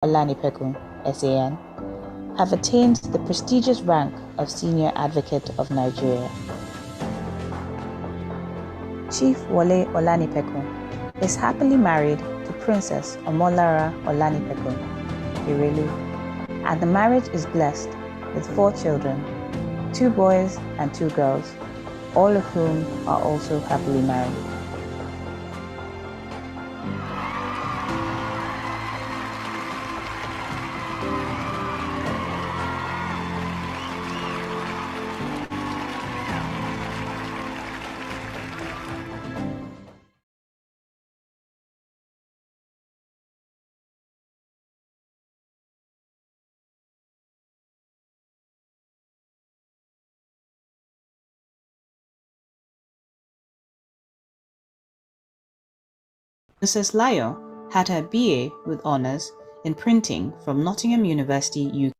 Olanipekun, SAN, have attained the prestigious rank of Senior Advocate of Nigeria. Chief Wole Olanipekun is happily married to Princess Omolara Olanipekun, Irelu, and the marriage is blessed with 4 children, 2 boys and 2 girls, all of whom are also happily married. Mrs. Lyo had her BA with honours in printing from Nottingham University, UK.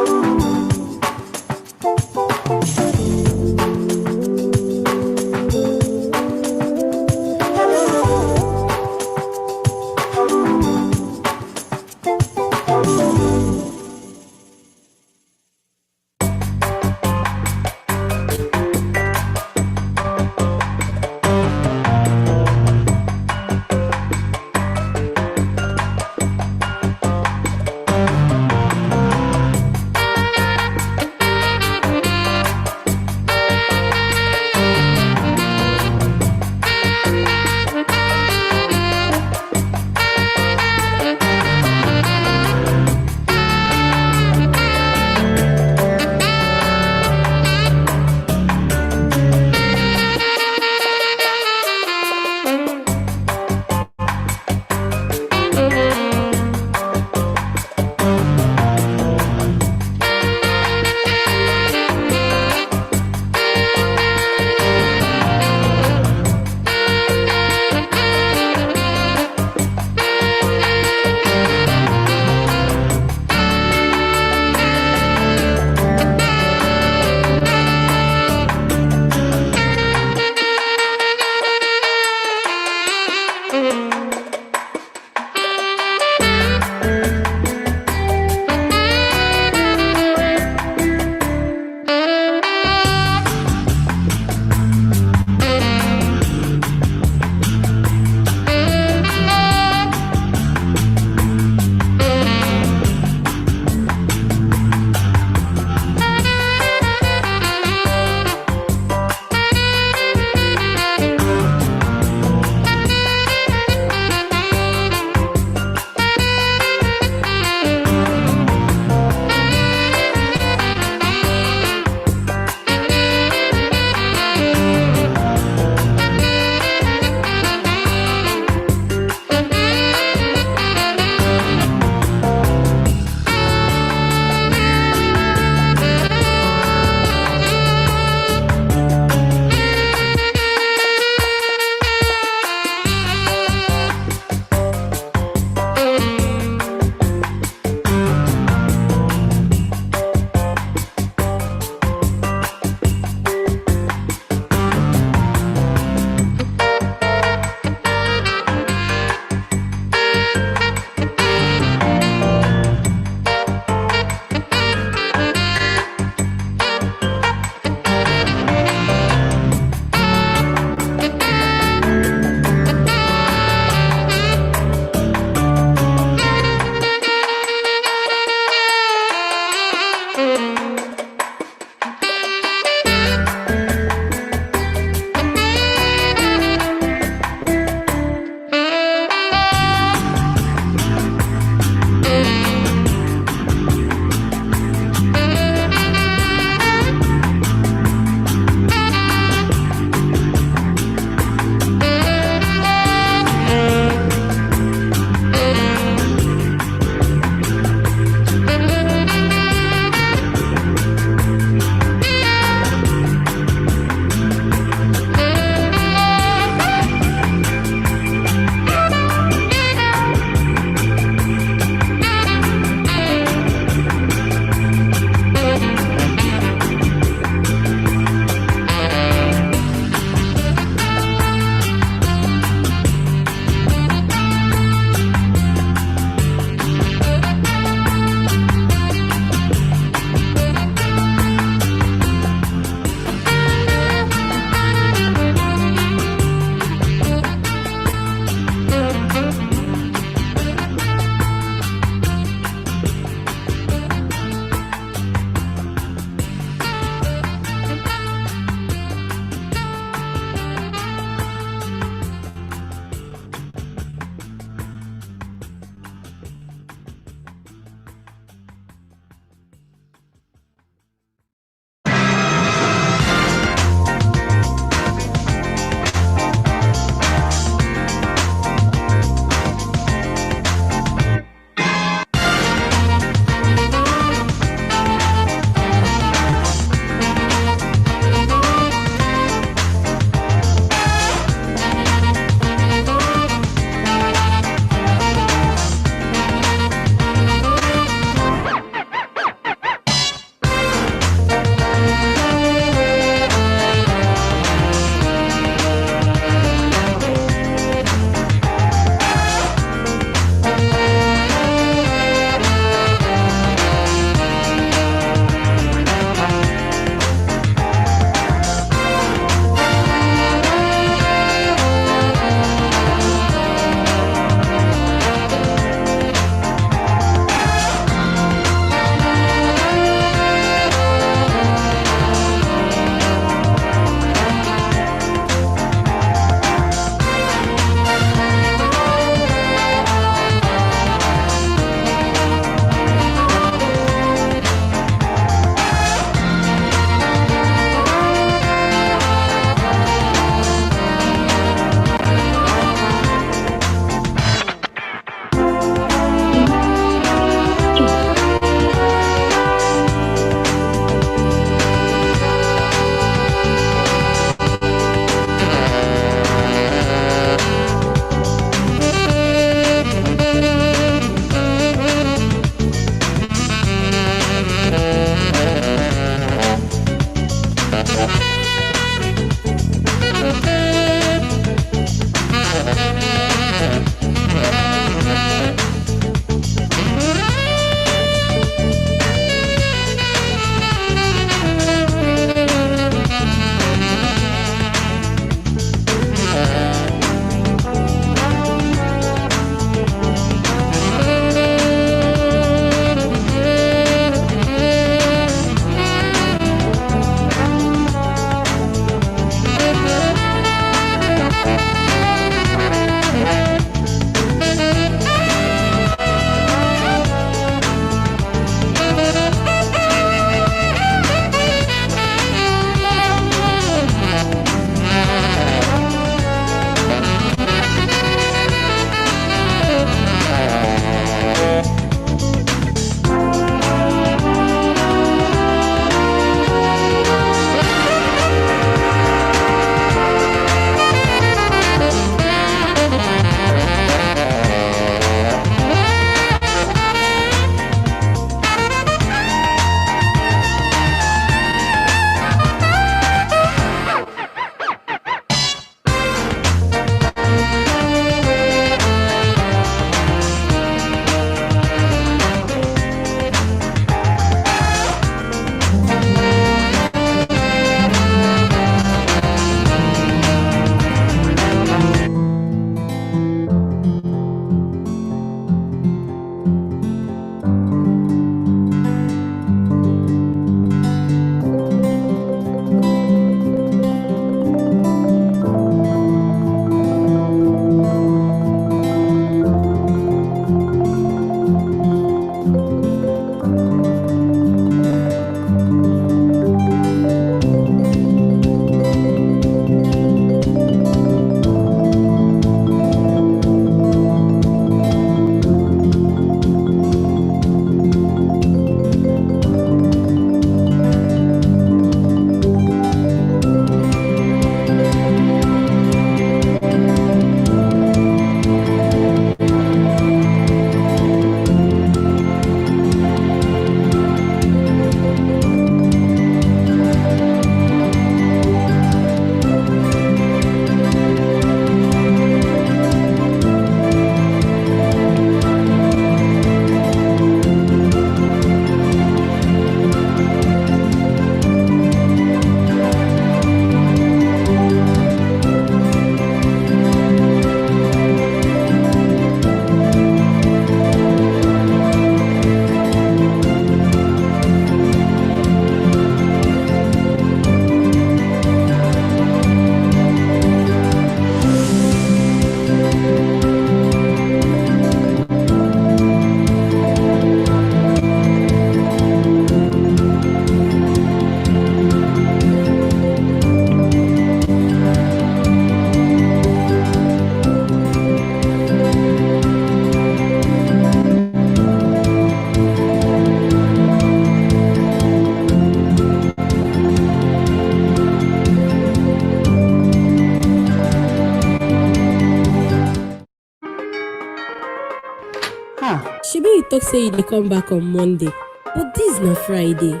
talk say you dey come back on Monday, but this na Friday.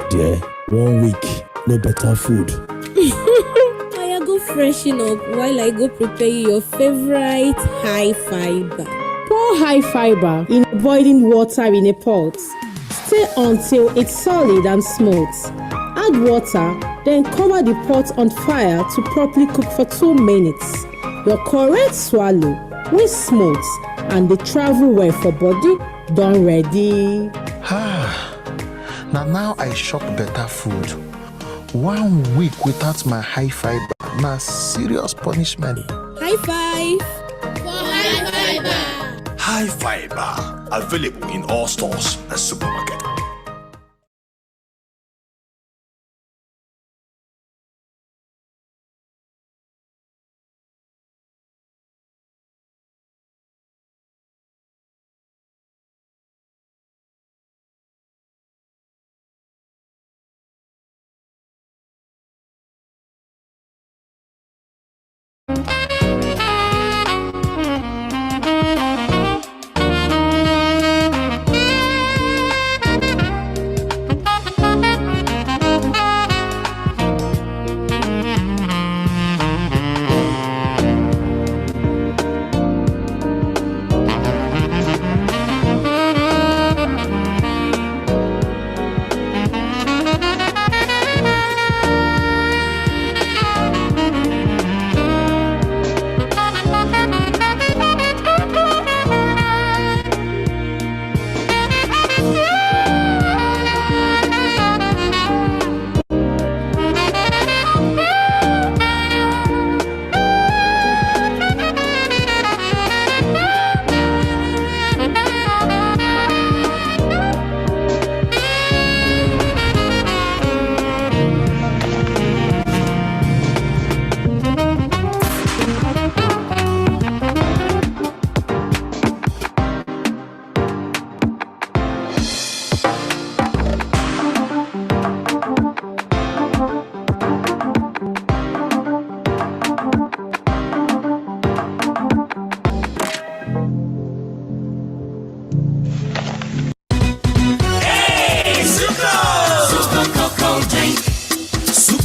Dear, 1 week, no better food. I go freshen up while I go prepare you your favorite high fiber. Pour high fiber in boiling water in a pot. Stir until it's solid and smooth. Add water, then cover the pot on fire to properly cook for 2 minutes. Your correct swallow, wey smooth and dey travel well for body, done ready. Now I chop better food. 1 week without my high fiber, na serious punishment. High five! For high fiber! High fiber, available in all stores and supermarkets.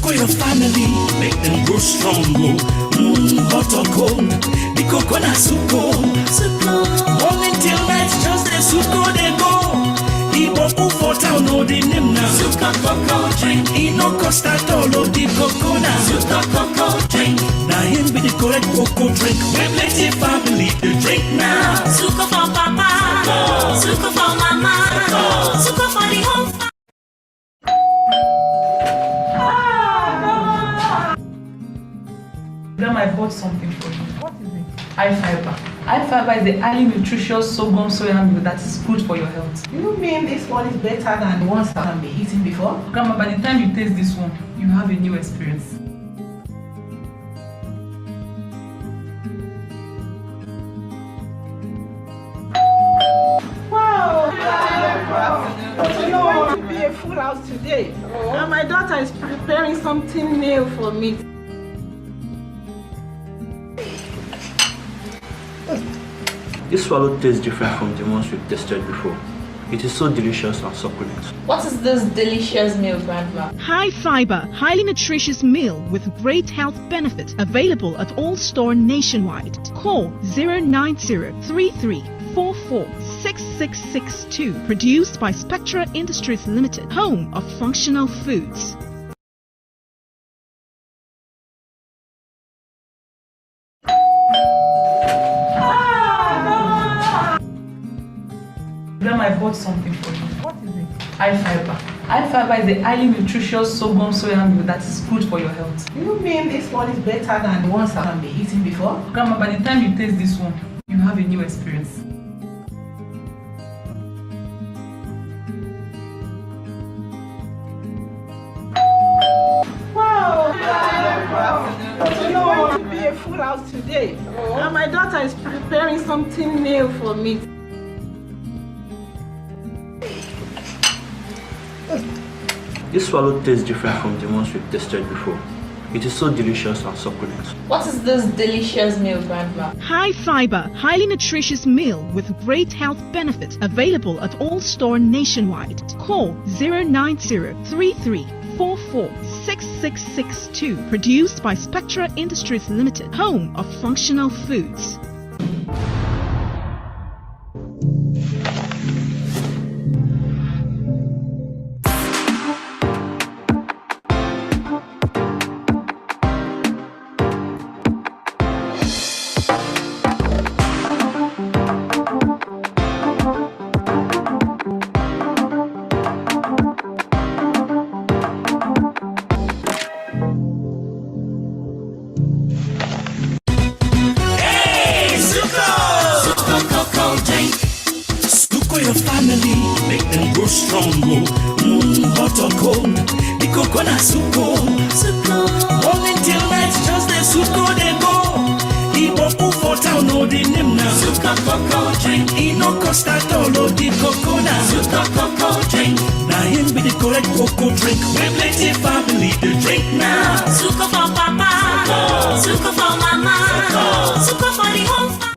Your family, make them grow strong. Hot or cold, the coconut soup go. Morning till night, just the soup go, they go. Ibo for town, no the name now. Soup cocoa drink, it no cost at all, oh the coconut. Soup cocoa drink, now him be the correct cocoa drink. When plenty family, they drink now. Soup for papa, soup for mama, soup for the whole family. I bought something for you. What is it? High fiber. High fiber is the highly nutritious sorghum soya meal that is good for your health. You mean this one is better than the ones that I've been eating before? Grandma, by the time you taste this one, you have a new experience. Wow! You know, I want to be a full house today. And my daughter is preparing something new for me. This swallow tastes different from the ones we've tested before. It is so delicious and succulent. What is this delicious meal, Grandma? High fiber, highly nutritious meal with great health benefits available at all stores nationwide. Call 090-3344-6662. Produced by Spectra Industries Limited, home of functional foods. Grandma, I bought something for you. What is it? High fiber. High fiber is the highly nutritious sorghum soya meal that is good for your health. You mean this one is better than the ones that I've been eating before? Grandma, by the time you taste this one, you have a new experience. Wow! You know, I want to be a full house today. And my daughter is preparing something new for me. This swallow tastes different from the ones we've tested before. It is so delicious and succulent. What is this delicious meal, Grandma? High fiber, highly nutritious meal with great health benefits available at all stores nationwide. Call 090-3344-6662. Produced by Spectra Industries Limited, home of functional foods. Your family, make them grow strong, hot or cold, the coconut suko. Morning till night, just the suko they go. The boku for town, no the name now. Suka cocoa drink, no cost at all, no the coconut. Suka cocoa drink, now him be the correct cocoa drink. We plenty family, the drink now. Suka for papa, suka for mama, suka for the whole family.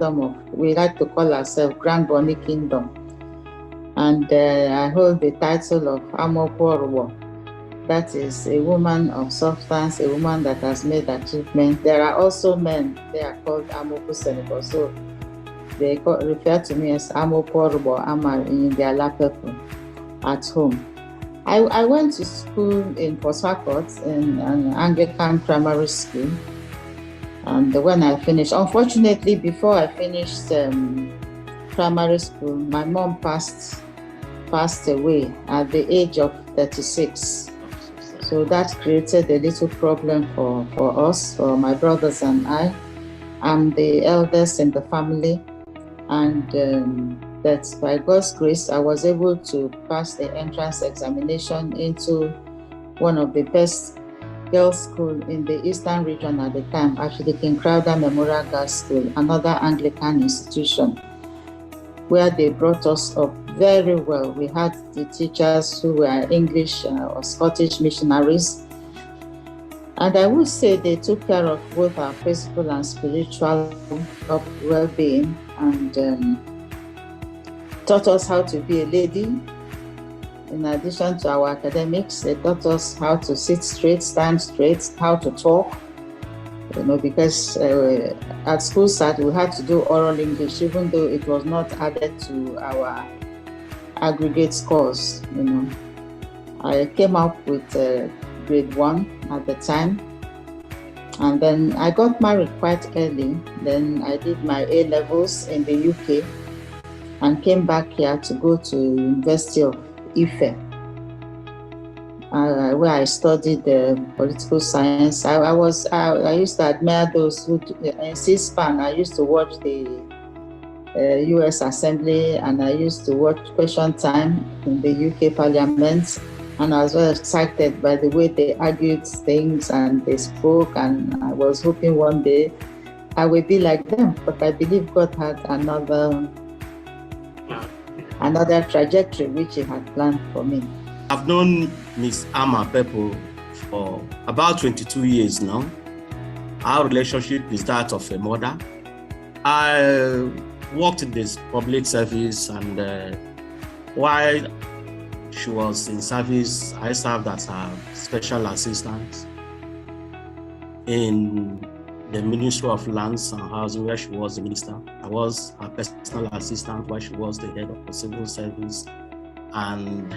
kingdom of, we like to call ourselves Grand Bonny Kingdom. And I hold the title of Amokworwo. That is a woman of substance, a woman that has made achievement. There are also men, they are called Amoku Senego. So they refer to me as Amokworwo Ama in their Lapepu at home. I went to school in Port Harcourt in an Anglican primary school. And when I finished, unfortunately, before I finished primary school, my mom passed away at the age of 36. So that created a little problem for us, for my brothers and I. I'm the eldest in the family, and that by God's grace, I was able to pass the entrance examination into one of the best girls' school in the Eastern region at the time, actually King Crowder Memorial Girls' School, another Anglican institution, where they brought us up very well. We had the teachers who were English or Scottish missionaries. And I would say they took care of both our physical and spiritual well-being, and taught us how to be a lady. In addition to our academics, they taught us how to sit straight, stand straight, how to talk. Because at school start, we had to do oral English, even though it was not added to our aggregate scores. I came up with grade 1 at the time, and then I got married quite early. Then I did my A-levels in the UK and came back here to go to University of Ife, where I studied political science. I used to admire those who, in C-SPAN, I used to watch the US Assembly, and I used to watch Question Time in the UK Parliament, and I was very excited by the way they argued things and they spoke, and I was hoping one day I will be like them, but I believe God had another trajectory which He had planned for me. I've known Miss Ama Pepo for about 22 years now. Our relationship is that of a mother. I worked in this public service, and while she was in service, I served as her special assistant in the Ministry of Lands and Housing, where she was the minister. I was her personal assistant while she was the head of the civil service, and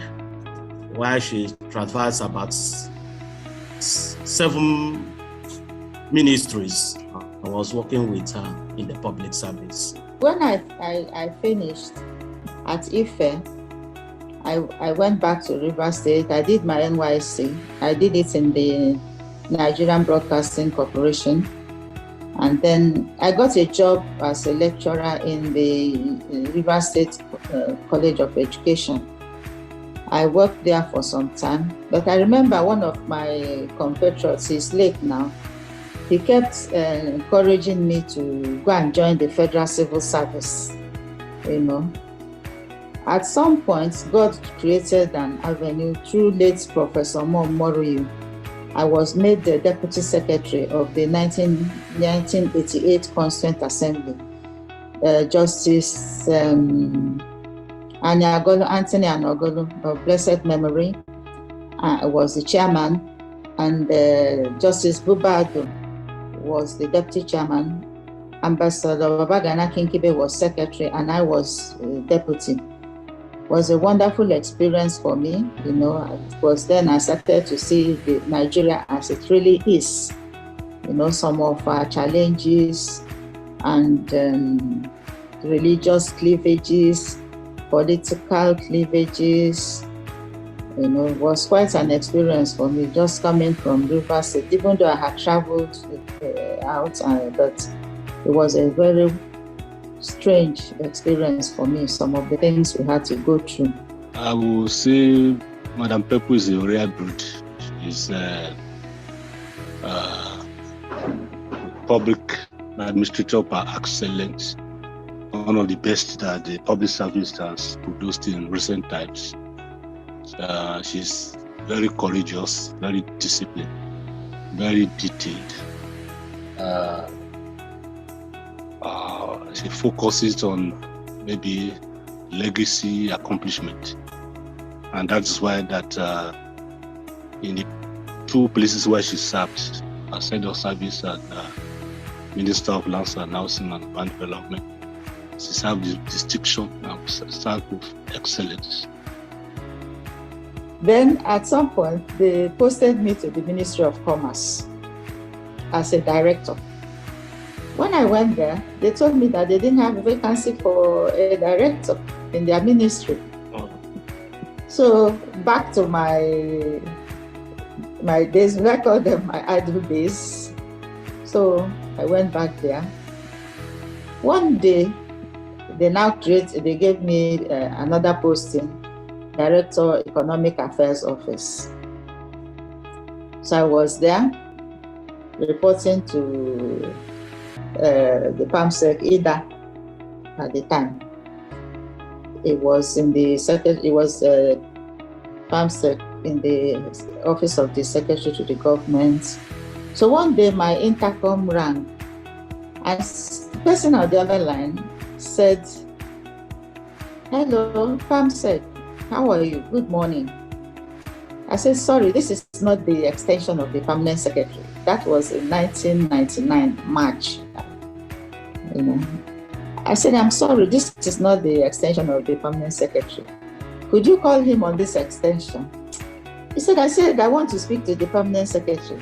while she traversed about 7 ministries, I was working with her in the public service. When I finished at Ife, I went back to Rivers State. I did my NYSC. I did it in the Nigerian Broadcasting Corporation. And then I got a job as a lecturer in the Rivers State College of Education. I worked there for some time, but I remember one of my compatriots, he's late now, he kept encouraging me to go and join the Federal Civil Service, At some point, God created an avenue through late Professor Moruyu. I was made the Deputy Secretary of the 1988 Constituent Assembly. Justice Anthony Anogolu of blessed memory was the chairman, and Justice Bubado was the deputy chairman. Ambassador Babagana Kinkibe was secretary, and I was deputy. It was a wonderful experience for me. It was then I started to see Nigeria as it really is. Some of our challenges and religious cleavages, political cleavages. It was quite an experience for me just coming from Rivers State, even though I had traveled out, but it was a very strange experience for me, some of the things we had to go through. I will say Madam Pepo is a rare breed. She's public administrator par excellence, one of the best that the public service has produced in recent times. She's very courageous, very disciplined, very detailed. she focuses on maybe legacy accomplishment, and that's why that in the two places where she served as head of service and Minister of Lands and Housing and Urban Development, she served with distinction and served with excellence. Then at some point, they posted me to the Ministry of Commerce as a director. When I went there, they told me that they didn't have a vacancy for a director in their ministry. So back to my days, I call them my idle days. So I went back there. One day, they gave me another posting, Director Economic Affairs Office. So I was there reporting to the PAMSEC IDA at the time. It was in the PAMSEC in the office of the Secretary to the government. So one day my intercom rang, and the person on the other line said, "Hello, PAMSEC, how are you? Good morning." I said, "Sorry, this is not the extension of the permanent secretary." That was in 1999, March. I said, "I'm sorry, this is not the extension of the permanent secretary. Could you call him on this extension?" He said, I want to speak to the permanent secretary."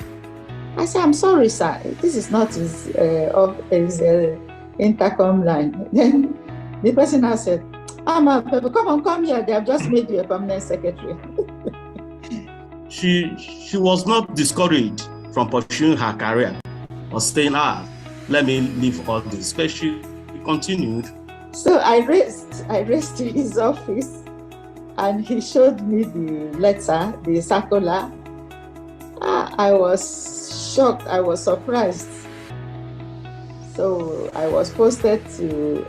I said, "I'm sorry, sir, this is not his intercom line." Then the person now said, come here, they have just made you a permanent secretary." She was not discouraged from pursuing her career or saying, let me leave all this, but she continued. So I raced to his office, and he showed me the letter, the circular. I was shocked, I was surprised. So I was posted to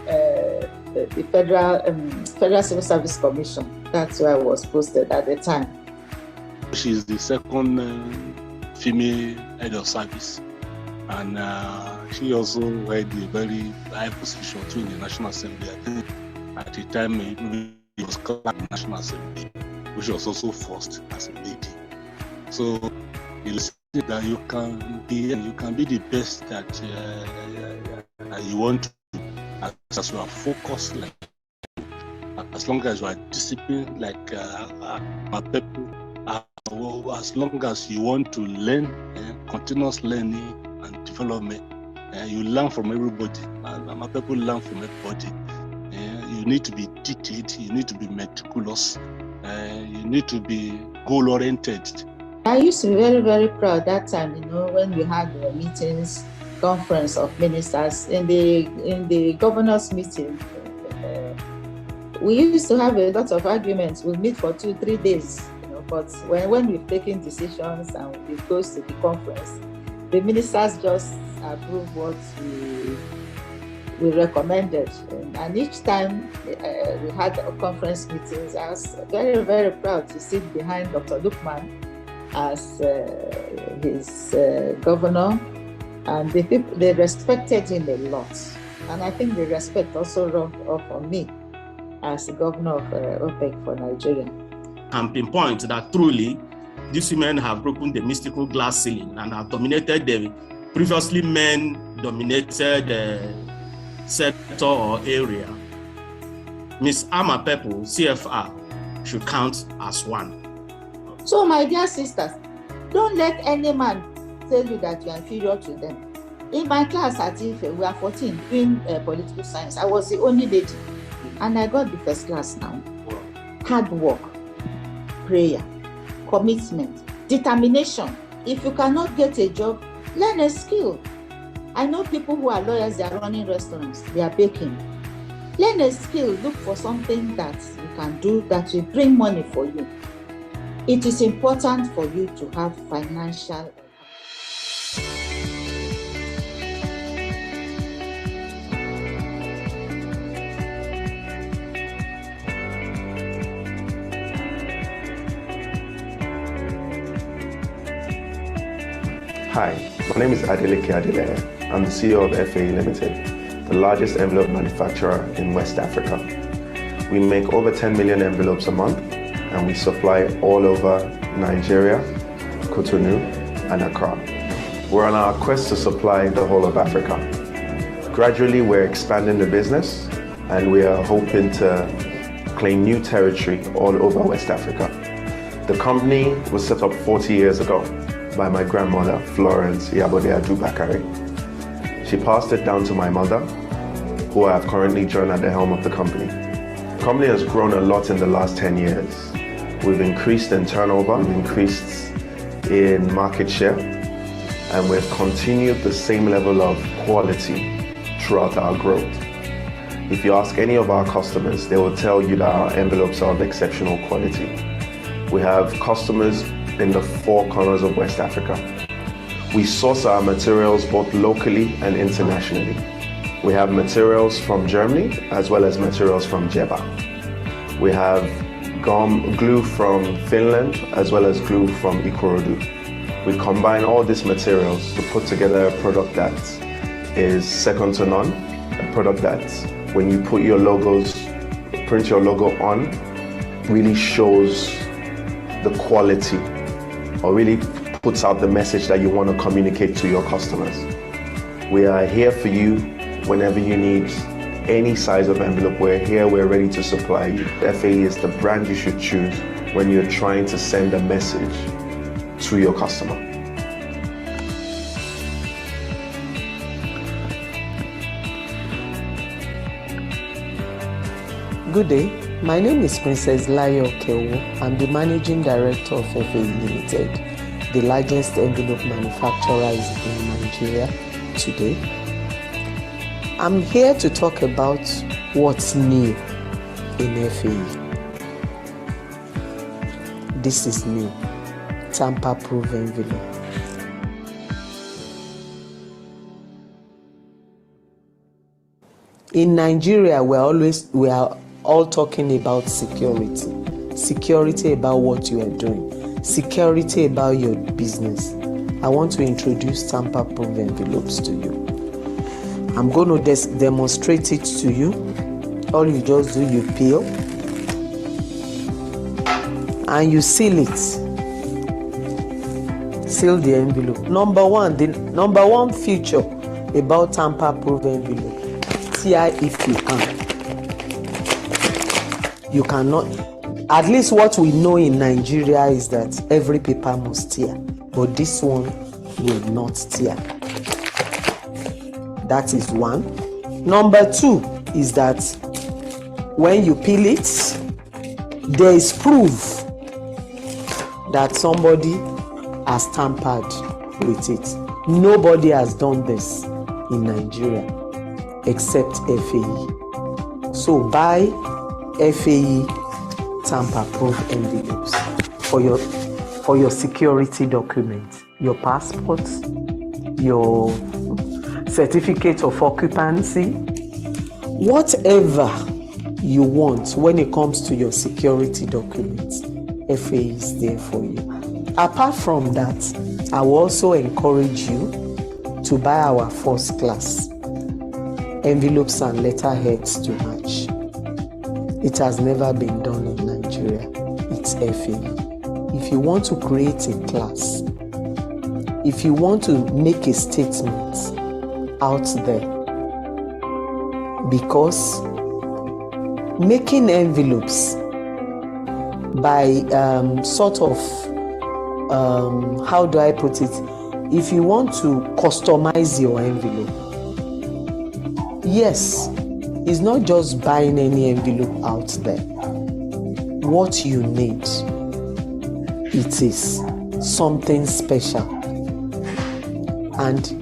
the Federal Civil Service Commission. That's where I was posted at the time. She's the second female head of service, and she also held a very high position too in the National Assembly. I think at the time it was called the National Assembly, which was also first as a lady. So you see that you can be the best that you want to, as you are focused, as long as you are disciplined, my people. As long as you want to learn, continuous learning and development, you learn from everybody. My people learn from everybody. You need to be detailed, you need to be meticulous, you need to be goal-oriented. I used to be very, very proud that time, when we had the meetings, conference of ministers, in the governor's meeting. We used to have a lot of arguments. We meet for 2-3 days. But when we've taken decisions and it goes to the conference, the ministers just approve what we recommended. And each time we had conference meetings, I was very, very proud to sit behind Dr. Lukman as his governor. And the people, they respected him a lot. And I think the respect also rubbed off on me as the governor of OPEC for Nigeria. Can pinpoint that truly these women have broken the mystical glass ceiling and have dominated the previously men-dominated sector or area. Ms. Ama Pepo, CFR, should count as one. So my dear sisters, don't let any man tell you that you are inferior to them. In my class at IFE, we are 14 doing political science. I was the only lady, and I got the first class now. Hard work, prayer, commitment, determination. If you cannot get a job, learn a skill. I know people who are lawyers, they are running restaurants, they are baking. Learn a skill, look for something that you can do that will bring money for you. It is important for you to have financial. Hi, my name is Adeleke Adele. I'm the CEO of FAE Limited, the largest envelope manufacturer in West Africa. We make over 10 million envelopes a month, and we supply all over Nigeria, Cotonou, and Accra. We're on our quest to supply the whole of Africa. Gradually, we're expanding the business, and we are hoping to claim new territory all over West Africa. The company was set up 40 years ago by my grandmother, Florence Yabode Adubakari. She passed it down to my mother, who I have currently joined at the helm of the company. The company has grown a lot in the last 10 years. We've increased in turnover, we've increased in market share, and we've continued the same level of quality throughout our growth. If you ask any of our customers, they will tell you that our envelopes are of exceptional quality. We have customers in the 4 corners of West Africa. We source our materials both locally and internationally. We have materials from Germany as well as materials from Jeba. We have glue from Finland as well as glue from Ikorodu. We combine all these materials to put together a product that is second to none, a product that when you put your logos, print your logo on, really shows the quality or really puts out the message that you want to communicate to your customers. We are here for you whenever you need any size of envelope. We're here, we're ready to supply you. FAE is the brand you should choose when you're trying to send a message to your customer. Good day, my name is Princess Layo Kewo. I'm the Managing Director of FAE Limited, the largest envelope manufacturer in Nigeria today. I'm here to talk about what's new in FAE. This is new, tamper-proof envelope. In Nigeria, we are all talking about security. Security about what you are doing. Security about your business. I want to introduce tamper-proof envelopes to you. I'm going to demonstrate it to you. All you just do, you peel and you seal it. Seal the envelope. The number one feature about tamper-proof envelope, tear if you can. You cannot. At least what we know in Nigeria is that every paper must tear, but this one will not tear. That is one. Number 2 is that when you peel it, there is proof that somebody has tampered with it. Nobody has done this in Nigeria except FAE. So buy FAE tamper-proof envelopes for your security documents, your passports, your certificate of occupancy, whatever you want when it comes to your security documents, FAE is there for you. Apart from that, I will also encourage you to buy our first class envelopes and letterheads to match. It has never been done in Nigeria. It's FAE. If you want to create a class, if you want to make a statement out there, because making envelopes by how do I put it? If you want to customize your envelope, yes, it's not just buying any envelope out there. What you need, it is something special. And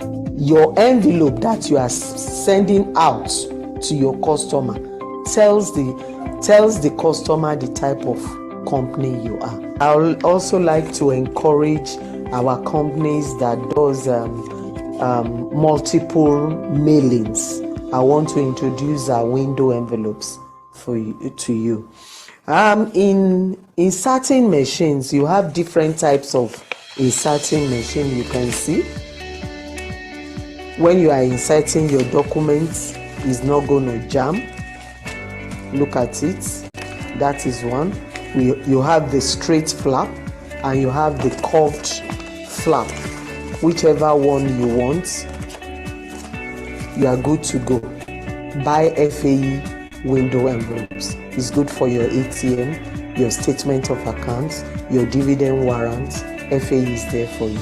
your envelope that you are sending out to your customer tells the customer the type of company you are. I would also like to encourage our companies that does multiple mailings. I want to introduce our window envelopes to you. In inserting machines, you have different types of inserting machine. You can see when you are inserting your documents, is not going to jam. Look at it. That is one. You have the straight flap and you have the curved flap. Whichever one you want, you are good to go. Buy FAE window envelopes. It's good for your ATM, your statement of accounts, your dividend warrant. FAE is there for you.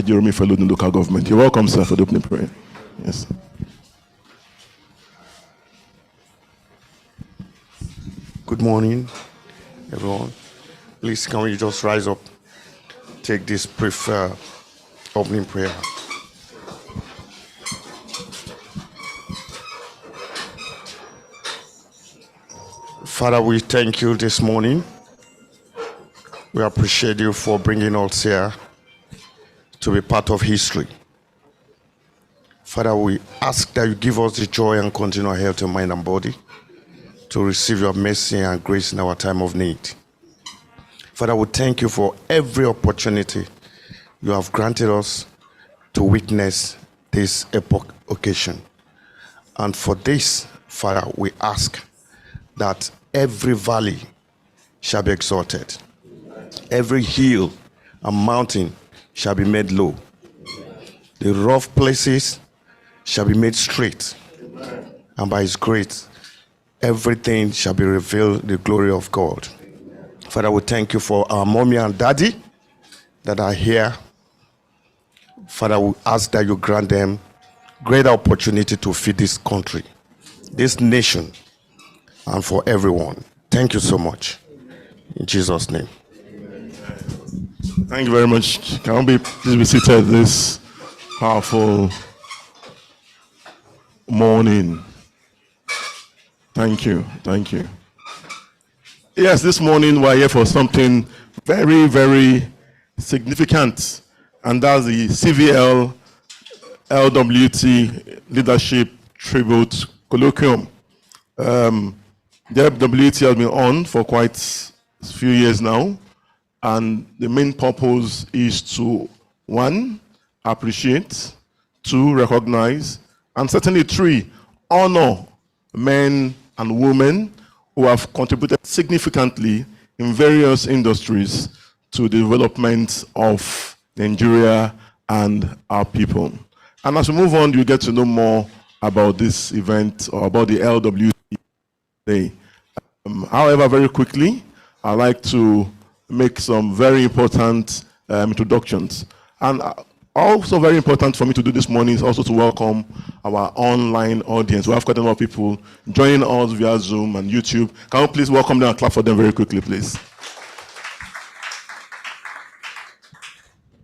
Jeremy Fellow in local government. You're welcome, sir, for the opening prayer. Yes. Good morning, everyone. Please, can we just rise up, take this brief opening prayer. Father, we thank you this morning. We appreciate you for bringing us here to be part of history. Father, we ask that you give us the joy and continual health of mind and body to receive your mercy and grace in our time of need. Father, we thank you for every opportunity you have granted us to witness this epoch occasion. And for this, Father, we ask that every valley shall be exalted, every hill and mountain shall be made low, the rough places shall be made straight, and by his grace everything shall be revealed the glory of God. Father, we thank you for our mommy and daddy that are here. Father, we ask that you grant them greater opportunity to feed this country, this nation, and for everyone. Thank you so much. In Jesus' name. Thank you very much. Can we please be seated this powerful morning? Thank you. Thank you. Yes, this morning we're here for something very, very significant, and that's the CVL LWT Leadership Tribute Colloquium. The LWT has been on for quite a few years now, and the main purpose is to, one, appreciate, two, recognize, and certainly three, honor men and women who have contributed significantly in various industries to the development of Nigeria and our people. And as we move on, you get to know more about this event or about the LWT Day. However, very quickly, I'd like to make some very important introductions. And also very important for me to do this morning is also to welcome our online audience. We have quite a lot of people joining us via Zoom and YouTube. Can you please welcome them and clap for them very quickly, please?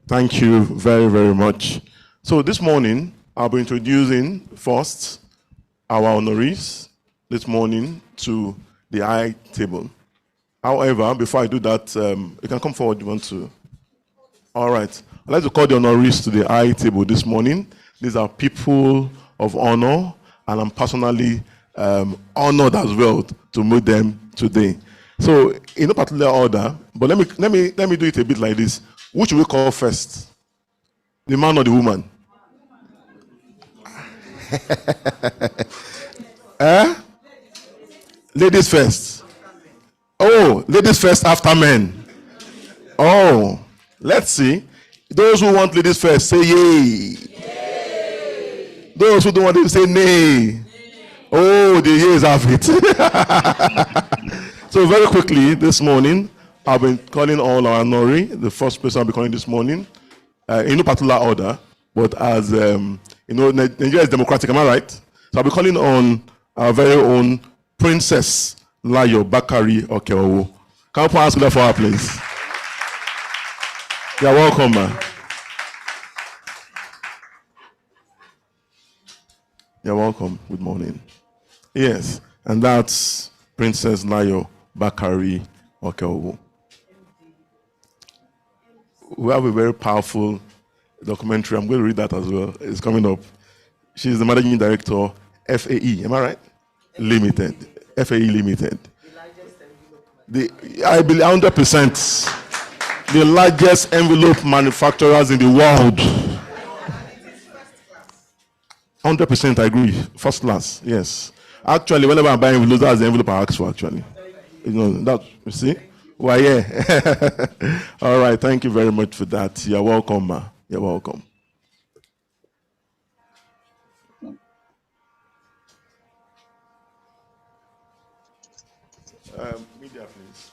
Thank you very, very much. So this morning, I'll be introducing first our honorees this morning to the high table. However, before I do that, you can come forward if you want to. All right. I'd like to call the honorees to the high table this morning. These are people of honor, and I'm personally honored as well to meet them today. So, in no particular order, but let me do it a bit like this. Which will we call first? The man or the woman? Ladies first. Oh, ladies first after men. Oh, let's see. Those who want ladies first, say yay. Yay. Those who don't want to say nay. Oh, the years have it. So very quickly this morning, I've been calling all our Nori. The first person I'll be calling this morning, in no particular order, but as Nigeria is democratic, am I right? So I'll be calling on our very own Princess Layo Bakari Okeowo. Can we ask her for her, please? You're welcome, man. You're welcome. Good morning. Yes, and that's Princess Layo Bakari Okeowo. We have a very powerful documentary. I'm going to read that as well. It's coming up. She's the managing director, FAE. Am I right? Limited. FAE Limited. I believe 100%. The largest envelope manufacturers in the world. 100% I agree. First class, yes. Actually, whenever I'm buying envelopes, that's the envelope I ask for, actually. That, you see? Why, yeah. All right, thank you very much for that. You're welcome, ma. You're welcome. Media, please.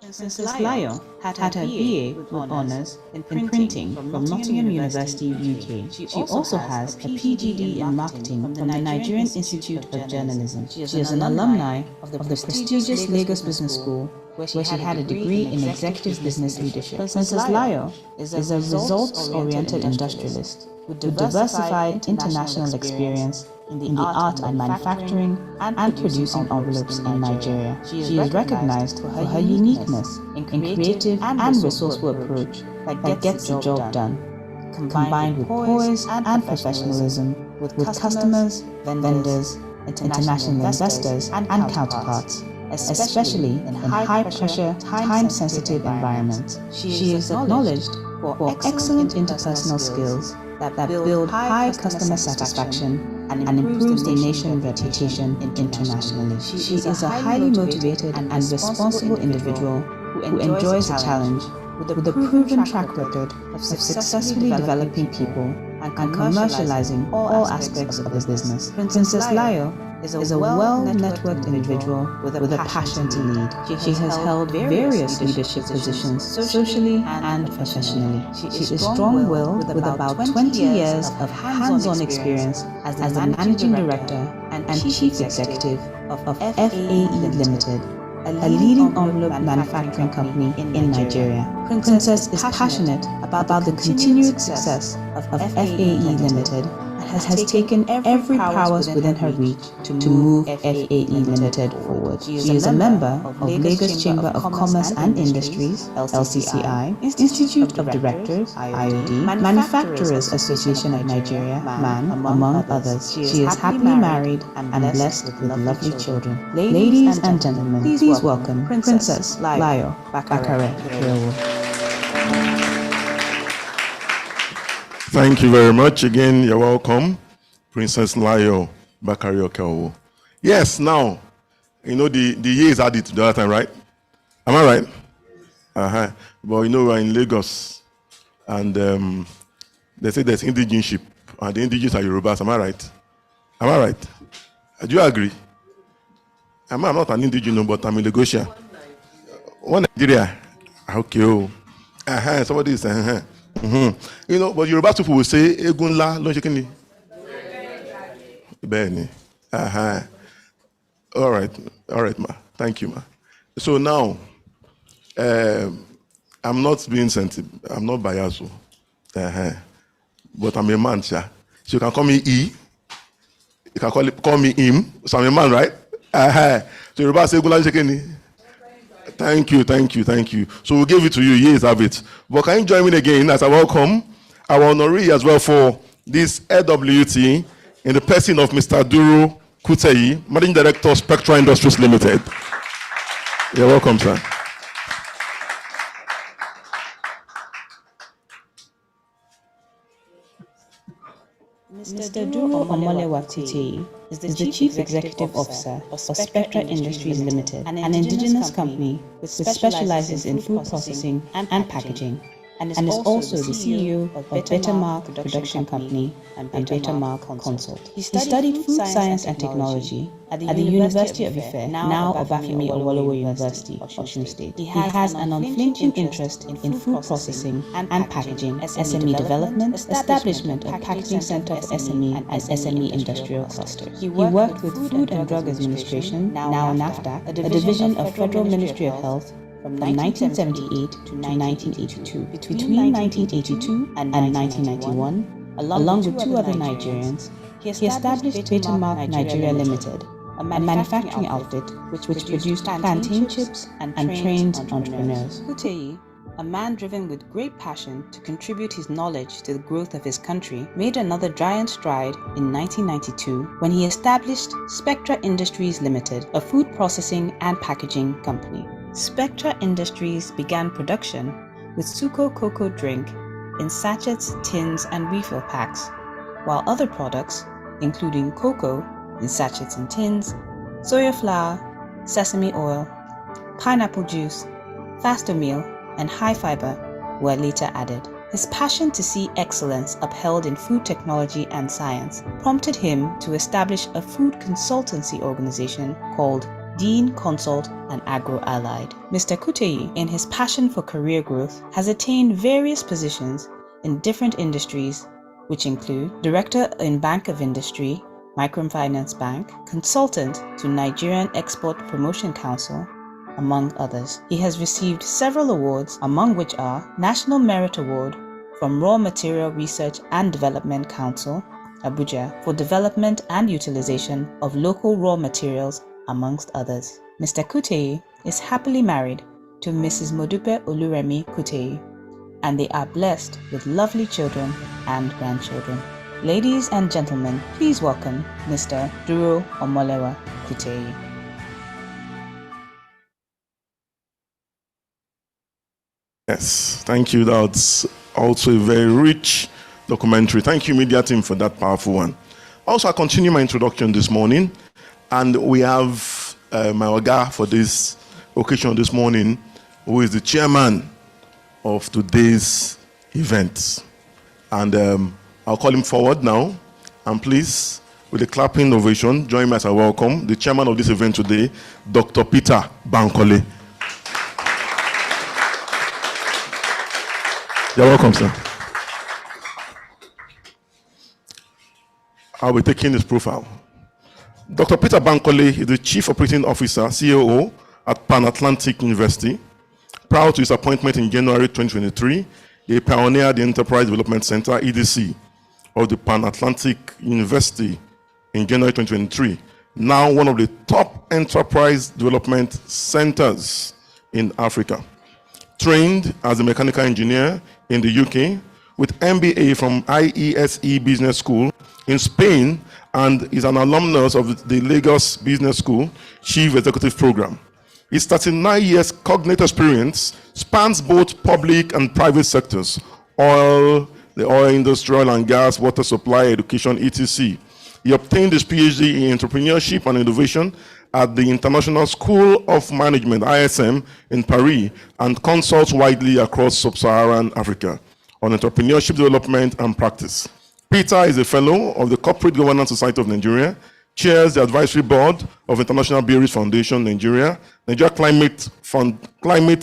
Princess Layo had her BA with honours in printing from Nottingham University, UK. She also has a PGD in marketing from the Nigerian Institute of Journalism. She is an alumni of the prestigious Lagos Business School, where she had a degree in executive business leadership. Princess Layo is a results-oriented industrialist with diversified international experience in the art of manufacturing and producing envelopes in Nigeria. She is recognized for her uniqueness in creative and resourceful approach that gets the job done, combined with poise and professionalism with customers, vendors, international investors, and counterparts, especially in high-pressure, time-sensitive environments. She is acknowledged for excellent interpersonal skills that build high customer satisfaction and improves the nation's reputation internationally. She is a highly motivated and responsible individual who enjoys a challenge with a proven track record of successfully developing people and commercializing all aspects of the business. Princess Layo is a well-networked individual with a passion to lead. She has held various leadership positions socially and professionally. She is strong-willed with about 20 years of hands-on experience as the managing director and chief executive of FAE Limited, a leading envelope manufacturing company in Nigeria. Princess is passionate about the continued success of FAE Limited and has taken every powers within her reach to move FAE Limited forward. She is a member of Lagos Chamber of Commerce and Industries, LCCI, Institute of Directors, IOD, Manufacturers Association of Nigeria, MAN, among others. She is happily married and blessed with lovely children. Ladies and gentlemen, please welcome Princess Layo Bakare Okeowo. Thank you very much. Again, you're welcome, Princess Layo Bakari Okeowo. Yes, now, the years added to the other time, right? Am I right? But we're in Lagos, and they say there's indigenship, and the indigenous are Yorubas. Am I right? Am I right? Do you agree? I'm not an indigenous, but I'm a Lagosian. One Nigeria. Okay. Somebody is but Yoruba people will say Egunla lo shekini. Beni. All right, ma. Thank you, ma. So now, I'm not being sensitive. I'm not biased. But I'm a man, sir. So you can call me E. You can call me him. So I'm a man, right? So Yoruba say Egunla lo shekini. Thank you. So we'll give it to you. Yes, have it. But can you join me again as I welcome our honoree as well for this LWT in the person of Mr. Duru Kuteyi, Managing Director, Spectra Industries Limited. You're welcome, sir. Mr. Duru Omolewatiti is the Chief Executive Officer of Spectra Industries Limited, an indigenous company which specializes in food processing and packaging, and is also the CEO of Bettermark Production Company and Bettermark Consult. He studied food science and technology at the University of Ife, now Obafemi Awolowo University, Osun State. He has an unflinching interest in food processing and packaging, SME development, establishment of packaging center for SME and SME industrial clusters. He worked with Food and Drug Administration, now NAFDAC, a division of Federal Ministry of Health, from 1978 to 1982. Between 1982 and 1991, along with two other Nigerians, he established Bettermark Nigeria Limited, a manufacturing outfit which produced plantain chips and trained entrepreneurs. Kuteyi, a man driven with great passion to contribute his knowledge to the growth of his country, made another giant stride in 1992 when he established Spectra Industries Limited, a food processing and packaging company. Spectra Industries began production with Suko cocoa drink in sachets, tins, and refill packs, while other products, including cocoa in sachets and tins, soya flour, sesame oil, pineapple juice, faster meal, and high fiber, were later added. His passion to see excellence upheld in food technology and science prompted him to establish a food consultancy organization called Dean Consult and Agro Allied. Mr. Kuteyi, in his passion for career growth, has attained various positions in different industries, which include Director in Bank of Industry, Microfinance Bank, Consultant to Nigerian Export Promotion Council, among others. He has received several awards, among which are National Merit Award from Raw Material Research and Development Council, Abuja, for development and utilization of local raw materials, amongst others. Mr. Kuteyi is happily married to Mrs. Modupe Oluremi Kuteyi, and they are blessed with lovely children and grandchildren. Ladies and gentlemen, please welcome Mr. Duro Omolewa Kuteyi. Yes, thank you. That's also a very rich documentary. Thank you, media team, for that powerful one. Also, I continue my introduction this morning, and we have my Oga for this occasion this morning, who is the chairman of today's event. And I'll call him forward now. And please, with a clapping ovation, join me as I welcome the chairman of this event today, Dr. Peter Bankole. You're welcome, sir. I'll be taking his profile. Dr. Peter Bankole is the Chief Operating Officer, COO, at Pan Atlantic University. Prior to his appointment in January 2023, he pioneered the Enterprise Development Center, EDC, of the Pan Atlantic University in January 2023, now one of the top enterprise development centers in Africa. Trained as a mechanical engineer in the UK with MBA from IESE Business School in Spain, and is an alumnus of the Lagos Business School Chief Executive Program. His 39 years cognate experience spans both public and private sectors, the oil industry, oil and gas, water supply, education, etc. He obtained his PhD in entrepreneurship and innovation at the International School of Management, ISM, in Paris, and consults widely across sub-Saharan Africa on entrepreneurship development and practice. Peter is a fellow of the Corporate Governance Society of Nigeria, chairs the advisory board of International Breweries Foundation, Nigeria Climate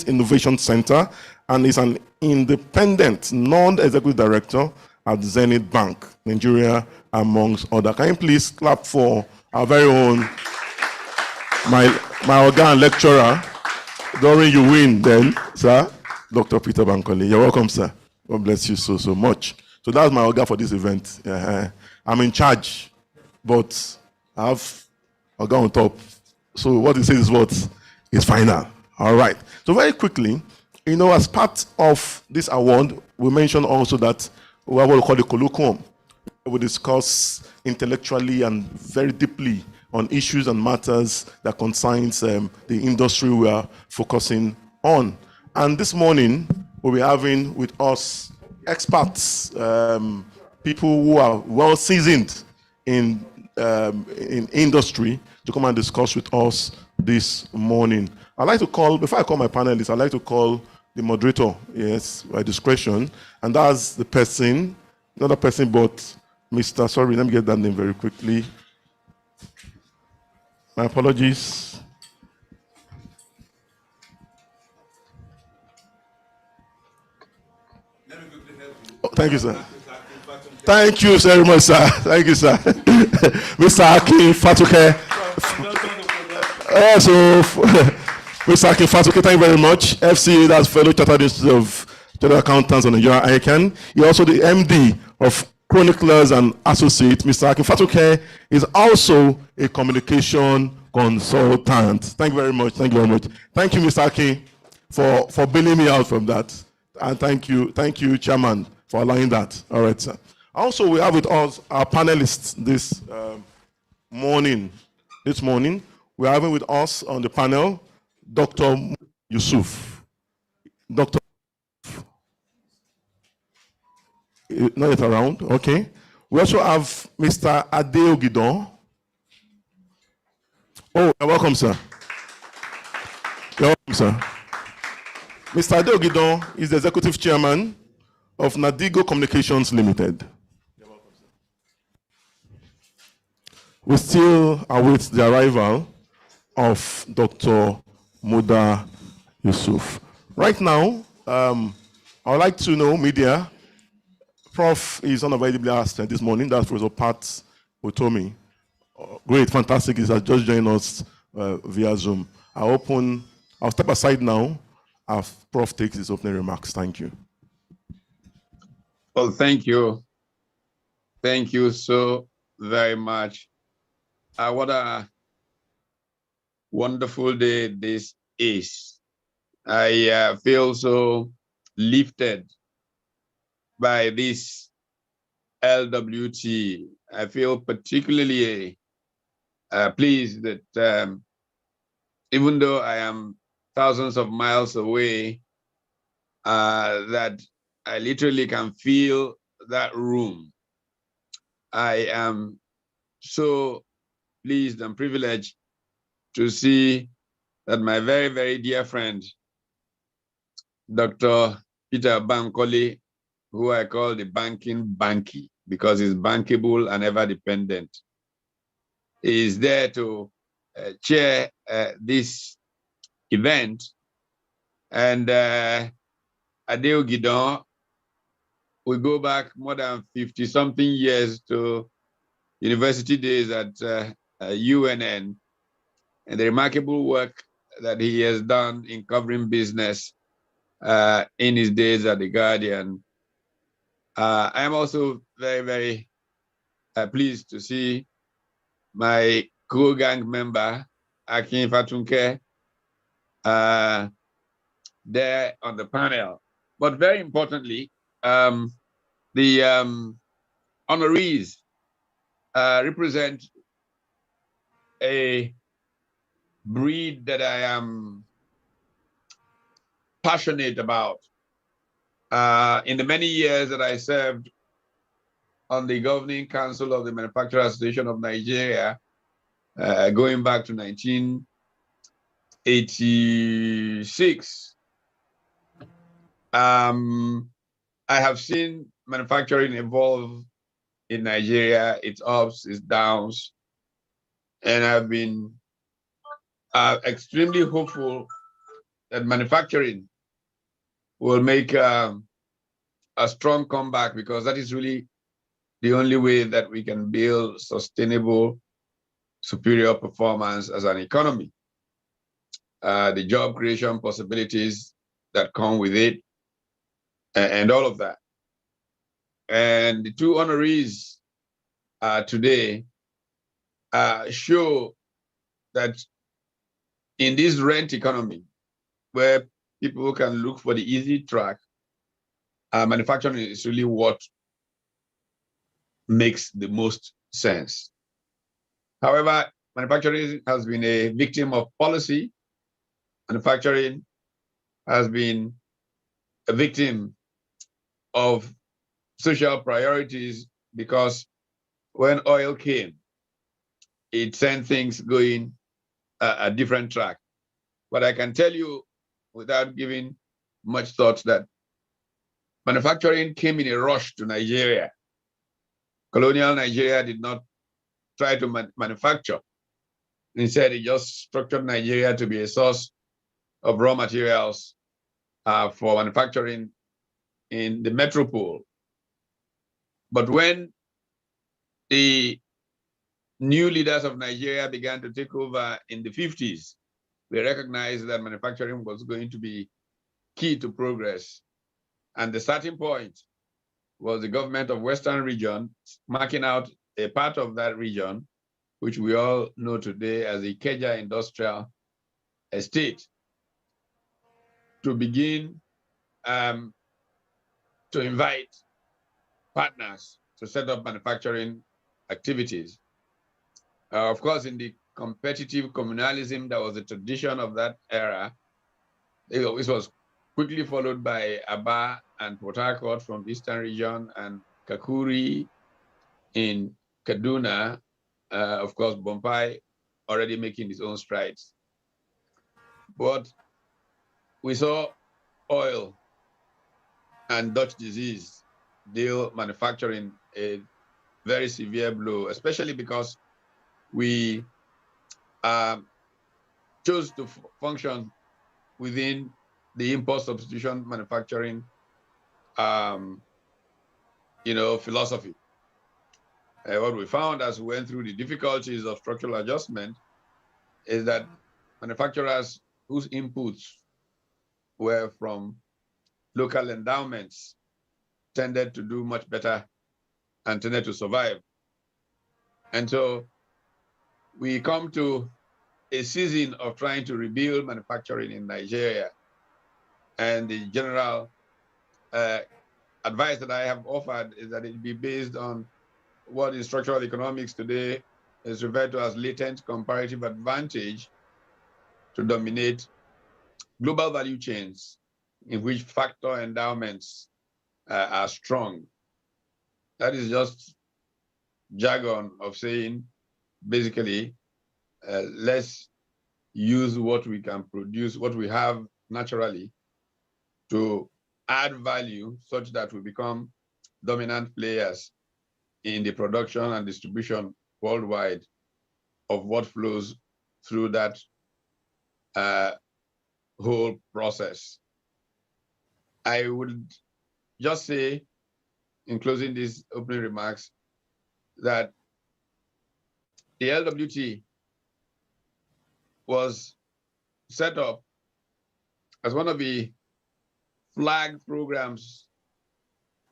Innovation Center, and is an independent non-executive director at Zenith Bank, Nigeria, amongst others. Can you please clap for our very own, my organ lecturer, during you win then, sir, Dr. Peter Bankole. You're welcome, sir. God bless you so much. So that's my organ for this event. I'm in charge, but I have organ on top. So what he says is what is final. All right. So very quickly, as part of this award, we mentioned also that we have what we call the Colloquium. We discuss intellectually and very deeply on issues and matters that concerns the industry we are focusing on. And this morning, we'll be having with us experts, people who are well seasoned in industry, to come and discuss with us this morning. I'd like to call, before I call my panelists, I'd like to call the moderator, yes, by discretion. And that's the person, not a person, but Mr. Sorry, let me get that name very quickly. My apologies. Oh, thank you, sir. Thank you very much, sir. Thank you, sir. Mr. Akin Fatuke. Mr. Akin Fatuke, thank you very much. FCA, that's Fellow Chartered Institute of Chartered Accountants on Nigeria, ICANN. He also the MD of Chroniclers and Associates. Mr. Akin Fatuke is also a communication consultant. Thank you very much. Thank you very much. Thank you, Mr. Akin, for bailing me out from that. And thank you, Chairman, for allowing that. All right, sir. Also, we have with us our panelists this morning. This morning, we are having with us on the panel Dr. Yusuf. Dr. Not yet around, okay. We also have Mr. Adeogidon. Oh, you're welcome, sir. You're welcome, sir. Mr. Adeogidon is the Executive Chairman of Nadigo Communications Limited. We still await the arrival of Dr. Muda Yusuf. Right now, I would like to know, media, Prof is unavailably asked this morning. That's Professor Pat Otomi. Great, fantastic. He has just joined us via Zoom. I'll step aside now as Prof takes his opening remarks. Thank you. Well, thank you. Thank you so very much. What a wonderful day this is. I feel so lifted by this LWT. I feel particularly pleased that even though I am thousands of miles away, that I literally can feel that room. I am so pleased and privileged to see that my very, very dear friend, Dr. Peter Bankole, who I call the banking banky because he's bankable and ever dependent, is there to chair this event. And Adeo Gidon, we go back more than 50-something years to university days at UNN and the remarkable work that he has done in covering business in his days at The Guardian. I am also very, very pleased to see my co-gang member, Akin Fatunke, there on the panel. But very importantly, the honorees represent a breed that I am passionate about. In the many years that I served on the Governing Council of the Manufacturers Association of Nigeria, going back to 1986, I have seen manufacturing evolve in Nigeria, its ups, its downs, and I've been extremely hopeful that manufacturing will make a strong comeback, because that is really the only way that we can build sustainable, superior performance as an economy. The job creation possibilities that come with it, and all of that. And the two honorees today show that in this rent economy, where people can look for the easy track, manufacturing is really what makes the most sense. However, manufacturing has been a victim of policy. Manufacturing has been a victim of social priorities, because when oil came, it sent things going a different track. But I can tell you, without giving much thought that manufacturing came in a rush to Nigeria. Colonial Nigeria did not try to manufacture. Instead, it just structured Nigeria to be a source of raw materials for manufacturing in the metropole. But when the new leaders of Nigeria began to take over in the 50s, we recognized that manufacturing was going to be key to progress. And the starting point was the government of Western region marking out a part of that region, which we all know today as the Ikeja Industrial Estate, to begin to invite partners to set up manufacturing activities. Of course, in the competitive communalism that was the tradition of that era, this was quickly followed by Aba and Port Harcourt from the Eastern region and Kakuri in Kaduna, of course, Bompai already making its own strides. But we saw oil and Dutch disease deal manufacturing a very severe blow, especially because we chose to function within the import substitution manufacturing philosophy. What we found as we went through the difficulties of structural adjustment is that manufacturers whose inputs were from local endowments tended to do much better and tended to survive. And so we come to a season of trying to rebuild manufacturing in Nigeria. And the general advice that I have offered is that it be based on what in structural economics today is referred to as latent comparative advantage to dominate global value chains in which factor endowments are strong. That is just jargon of saying, basically, let's use what we can produce, what we have naturally, to add value such that we become dominant players in the production and distribution worldwide of what flows through that whole process. I would just say, in closing these opening remarks, that the LWT was set up as one of the flag programs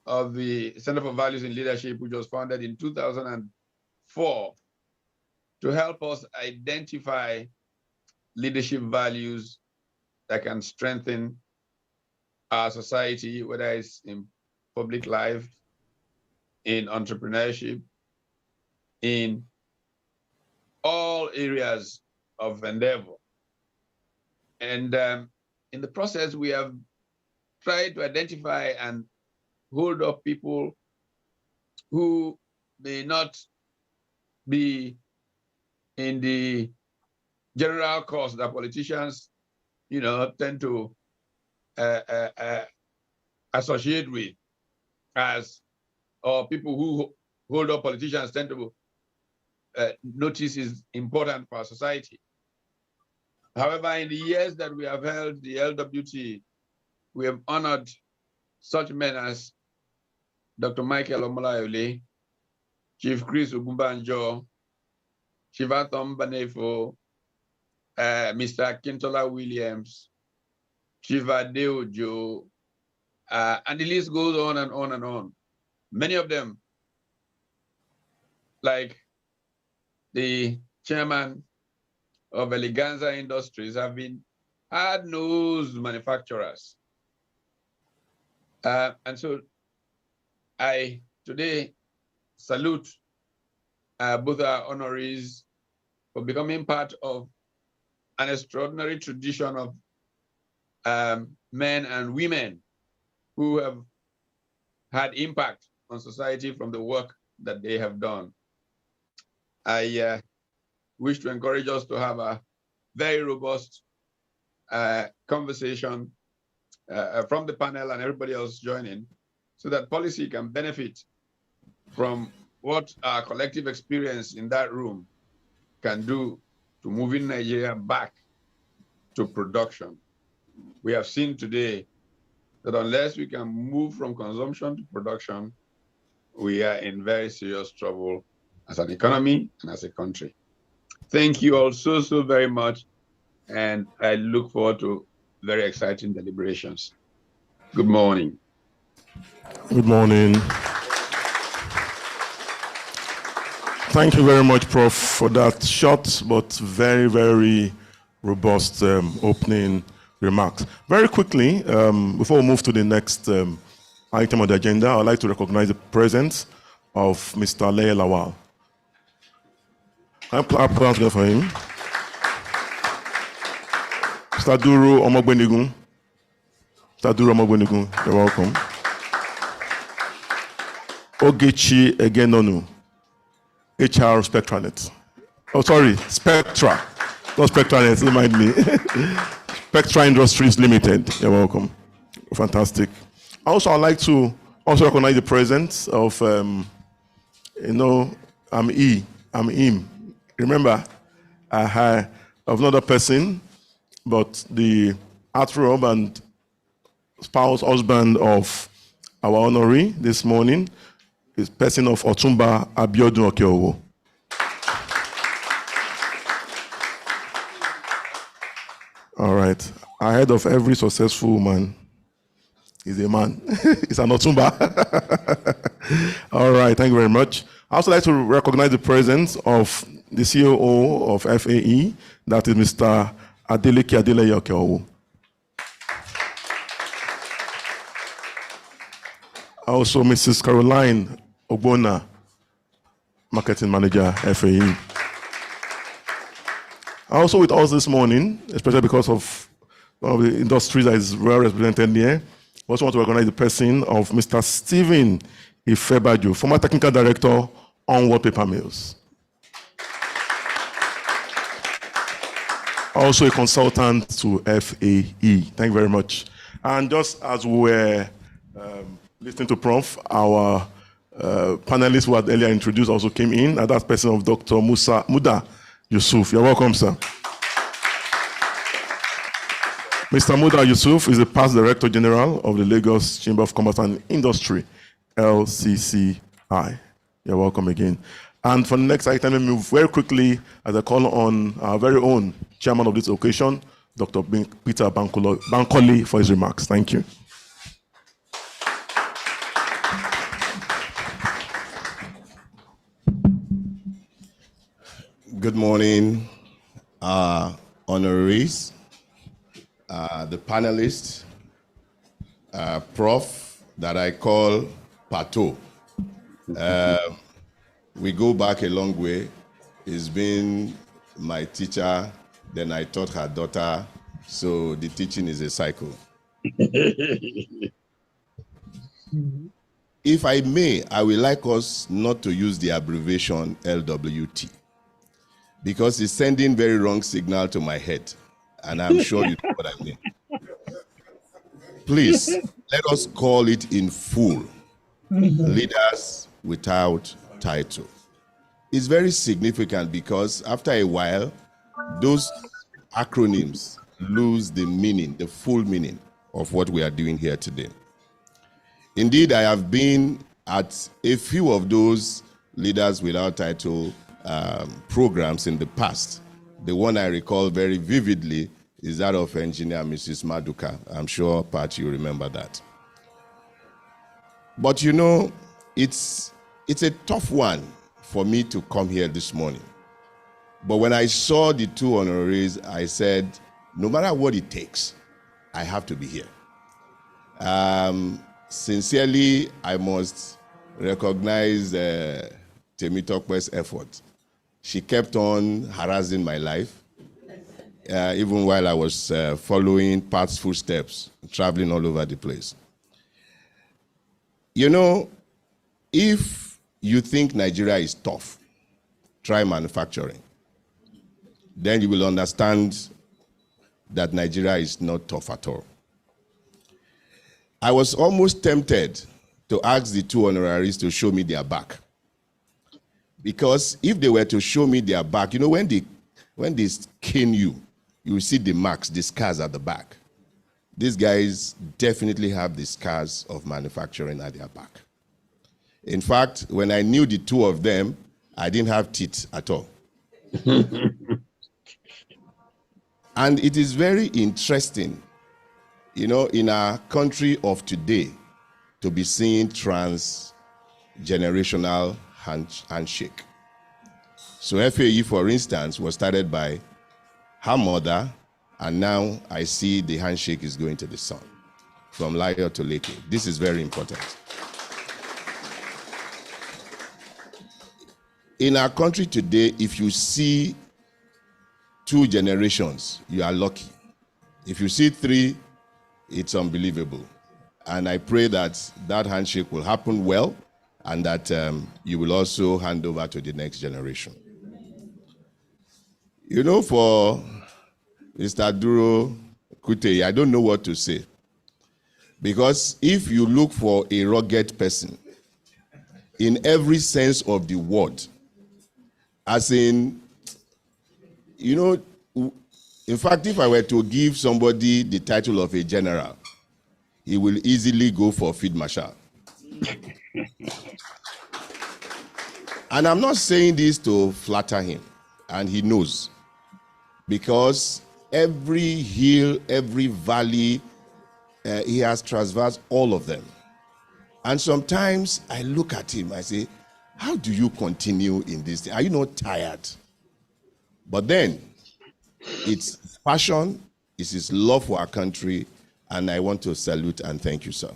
of the Center for Values in Leadership, which was founded in 2004, to help us identify leadership values that can strengthen our society, whether it's in public life, in entrepreneurship, in all areas of endeavor. And in the process, we have tried to identify and hold up people who may not be in the general course that politicians, tend to associate with, or people who hold up politicians tend to notice is important for our society. However, in the years that we have held the LWT, we have honored such men as Dr. Michael Omolayole, Chief Chris Ogumbanjo, Chief Atom Banefo, Mr. Kintola Williams, Chief Adeojo, and the list goes on and on and on. Many of them, like the chairman of Eleganza Industries, have been hard-nosed manufacturers. And so I today salute both our honorees for becoming part of an extraordinary tradition of men and women who have had impact on society from the work that they have done. I wish to encourage us to have a very robust conversation from the panel and everybody else joining, so that policy can benefit from what our collective experience in that room can do to moving Nigeria back to production. We have seen today that unless we can move from consumption to production, we are in very serious trouble as an economy and as a country. Thank you all so very much. And I look forward to very exciting deliberations. Good morning. Good morning. Thank you very much, Prof, for that short but very, very robust opening remarks. Very quickly, before we move to the next item on the agenda, I'd like to recognize the presence of Mr. Leye Lawal. Can I clap together for him? Mr. Duru Omogbenigun. Mr. Duru Omogbenigun, you're welcome. Ogechi Egenonu, HR Spectranet. Oh, sorry, Spectra. Not Spectranet, remind me. Spectra Industries Limited, you're welcome. Fantastic. Also, I'd like to also recognize the presence of, I'm him. Remember, of another person, but the heartthrob and spouse, husband of our honoree this morning is person of Otumba Abiodun Okeowo. All right. Ahead of every successful woman is a man. It's an Otumba. All right. Thank you very much. I also like to recognize the presence of the COO of FAE, that is Mr. Adeleke Adeleye Okeowo. Also, Mrs. Caroline Ogbona, Marketing Manager, FAE. Also with us this morning, especially because of one of the industries that is well represented here, we also want to recognize the person of Mr. Stephen Ifebaju, former Technical Director on World Paper Mills. Also a consultant to FAE. Thank you very much. And just as we were listening to Prof, our panelists who had earlier introduced also came in, and that person of Dr. Muda Yusuf. You're welcome, sir. Mr. Muda Yusuf is the past Director General of the Lagos Chamber of Commerce and Industry, LCCI. You're welcome again. And for the next item, we move very quickly as I call on our very own chairman of this occasion, Dr. Peter Bankole, for his remarks. Thank you. Good morning, honorees, the panelists, Prof, that I call Pato. We go back a long way. He's been my teacher, then I taught her daughter, so the teaching is a cycle. If I may, I would like us not to use the abbreviation LWT, because it's sending very wrong signal to my head, and I'm sure you know what I mean. Please, let us call it in full, Leaders Without Title. It's very significant because after a while, those acronyms lose the meaning, the full meaning of what we are doing here today. Indeed, I have been at a few of those Leaders Without Title programs in the past. The one I recall very vividly is that of engineer Mrs. Maduka. I'm sure, Pat, you remember that. But you know, it's a tough one for me to come here this morning. But when I saw the two honorees, I said, no matter what it takes, I have to be here. Sincerely, I must recognize Temitokwe's effort. She kept on harassing my life, even while I was following Pat's footsteps, traveling all over the place. You know, if you think Nigeria is tough, try manufacturing. Then you will understand that Nigeria is not tough at all. I was almost tempted to ask the two honoraries to show me their back. Because if they were to show me their back, you know, when they skin you, you will see the marks, the scars at the back. These guys definitely have the scars of manufacturing at their back. In fact, when I knew the two of them, I didn't have teeth at all. And it is very interesting, you know, in our country of today, to be seeing transgenerational handshake. So FAE, for instance, was started by her mother, and now I see the handshake is going to the son, from Layo to Leke. This is very important. In our country today, if you see 2 generations, you are lucky. If you see 3, it's unbelievable. And I pray that that handshake will happen well, and that you will also hand over to the next generation. You know, for Mr. Duro Kute, I don't know what to say. Because if you look for a rugged person, in every sense of the word, as in, you know, in fact, if I were to give somebody the title of a general, he will easily go for Field Marshal. And I'm not saying this to flatter him, and he knows. Because every hill, every valley, he has traversed all of them. And sometimes I look at him, I say, how do you continue in this thing? Are you not tired? But then, it's passion, it's his love for our country, and I want to salute and thank you, sir.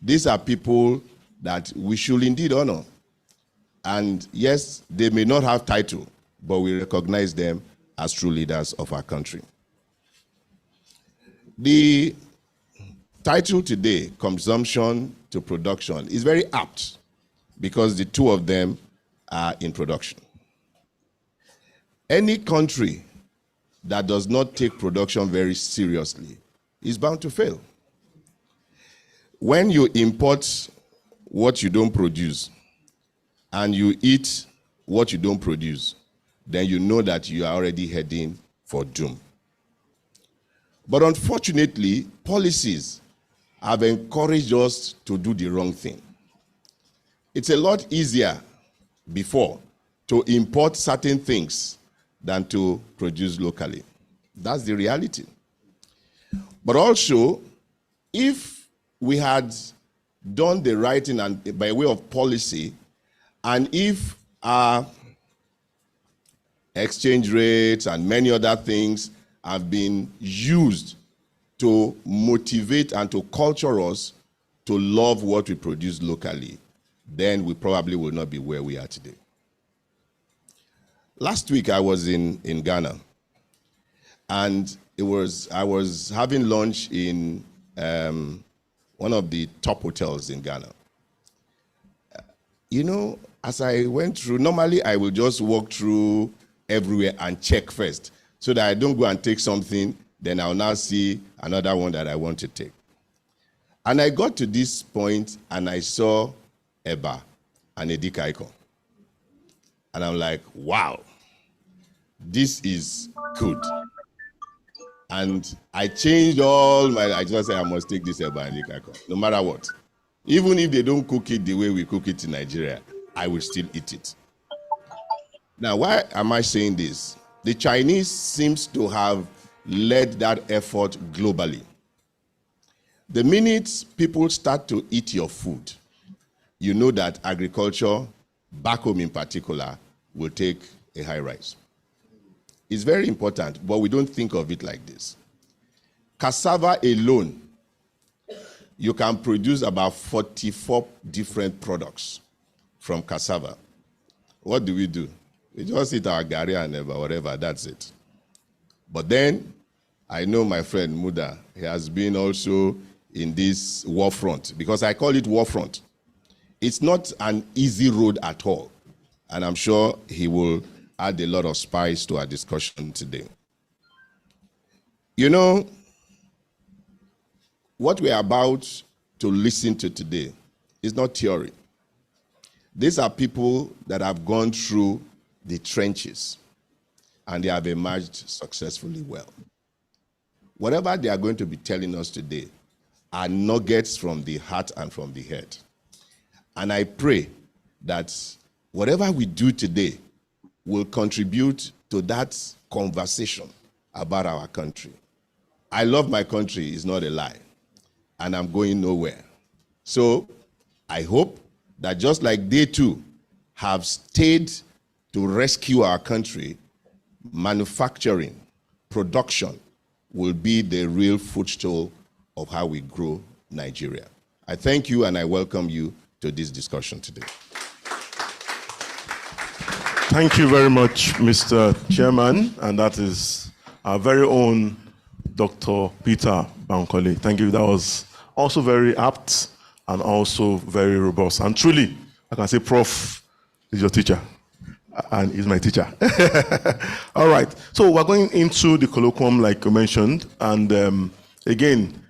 These are people that we should indeed honor. And yes, they may not have title, but we recognize them as true leaders of our country. The title today, Consumption to Production, is very apt because the two of them are in production. Any country that does not take production very seriously is bound to fail. When you import what you don't produce and you eat what you don't produce, then you know that you are already heading for doom. But unfortunately, policies have encouraged us to do the wrong thing. It's a lot easier before to import certain things than to produce locally. That's the reality. But also, if we had done the right thing and by way of policy, and if our exchange rates and many other things have been used to motivate and to culture us to love what we produce locally, then we probably will not be where we are today. Last week I was in Ghana, and I was having lunch in one of the top hotels in Ghana. You know, as I went through, normally I will just walk through everywhere and check first, so that I don't go and take something, then I'll now see another one that I want to take. And I got to this point and I saw Eba and Edikaiko. And I'm like, wow, this is good. And I changed I just said I must take this Eba and Edikaiko, no matter what. Even if they don't cook it the way we cook it in Nigeria, I will still eat it. Now, why am I saying this? The Chinese seems to have led that effort globally. The minute people start to eat your food, you know that agriculture, back home in particular, will take a high rise. It's very important, but we don't think of it like this. Cassava alone, you can produce about 44 different products from cassava. What do? We just eat our gari and whatever, that's it. But then, I know my friend Muda, he has been also in this war front, because I call it war front. It's not an easy road at all. And I'm sure he will add a lot of spice to our discussion today. You know, what we're about to listen to today is not theory. These are people that have gone through the trenches and they have emerged successfully well. Whatever they are going to be telling us today are nuggets from the heart and from the head. And I pray that whatever we do today will contribute to that conversation about our country. I love my country is not a lie, and I'm going nowhere. So I hope that just like they too have stayed to rescue our country, manufacturing, production will be the real footstool of how we grow Nigeria. I thank you and I welcome you to this discussion today. Thank you very much, Mr. Chairman, and that is our very own Dr. Peter Bankole. Thank you. That was also very apt and also very robust. And truly, I can say Prof is your teacher, and he's my teacher. All right. So we're going into the colloquium, like you mentioned, and again,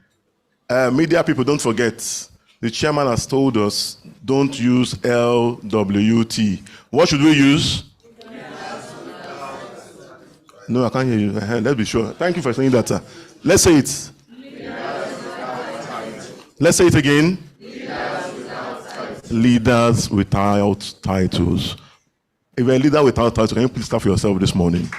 media people, don't forget, the chairman has told us, don't use LWT. What should we use? No, I can't hear you. Let's be sure. Thank you for saying that. Let's say it. Let's say it again. Leaders without titles. If you're a leader without titles, can you please clap for yourself this morning?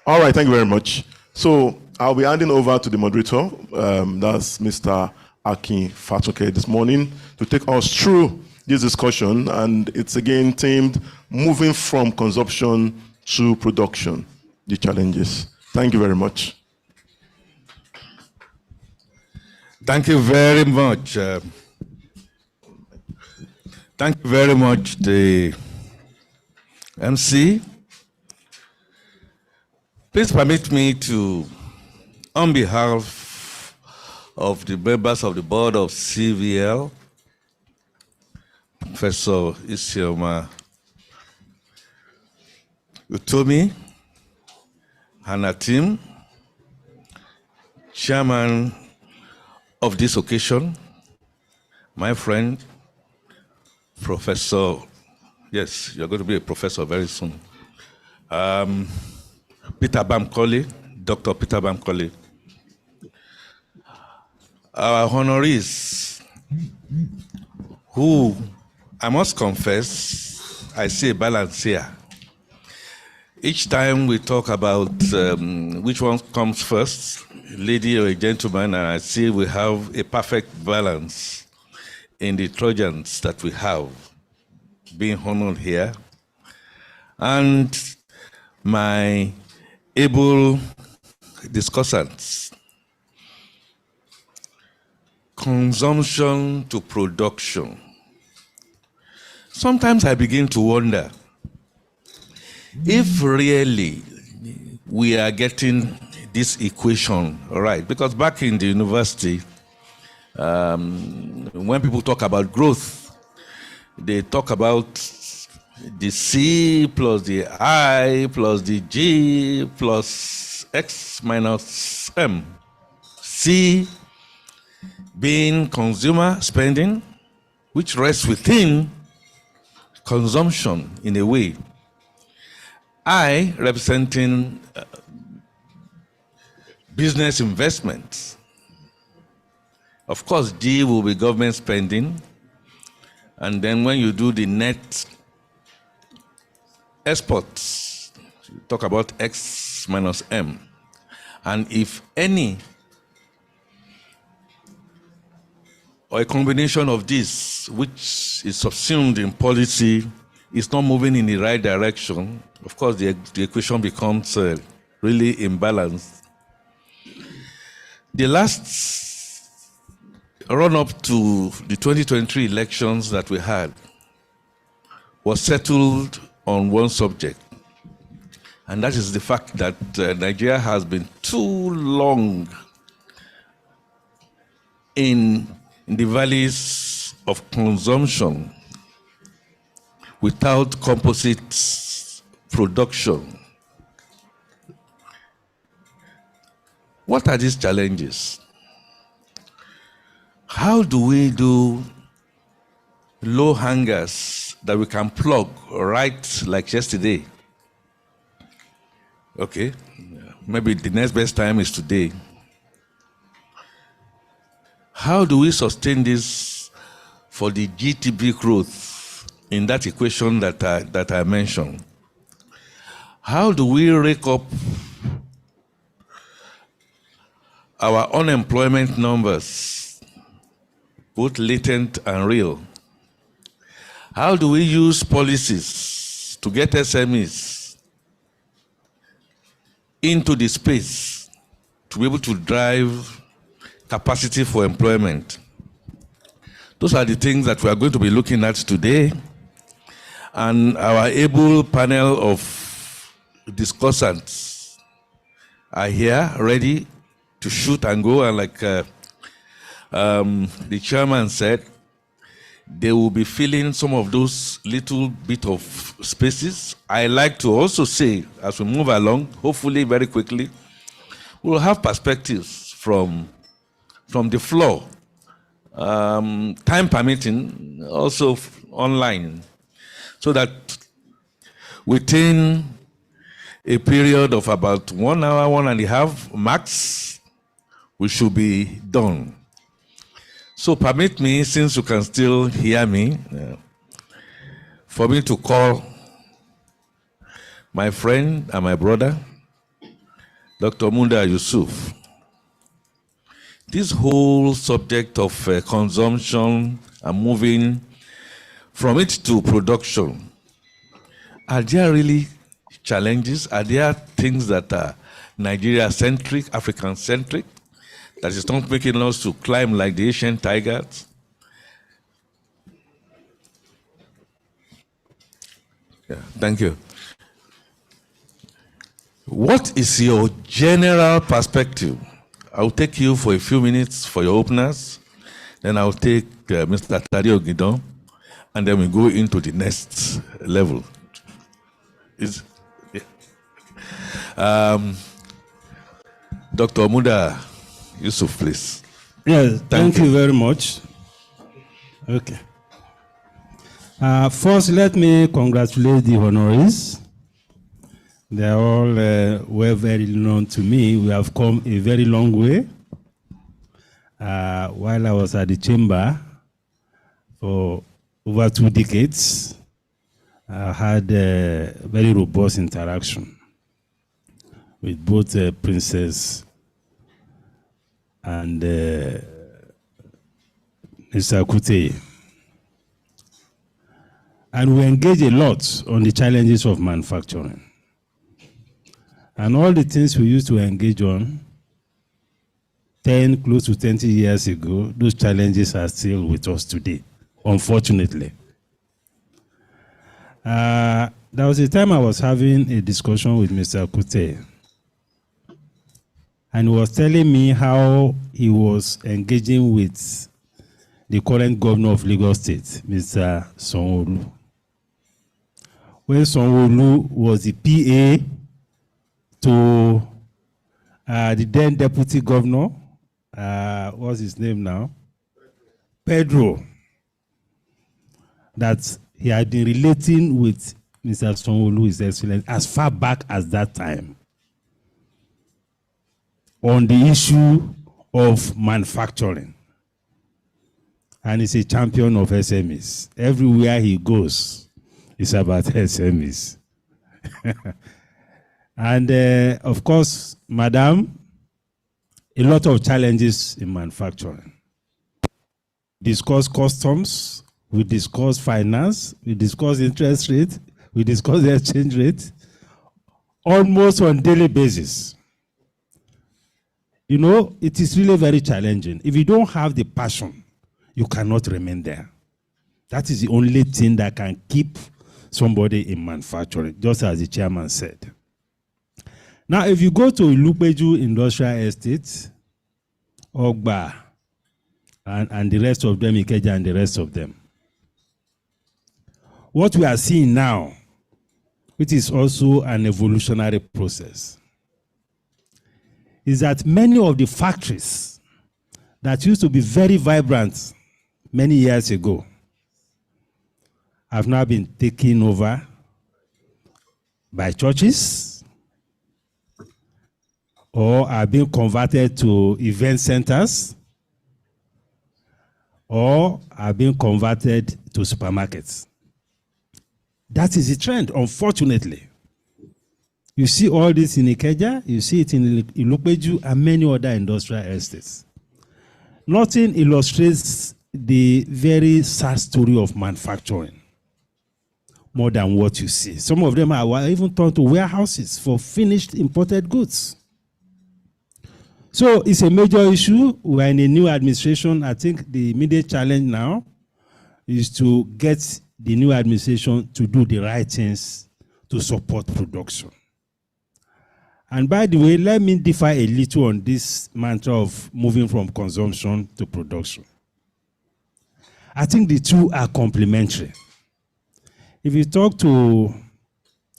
All right, thank you very much. So I'll be handing over to the moderator, that's Mr. Akin Fatoke this morning, to take us through this discussion, and it's again themed moving from consumption to production, the challenges. Thank you very much. Thank you very much. Thank you very much, the MC. Please permit me to, on behalf of the members of the board of CVL, Professor Isioma Utomi, and her team, chairman of this occasion, my friend, Professor, yes, you're going to be a professor very soon, Peter Bankole, Dr. Peter Bankole, our honorees, who I must confess, I see a balance here. Each time we talk about which one comes first, lady or a gentleman, and I see we have a perfect balance in the Trojans that we have being honored here. And my able discussants, consumption to production. Sometimes I begin to wonder if really we are getting this equation right. Because back in the university, when people talk about growth, they talk about the C plus the I plus the G plus X minus M. C being consumer spending, which rests within consumption in a way. I representing business investments. Of course, D will be government spending. And then when you do the net exports, you talk about X minus M. And if any, or a combination of this, which is subsumed in policy, is not moving in the right direction, of course, the equation becomes really imbalanced. The last run-up to the 2023 elections that we had was settled on one subject, and that is the fact that Nigeria has been too long in the valleys of consumption without composite production. What are these challenges? how do we do low hangers that we can plug right like yesterday? Okay, maybe the next best time is today. How do we sustain this for the GDP growth in that equation that I mentioned? How do we rake up our unemployment numbers, both latent and real? How do we use policies to get SMEs into the space to be able to drive capacity for employment? Those are the things that we are going to be looking at today. And our able panel of discussants are here, ready to shoot and go. And like the chairman said, they will be filling some of those little bit of spaces. I like to also say, as we move along, hopefully very quickly, we'll have perspectives from the floor, time permitting, also online, so that within a period of about 1 hour, 1.5 max, we should be done. So permit me, since you can still hear me, for me to call my friend and my brother, Dr. Munda Yusuf. This whole subject of consumption and moving from it to production, are there really challenges? Are there things that are Nigeria-centric, African-centric, that is not making us to climb like the Asian tigers? Yeah, thank you. What is your general perspective? I'll take you for a few minutes for your openers, then I'll take Mr. Tadio Gidon, and then we go into the next level. Dr. Muda Yusuf, please. Yes, thank you very much. Okay. First, let me congratulate the honorees. They are all well very known to me. We have come a very long way. While I was at the chamber for over 2 decades, I had a very robust interaction with both Princess and Mr. Kute. And we engage a lot on the challenges of manufacturing. And all the things we used to engage on 10, close to 20 years ago, those challenges are still with us today, unfortunately. There was a time I was having a discussion with Mr. Kute, and he was telling me how he was engaging with the current governor of Lagos State, Mr. Sanwo-Olu. When Sanwo-Olu was the PA to the then deputy governor, what's his name now? Pedro, that he had been relating with Mr. Sanwo-Olu, His Excellency, as far back as that time on the issue of manufacturing. And he's a champion of SMEs. Everywhere he goes, it's about SMEs. And of course, Madam, a lot of challenges in manufacturing. Discuss customs, we discuss finance, we discuss interest rate, we discuss the exchange rate, almost on a daily basis. You know, it is really very challenging. If you don't have the passion, you cannot remain there. That is the only thing that can keep somebody in manufacturing, just as the chairman said. Now, if you go to Ilupeju Industrial Estate, Ogba, and the rest of them, Ikeja and the rest of them, what we are seeing now, which is also an evolutionary process, is that many of the factories that used to be very vibrant many years ago have now been taken over by churches or are being converted to event centers or are being converted to supermarkets. That is the trend, unfortunately. You see all this in Ikeja, you see it in Ilupeju and many other industrial estates. Nothing illustrates the very sad story of manufacturing more than what you see. Some of them are even turned to warehouses for finished imported goods. So it's a major issue. We're in a new administration. I think the immediate challenge now is to get the new administration to do the right things to support production. And by the way, let me differ a little on this mantra of moving from consumption to production. I think the two are complementary. If you talk to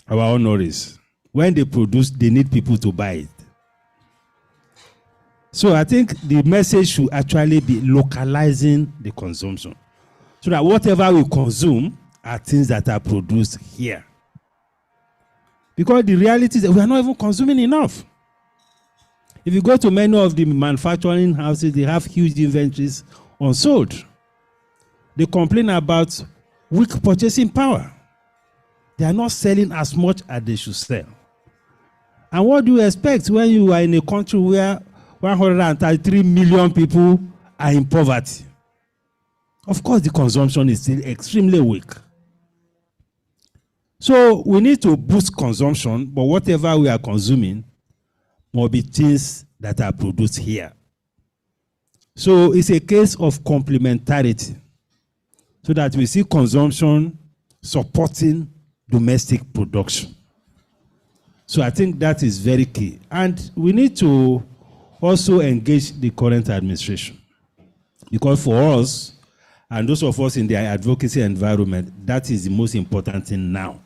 our honorees, when they produce, they need people to buy it. So I think the message should actually be localizing the consumption, so that whatever we consume are things that are produced here. Because the reality is that we are not even consuming enough. If you go to many of the manufacturing houses, they have huge inventories unsold. They complain about weak purchasing power. They are not selling as much as they should sell. And what do you expect when you are in a country where 133 million people are in poverty? Of course, the consumption is still extremely weak. So we need to boost consumption, but whatever we are consuming must be things that are produced here. So it's a case of complementarity, so that we see consumption supporting domestic production. So I think that is very key. And we need to also engage the current administration, because for us, and those of us in the advocacy environment, that is the most important thing now.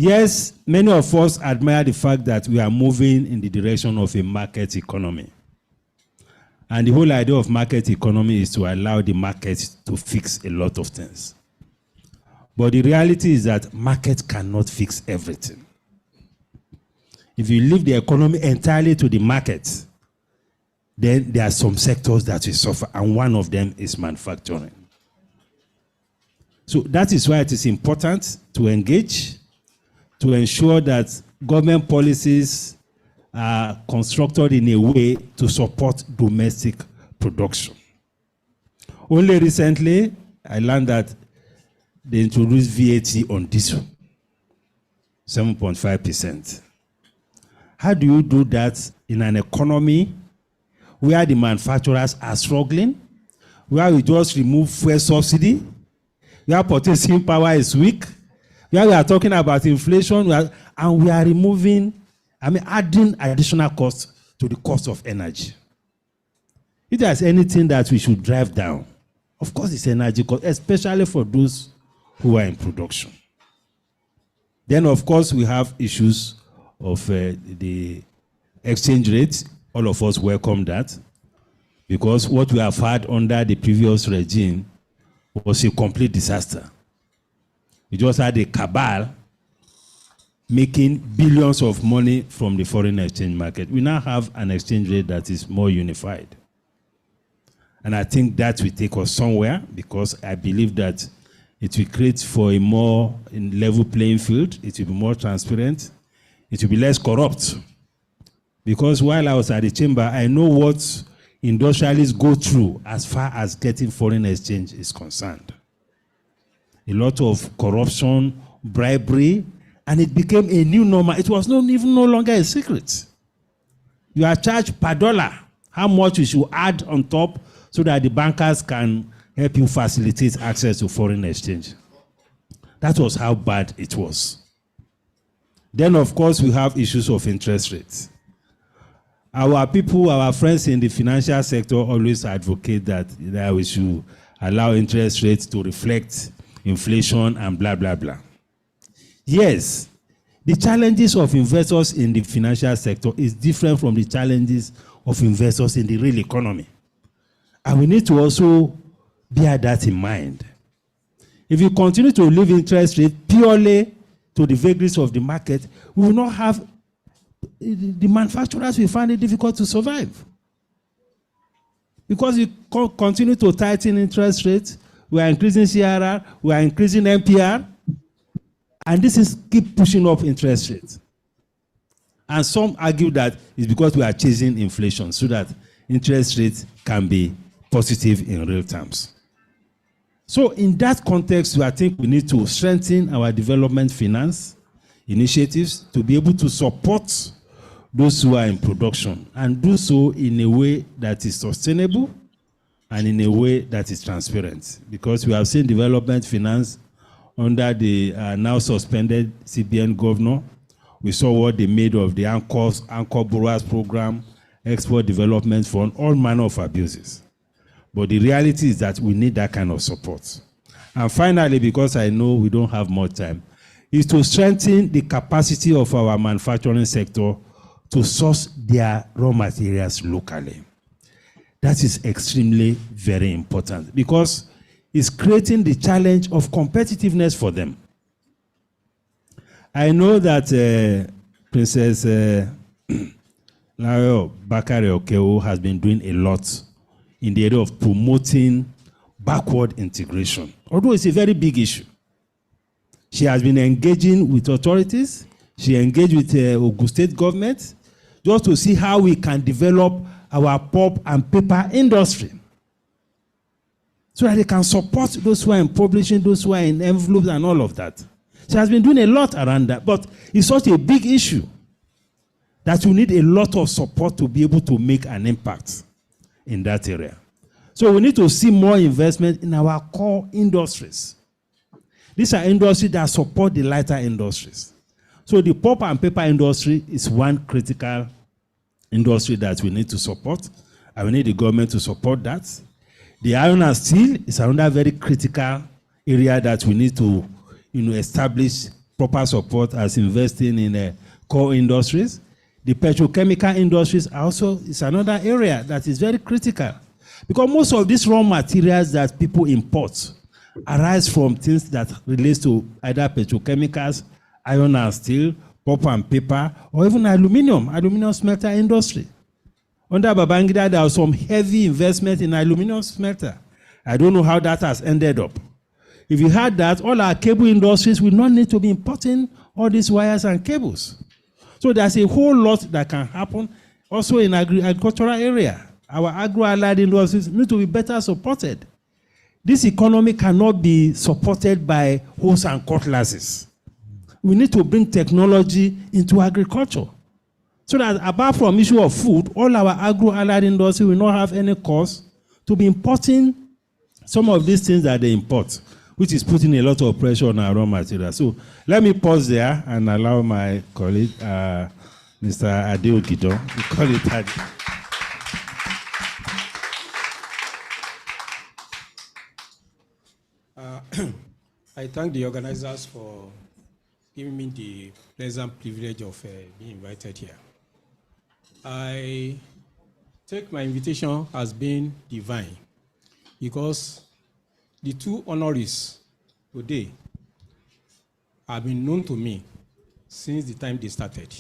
Yes, many of us admire the fact that we are moving in the direction of a market economy. And the whole idea of market economy is to allow the market to fix a lot of things. But the reality is that market cannot fix everything. If you leave the economy entirely to the market, then there are some sectors that will suffer, and one of them is manufacturing. So that is why it is important to engage, to ensure that government policies are constructed in a way to support domestic production. Only recently, I learned that they introduced VAT on diesel, 7.5%. How do you do that in an economy where the manufacturers are struggling, where we just remove fuel subsidy, where purchasing power is weak, where we are talking about inflation, and we are adding additional costs to the cost of energy? If there's anything that we should drive down, of course it's energy cost, especially for those who are in production. Then, of course, we have issues of the exchange rate. All of us welcome that, because what we have had under the previous regime was a complete disaster. We just had a cabal making billions of money from the foreign exchange market. We now have an exchange rate that is more unified. And I think that will take us somewhere, because I believe that it will create for a more level playing field. It will be more transparent. It will be less corrupt. Because while I was at the chamber, I know what industrialists go through as far as getting foreign exchange is concerned. A lot of corruption, bribery, and it became a new normal. It was no longer a secret. You are charged per dollar how much you should add on top, so that the bankers can help you facilitate access to foreign exchange. That was how bad it was. Then, of course, we have issues of interest rates. Our people, our friends in the financial sector always advocate that we should allow interest rates to reflect inflation and blah, blah, blah. Yes, the challenges of investors in the financial sector is different from the challenges of investors in the real economy. And we need to also bear that in mind. If you continue to leave interest rate purely to the vagaries of the market, we will not have, the manufacturers will find it difficult to survive. Because you continue to tighten interest rates, we are increasing CRR, we are increasing MPR, and this is keep pushing up interest rates. And some argue that it's because we are chasing inflation so that interest rates can be positive in real terms. So in that context, I think we need to strengthen our development finance initiatives to be able to support those who are in production and do so in a way that is sustainable and in a way that is transparent. Because we have seen development finance under the now suspended CBN governor. We saw what they made of the Anchor Borrowers Program, Export Development Fund, all manner of abuses. But the reality is that we need that kind of support. And finally, because I know we don't have more time, is to strengthen the capacity of our manufacturing sector to source their raw materials locally. That is extremely very important because it's creating the challenge of competitiveness for them. I know that Princess Layo Bakare Okeo has been doing a lot in the area of promoting backward integration, although it's a very big issue. She has been engaging with authorities. She engaged with Ogun State government just to see how we can develop our pulp and paper industry so that they can support those who are in publishing, those who are in envelopes and all of that. She has been doing a lot around that, but it's such a big issue that you need a lot of support to be able to make an impact in that area. So we need to see more investment in our core industries. These are industries that support the lighter industries. So the pulp and paper industry is one critical industry that we need to support, and we need the government to support that. The iron and steel is another very critical area that we need to establish proper support as investing in core industries. The petrochemical industries also is another area that is very critical because most of these raw materials that people import arise from things that relate to either petrochemicals, iron and steel, pulp and paper, or even aluminum smelter industry. Under Babangida, there was some heavy investment in aluminum smelter. I don't know how that has ended up. If you had that, all our cable industries will not need to be importing all these wires and cables. So there's a whole lot that can happen also in agricultural area. Our agro-allied industries need to be better supported. This economy cannot be supported by hose and cutlasses. We need to bring technology into agriculture. So that apart from issue of food, all our agro-allied industry will not have any cost to be importing some of these things that they import, which is putting a lot of pressure on our raw material. So let me pause there and allow my colleague, Mr. Adeo Gidon, to call it Adi. I thank the organizers for giving me the pleasant privilege of being invited here. I take my invitation as being divine because the two honorees today have been known to me since the time they started.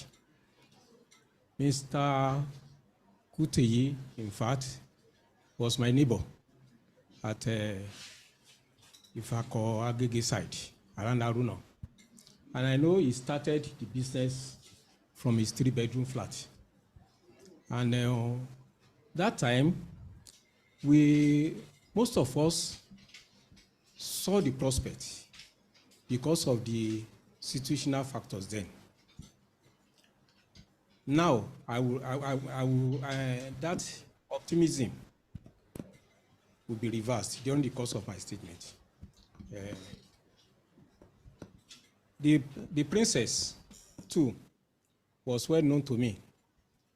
Mr. Kuteyi, in fact, was my neighbor at Ifako Agege side, around Aruna. And I know he started the business from his 3-bedroom flat. And that time, most of us saw the prospect because of the situational factors then. Now, that optimism will be reversed during the course of my statement. The princess, too, was well known to me,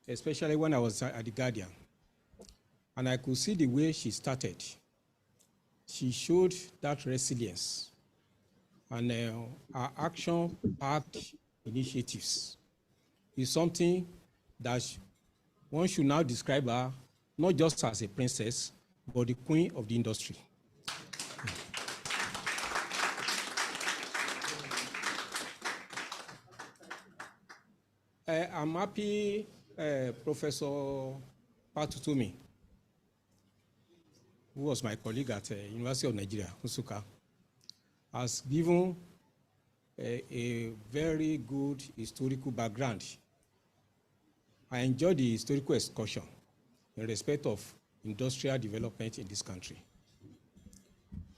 especially when I was at the Guardian. And I could see the way she started. She showed that resilience. And her action-packed initiatives is something that one should now describe her not just as a princess, but the queen of the industry. I'm happy Professor Patutumi, who was my colleague at University of Nigeria, Nsukka, has given a very good historical background. I enjoyed the historical excursion in respect of industrial development in this country.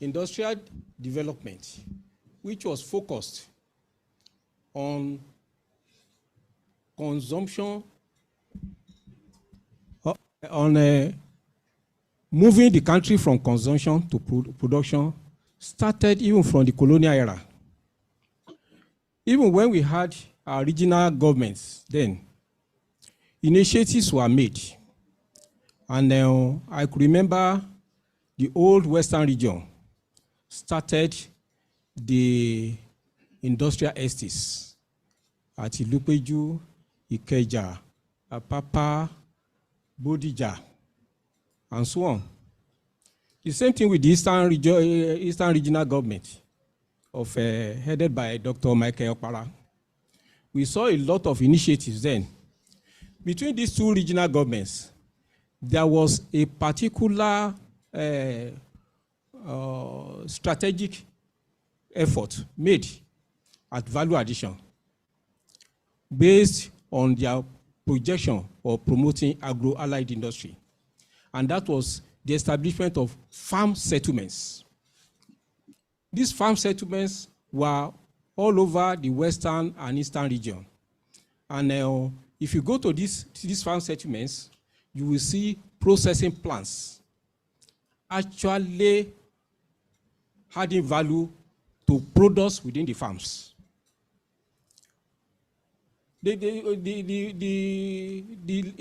Industrial development, which was focused on consumption, on moving the country from consumption to production, started even from the colonial era. Even when we had our regional governments then, initiatives were made. And I could remember the old Western region started the industrial estates at Ilupeju, Ikeja, Apapa, Bodija, and so on. The same thing with the Eastern regional government headed by Dr. Michael Okpara. We saw a lot of initiatives then. Between these two regional governments, there was a particular strategic effort made at value addition based on their projection of promoting agro-allied industry. And that was the establishment of farm settlements. These farm settlements were all over the Western and Eastern region. And if you go to these farm settlements, you will see processing plants actually adding value to products within the farms. The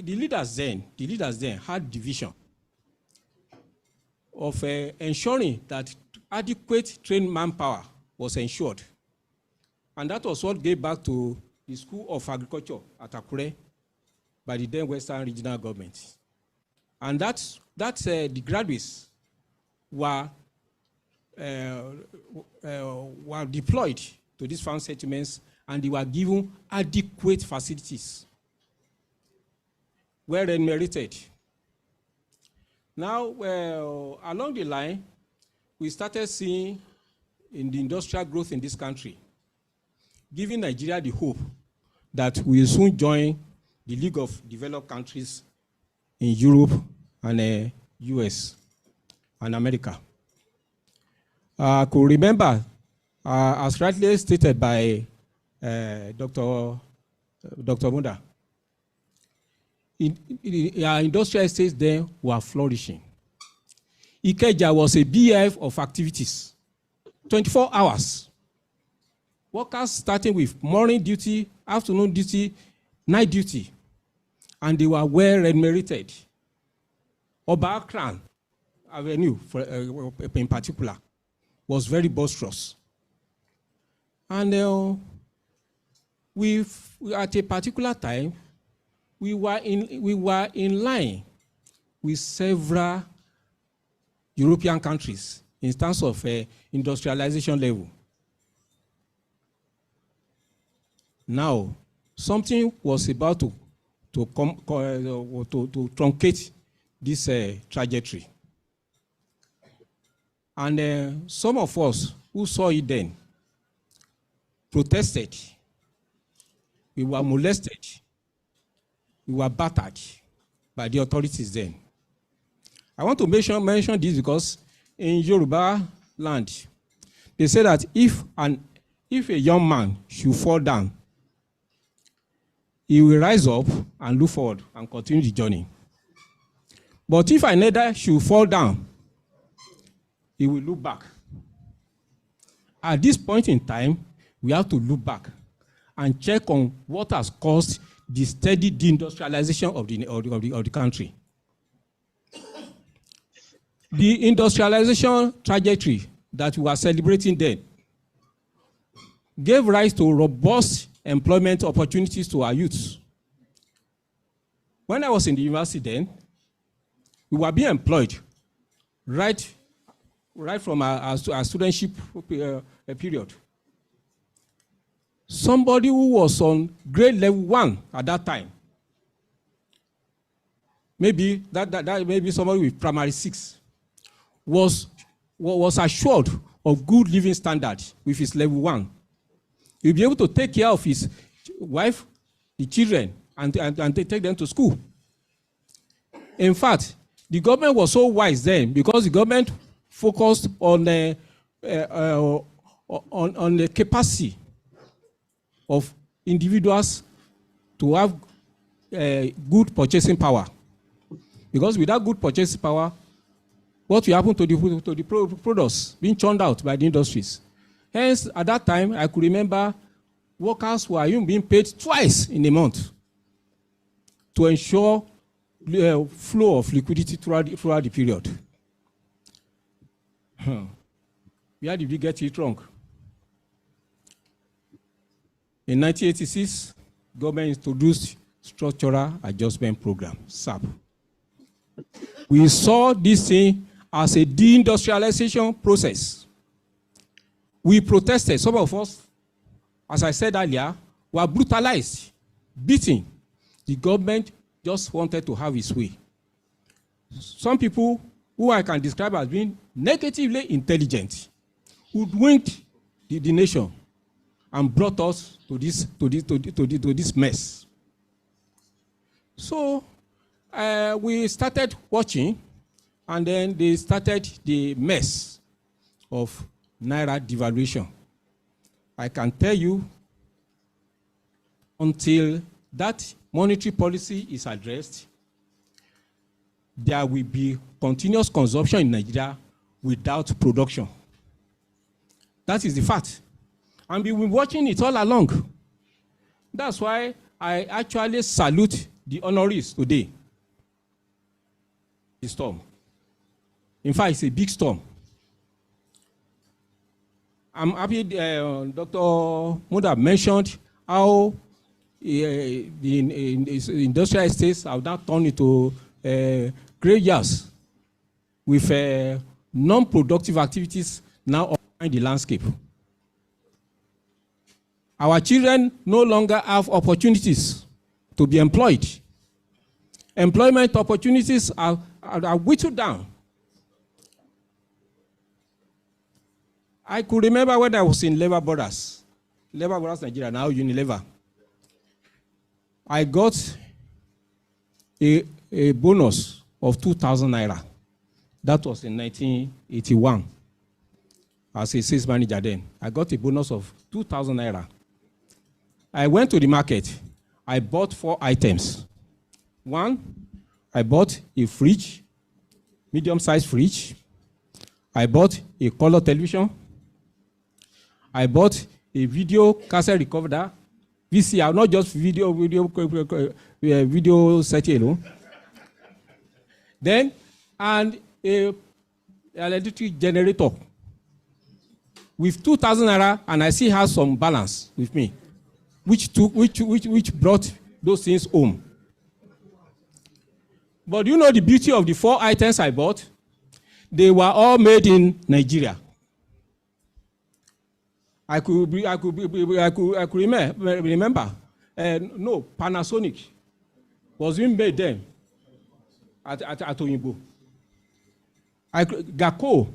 leaders then had division of ensuring that adequate trained manpower was ensured. And that was what gave back to the School of Agriculture at Akure by the then Western Regional Government. And that's the graduates were deployed to these farm settlements, and they were given adequate facilities, well remunerated. Now, along the line, we started seeing in the industrial growth in this country, giving Nigeria the hope that we will soon join the League of Developed Countries in Europe and US and America. I could remember, as rightly stated by Dr. Munda, our industrial estates then were flourishing. Ikeja was a beehive of activities, 24 hours. Workers starting with morning duty, afternoon duty, night duty, and they were well remunerated. Oba Akran Avenue, in particular, was very boisterous. And at a particular time, we were in line with several European countries in terms of industrialization level. Now, something was about to truncate this trajectory. And some of us who saw it then protested. We were molested. We were battered by the authorities then. I want to mention this because in Yoruba land, they say that if a young man should fall down, he will rise up and look forward and continue the journey. But if another should fall down, he will look back. At this point in time, we have to look back and check on what has caused the steady deindustrialization of the country. The industrialization trajectory that we are celebrating then gave rise to robust employment opportunities to our youths. When I was in the university then, we were being employed right from our studentship period. Somebody who was on grade level 1 at that time, maybe maybe somebody with primary 6, was assured of good living standard with his level 1. He'll be able to take care of his wife, the children, and take them to school. In fact, the government was so wise then because the government focused on the capacity of individuals to have good purchasing power. Because without good purchasing power, what will happen to the products being churned out by the industries? Hence, at that time, I could remember workers were even being paid twice in a month to ensure flow of liquidity throughout the period. Where did we get it wrong? In 1986, government introduced Structural Adjustment Program, SAP. We saw this thing as a deindustrialization process. We protested. Some of us, as I said earlier, were brutalized, beaten. The government just wanted to have its way. Some people who I can describe as being negatively intelligent hoodwinked the nation and brought us to this mess. So we started watching, and then they started the mess of Naira devaluation. I can tell you, until that monetary policy is addressed, there will be continuous consumption in Nigeria without production. That is the fact. And we've been watching it all along. That's why I actually salute the honorees today. The storm. In fact, it's a big storm. I'm happy Dr. Muda mentioned how the industrial estates have now turned into graveyards with non-productive activities now occupying the landscape. Our children no longer have opportunities to be employed. Employment opportunities are whittled down. I could remember when I was in Labour Brothers Nigeria, now Unilever. I got a bonus of 2,000 naira. That was in 1981. As a sales manager then, I got a bonus of 2,000 naira. I went to the market. I bought 4 items. One, I bought a fridge, medium-sized fridge. I bought a color television. I bought a video cassette recorder, VCR, not just video set, you know. Then, and an electric generator with 2,000 naira, and I still have some balance with me, which brought those things home. But you know the beauty of the 4 items I bought? They were all made in Nigeria. I could remember. No, Panasonic was being made then at Oyinbo. Gakko,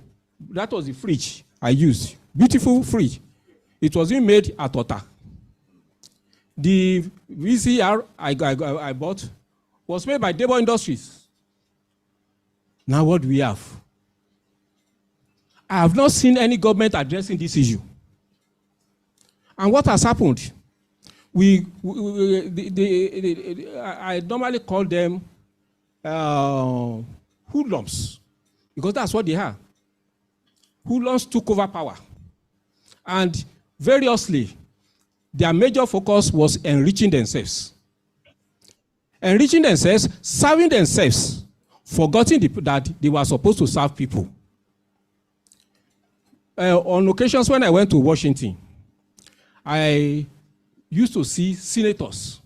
that was the fridge I used. Beautiful fridge. It was being made at Ota. The VCR I bought was made by Debo Industries. Now what do we have? I have not seen any government addressing this issue. And what has happened? I normally call them hoodlums, because that's what they are. Hoodlums took over power. And variously, their major focus was enriching themselves. Enriching themselves, serving themselves, forgetting that they were supposed to serve people. On occasions when I went to Washington, I used to see senators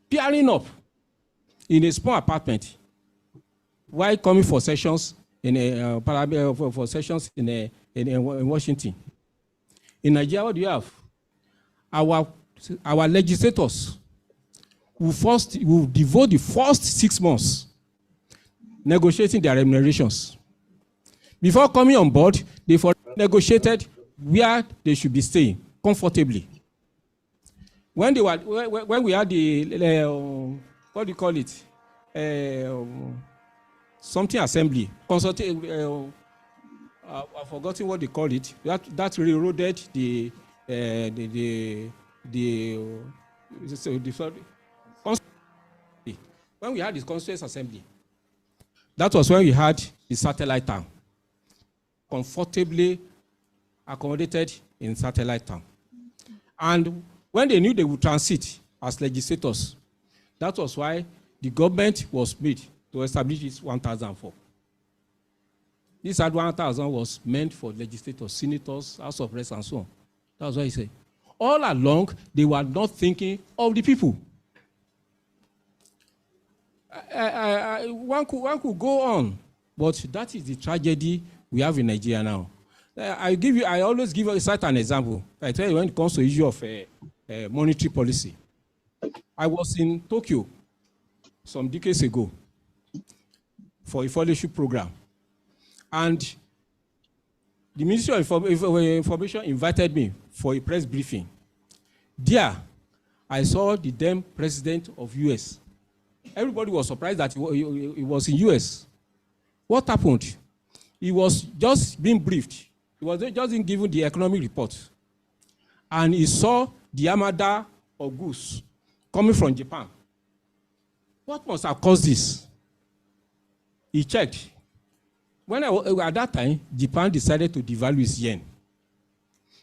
peering up in a small apartment while coming for sessions for sessions in Washington. In Nigeria, what do you have? Our legislators will devote the first 6 months negotiating their remunerations. Before coming on board, they negotiated where they should be staying comfortably. When we had the what do you call it? Something assembly, consulting. I've forgotten what they call it. That reloaded when we had the constituent assembly. That was when we had the satellite town, comfortably accommodated in satellite town. And when they knew they would transit as legislators, that was why the government was made to establish this 1,004. This 1,000 was meant for legislators, senators, House of Reps, and so on. That's why he said. All along, they were not thinking of the people. One could go on, but that is the tragedy we have in Nigeria now. I always cite an example. I tell you, when it comes to the issue of monetary policy. I was in Tokyo some decades ago for a fellowship program, and the Ministry of Information invited me for a press briefing. There, I saw the then president of US. Everybody was surprised that he was in US. What happened? He was just being briefed. He was just being given the economic report. And he saw the armada of goods coming from Japan. What must have caused this? He checked. At that time, Japan decided to devalue its yen.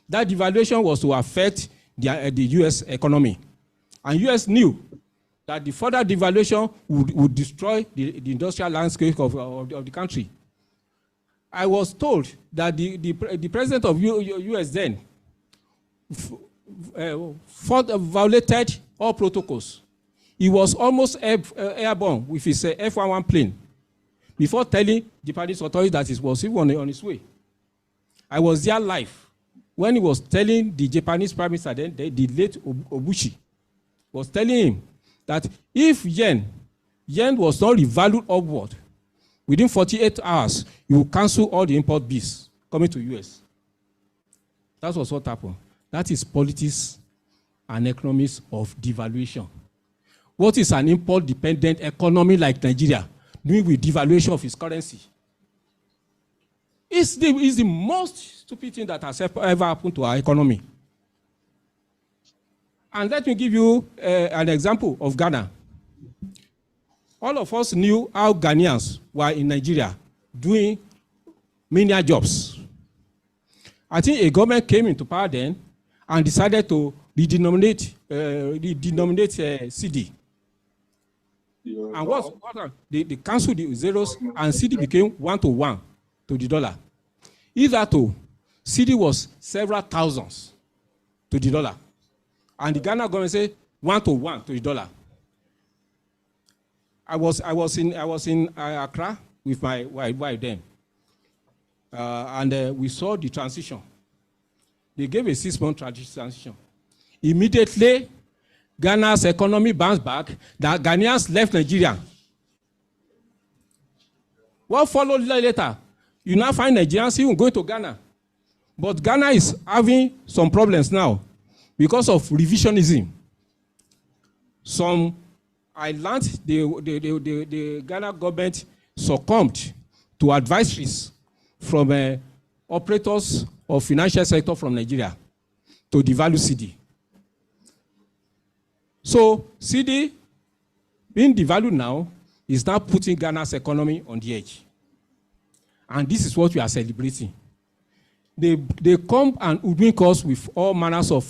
That devaluation was to affect the US economy. And US knew that the further devaluation would destroy the industrial landscape of the country. I was told that the president of US then violated all protocols. He was almost airborne with his F-11 plane before telling Japanese authorities that he was even on his way. I was there live when he was telling the Japanese Prime Minister, then the late Obuchi, was telling him that if yen was not revalued upward, within 48 hours, you will cancel all the import bills coming to US. That was what happened. That is politics and economics of devaluation. What is an import-dependent economy like Nigeria doing with devaluation of its currency? It's the most stupid thing that has ever happened to our economy. And let me give you an example of Ghana. All of us knew how Ghanaians were in Nigeria doing menial jobs. I think a government came into power then and decided to redenominate CD. And they canceled the zeros and CD became 1-to-1 to the dollar. Hitherto, CD was several thousands to the dollar. And the Ghana government said 1-to-1 to the dollar. I was in Accra with my wife then. And we saw the transition. They gave a 6-month transition. Immediately, Ghana's economy bounced back, that Ghanaians left Nigeria. What followed later? You now find Nigerians even going to Ghana. But Ghana is having some problems now because of revisionism. I learned the Ghana government succumbed to advisories from operators of financial sector from Nigeria to devalue CD. So CD, being devalued now, is now putting Ghana's economy on the edge. And this is what we are celebrating. They come and hoodwink us with all manners of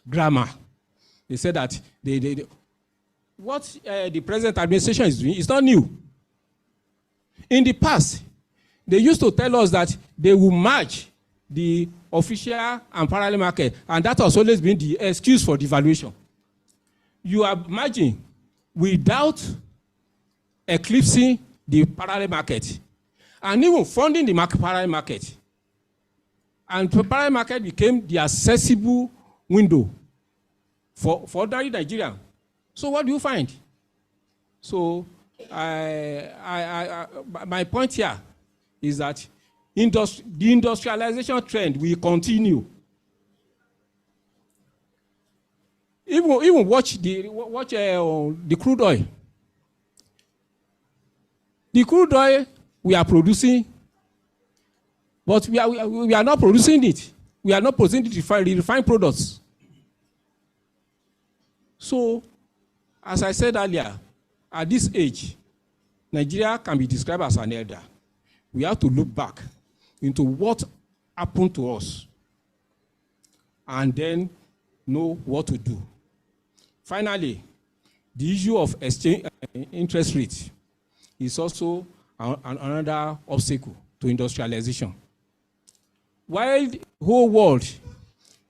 grammar. They said that what the present administration is doing is not new. In the past, they used to tell us that they will merge the official and parallel market, and that has always been the excuse for devaluation. You are merging without eclipsing the parallel market, and even funding the parallel market. And the parallel market became the accessible window for ordinary Nigerian. So what do you find? So my point here is that the industrialization trend will continue. Even watch the crude oil. The crude oil we are producing, but we are not producing it. We are not producing the refined products. So, as I said earlier, at this age, Nigeria can be described as an elder. We have to look back into what happened to us and then know what to do. Finally, the issue of exchange interest rate is also another obstacle to industrialization. While the whole world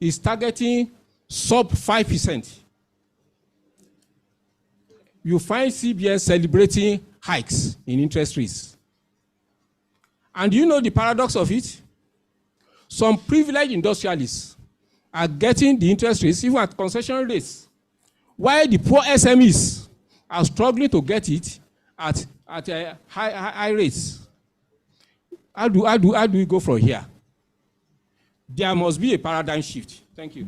is targeting sub 5%, you find CBN celebrating hikes in interest rates. And you know the paradox of it? Some privileged industrialists are getting the interest rates even at concession rates, while the poor SMEs are struggling to get it at high rates. How do we go from here? There must be a paradigm shift. Thank you.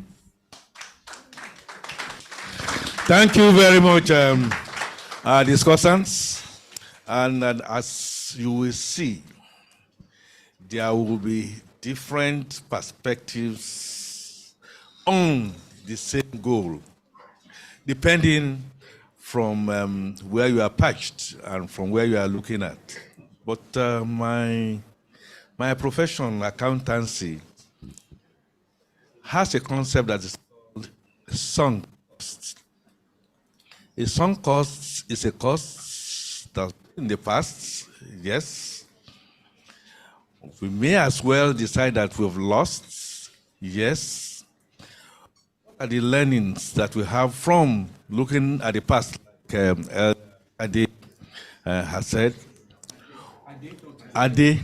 Thank you very much, our discussants. And as you will see, there will be different perspectives on the same goal, depending from where you are patched and from where you are looking at. But my profession, accountancy, has a concept that is called sunk costs. A sunk cost is a cost that in the past, yes, we may as well decide that we've lost, yes. What are the learnings that we have from looking at the past, like Ade has said? Ade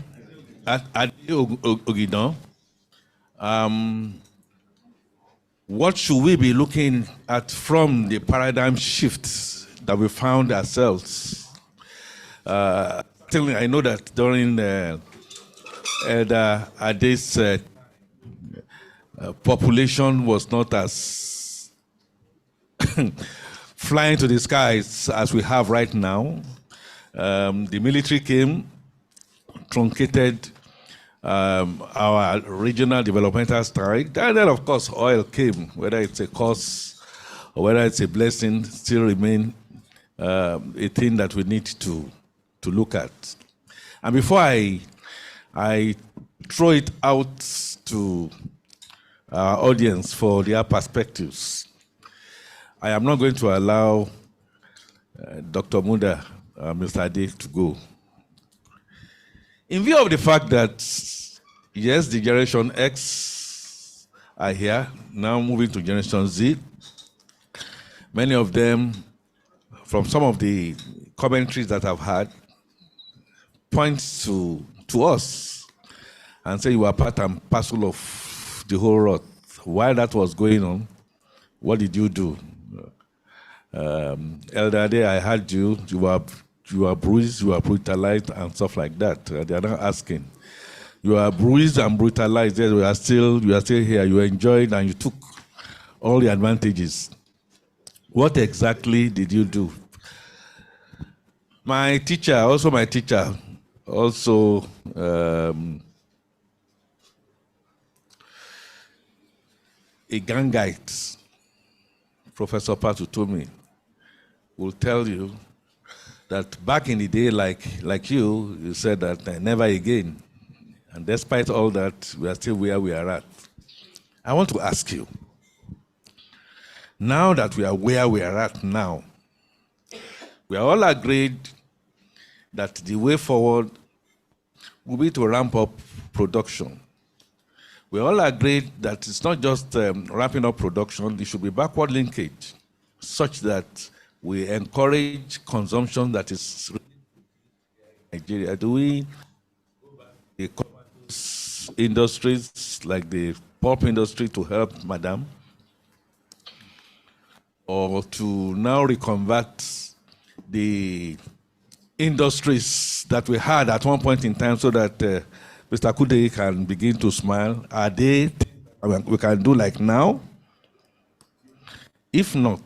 Ogidon. What should we be looking at from the paradigm shifts that we found ourselves? I know that during Ade's population was not as flying to the skies as we have right now. The military came, truncated our regional developmental strike, and then of course oil came. Whether it's a curse or whether it's a blessing, still remain a thing that we need to look at. And before I throw it out to our audience for their perspectives, I am not going to allow Dr. Muda, Mr. Ade, to go. In view of the fact that, yes, the Generation X are here, now moving to Generation Z, many of them, from some of the commentaries that I've had, points to us and say you are part and parcel of the whole rot. While that was going on, what did you do? Elder Ade, I heard you are bruised, you are brutalized, and stuff like that. They are not asking. You are bruised and brutalized, yes, you are still here, you enjoyed and you took all the advantages. What exactly did you do? My teacher, a gangite, Professor Patu Tomi, will tell you that back in the day, like you said that never again. And despite all that, we are still where we are at. I want to ask you, now that we are where we are at now, we are all agreed that the way forward will be to ramp up production. We all agreed that it's not just ramping up production, it should be backward linkage, such that we encourage consumption that is Nigeria? Do we the industries like the pulp industry to help Madam? Or to now reconvert the industries that we had at one point in time so that Mr. Kude can begin to smile? Are they we can do like now? If not,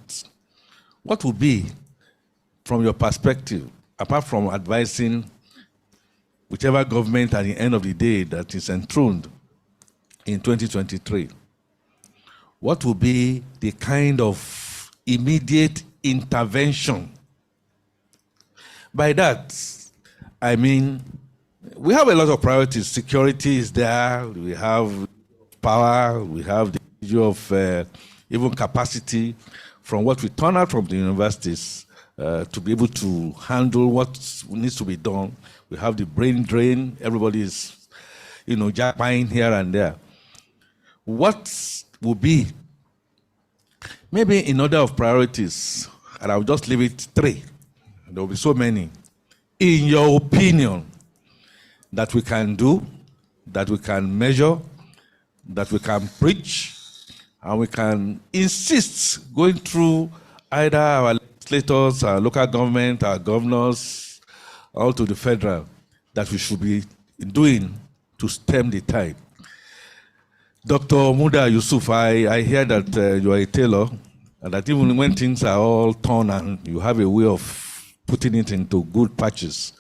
what would be, from your perspective, apart from advising whichever government at the end of the day that is enthroned in 2023, what would be the kind of immediate intervention? By that, I mean, we have a lot of priorities. Security is there, we have power, we have the issue of even capacity from what we turn out from the universities to be able to handle what needs to be done. We have the brain drain, everybody is, jackpying here and there. What will be, maybe in order of priorities, and I'll just leave it 3, there will be so many, in your opinion, that we can do, that we can measure, that we can preach, and we can insist going through either our legislators, our local government, our governors, or to the federal, that we should be doing to stem the tide. Dr. Muda Yusuf, I hear that you are a tailor, and that even when things are all torn and you have a way of putting it into good patches,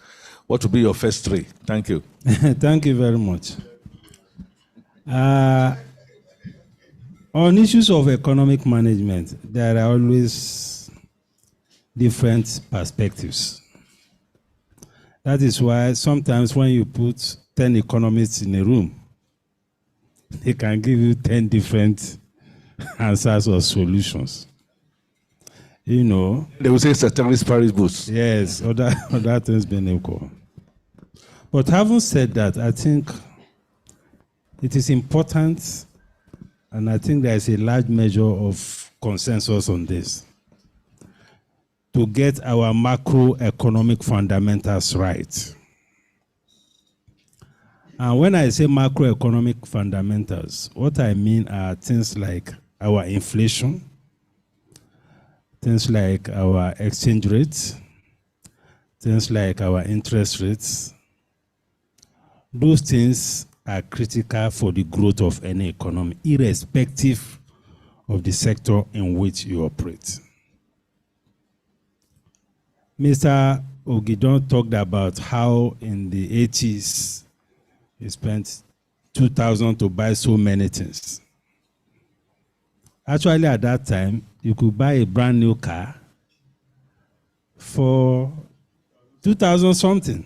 what will be your first 3? Thank you. Thank you very much. On issues of economic management, there are always different perspectives. That is why sometimes when you put 10 economists in a room, they can give you 10 different answers or solutions. They will say ceteris paribus. Yes, other things being equal. But having said that, I think it is important, and I think there is a large measure of consensus on this, to get our macroeconomic fundamentals right. And when I say macroeconomic fundamentals, what I mean are things like our inflation, things like our exchange rates, things like our interest rates. Those things are critical for the growth of any economy, irrespective of the sector in which you operate. Mr. Ogidon talked about how in the 80s he spent 2,000 to buy so many things. Actually, at that time, you could buy a brand new car for 2,000 something.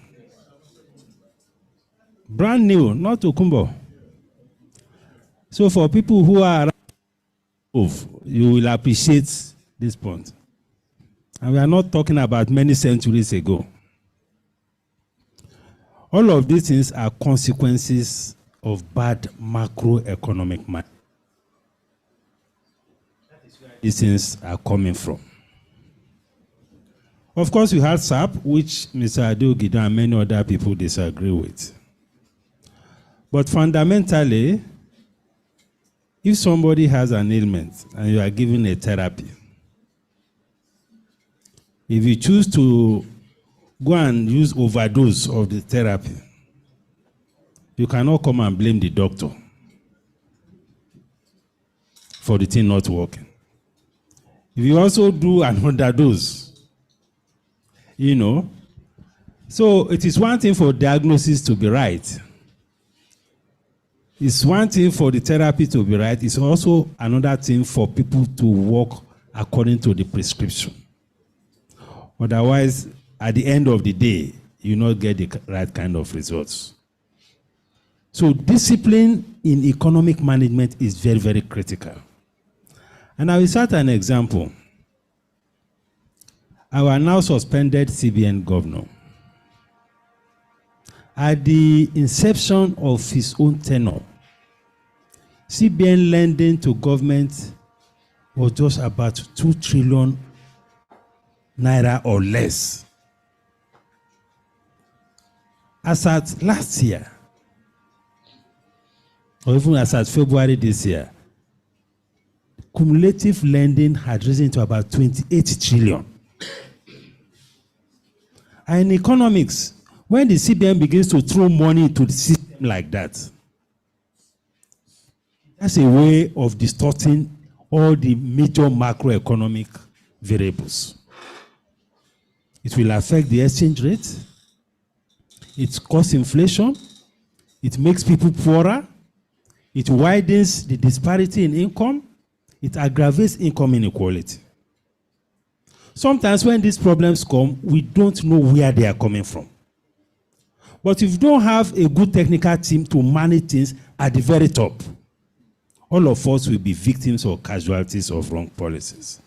Brand new, not Okumbo. So for people who are around, you will appreciate this point. And we are not talking about many centuries ago. All of these things are consequences of bad macroeconomic management. These things are coming from. Of course, we had SAP, which Mr. Adeogida and many other people disagree with. But fundamentally, if somebody has an ailment and you are given a therapy, if you choose to go and use overdose of the therapy, you cannot come and blame the doctor for the thing not working. If you also do an overdose, so it is one thing for diagnosis to be right. It's one thing for the therapy to be right. It's also another thing for people to work according to the prescription. Otherwise, at the end of the day, you not get the right kind of results. So discipline in economic management is very, very critical. And I will cite an example. Our now suspended CBN governor, at the inception of his own tenure, CBN lending to government was just about 2 trillion naira or less. As at last year, or even as at February this year, cumulative lending had risen to about 28 trillion. And in economics, when the CBN begins to throw money into the system like that, that's a way of distorting all the major macroeconomic variables. It will affect the exchange rate. It causes inflation. It makes people poorer. It widens the disparity in income. It aggravates income inequality. Sometimes when these problems come, we don't know where they are coming from. But if you don't have a good technical team to manage things at the very top, all of us will be victims or casualties of wrong policies.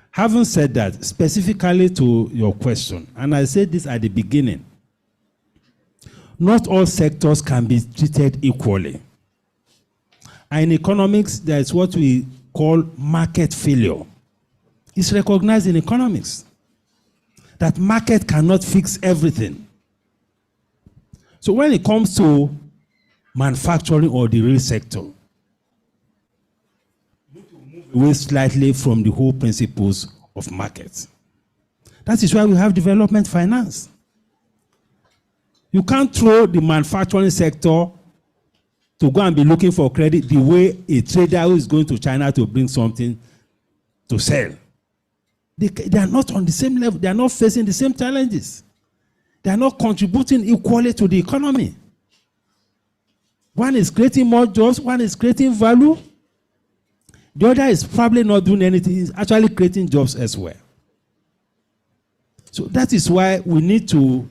Having said that, specifically to your question, and I said this at the beginning, not all sectors can be treated equally. And in economics, there is what we call market failure. It's recognized in economics that market cannot fix everything. So when it comes to manufacturing or the real sector, away slightly from the whole principles of market. That is why we have development finance. You can't throw the manufacturing sector to go and be looking for credit the way a trader who is going to China to bring something to sell. They are not on the same level. They are not facing the same challenges. They are not contributing equally to the economy. One is creating more jobs, one is creating value. The other is probably not doing anything, he's actually creating jobs elsewhere. So that is why we need to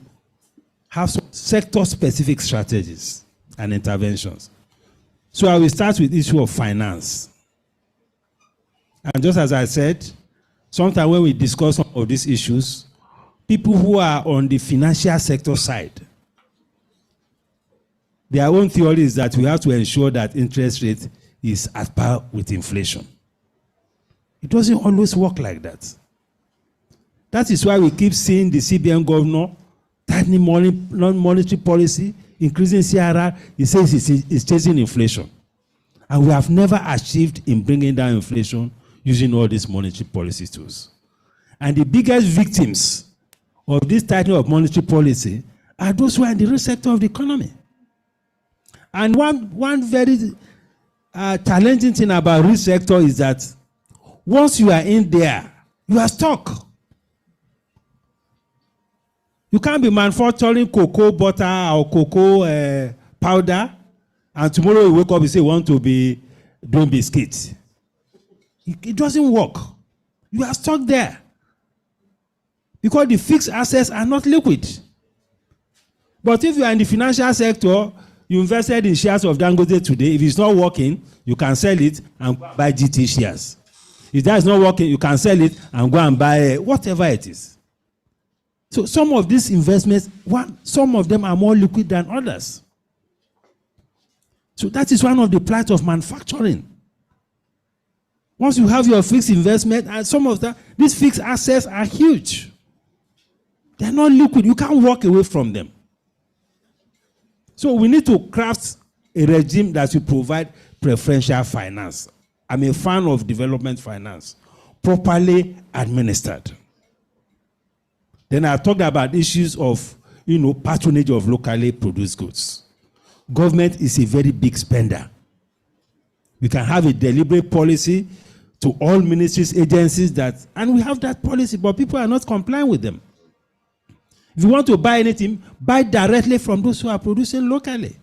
have some sector-specific strategies and interventions. So I will start with the issue of finance. And just as I said, sometimes when we discuss some of these issues, people who are on the financial sector side, their own theory is that we have to ensure that interest rate is at par with inflation. It doesn't always work like that. That is why we keep seeing the CBN governor tightening monetary policy, increasing CRR. He says it's chasing inflation. And we have never achieved in bringing down inflation using all these monetary policy tools. And the biggest victims of this tightening of monetary policy are those who are in the real sector of the economy. And one very challenging thing about real sector is that once you are in there, you are stuck. You can't be manufacturing cocoa butter or cocoa powder, and tomorrow you wake up and say you want to be doing biscuits. It doesn't work. You are stuck there. Because the fixed assets are not liquid. But if you are in the financial sector, you invested in shares of Dangote today. If it's not working, you can sell it and buy GT shares. If that is not working, you can sell it and go and buy whatever it is. So some of these investments, some of them are more liquid than others. So that is one of the plight of manufacturing. Once you have your fixed investment, and some of these fixed assets are huge. They're not liquid. You can't walk away from them. So we need to craft a regime that will provide preferential finance. I'm a fan of development finance, properly administered. Then I talked about issues of, patronage of locally produced goods. Government is a very big spender. We can have a deliberate policy to all ministries, agencies and we have that policy, but people are not complying with them. If you want to buy anything, buy directly from those who are producing locally.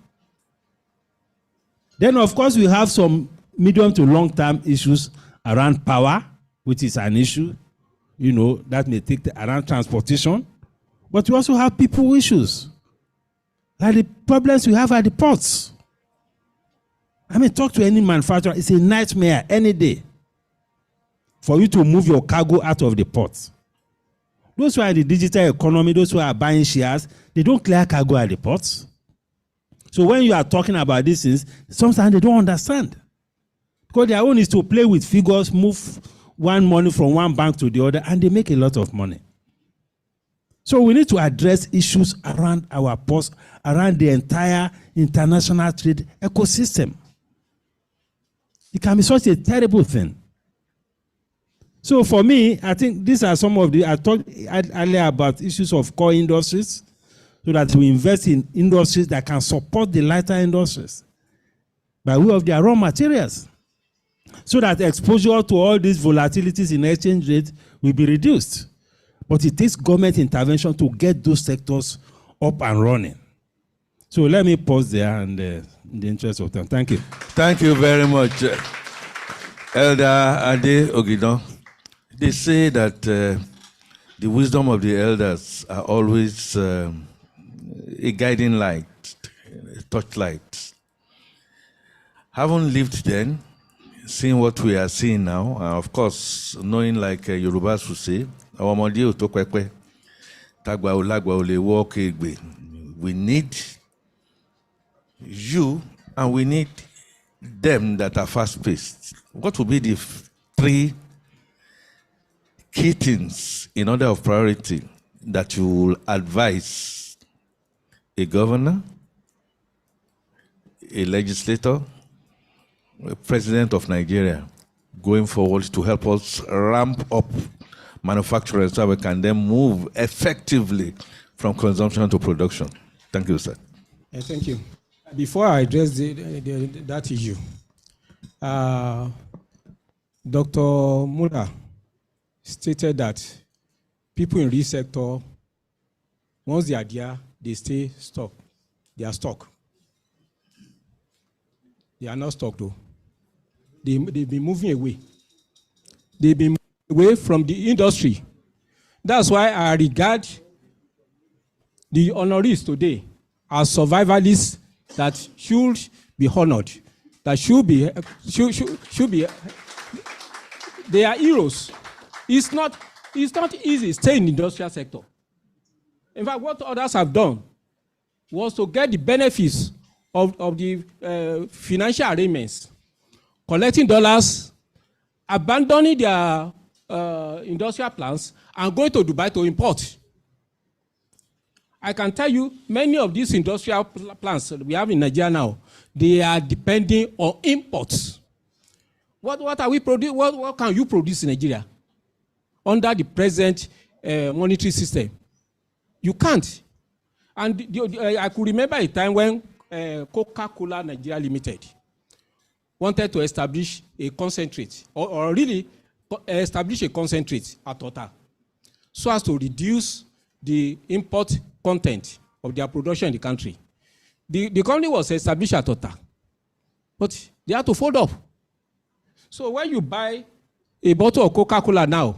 Then, of course, we have some medium to long-term issues around power, which is an issue, that may take around transportation. But we also have people issues, like the problems we have at the ports. Talk to any manufacturer. It's a nightmare any day for you to move your cargo out of the port. Those who are in the digital economy, those who are buying shares, they don't clear cargo at the ports. So when you are talking about these things, sometimes they don't understand. Because their own is to play with figures, move one money from one bank to the other, and they make a lot of money. So we need to address issues around around the entire international trade ecosystem. It can be such a terrible thing. So for me, I think these are some of I talked earlier about issues of core industries, so that we invest in industries that can support the lighter industries by way of their raw materials, so that exposure to all these volatilities in exchange rate will be reduced. But it takes government intervention to get those sectors up and running. So let me pause there and in the interest of time. Thank you. Thank you very much. Elder Ade Ogidon. They say that the wisdom of the elders are always a guiding light, a torchlight. Having lived then, seeing what we are seeing now, and of course, knowing like Yorubas would say, we need you and we need them that are fast-paced. What will be the three key things in order of priority that you will advise a governor, a legislator, a president of Nigeria going forward to help us ramp up manufacturing so we can then move effectively from consumption to production? Thank you, sir. Thank you. Before I address that issue, Dr. Mura stated that people in this sector, once they are there, they stay stuck. They are stuck. They are not stuck though. They've been moving away. They've been moving away from the industry. That's why I regard the honorees today as survivalists that should be honored, that should be, they are heroes. It's not easy staying in the industrial sector. In fact, what others have done was to get the benefits of the financial arrangements, collecting dollars, abandoning their industrial plants, and going to Dubai to import. I can tell you, many of these industrial plants that we have in Nigeria now, they are depending on imports. What are we producing? What can you produce in Nigeria under the present monetary system? You can't. And I could remember a time when Coca-Cola Nigeria Limited wanted to establish a concentrate, or really establish a concentrate at Total, so as to reduce the import content of their production in the country. The company was established at Total, but they had to fold up. So when you buy a bottle of Coca-Cola now,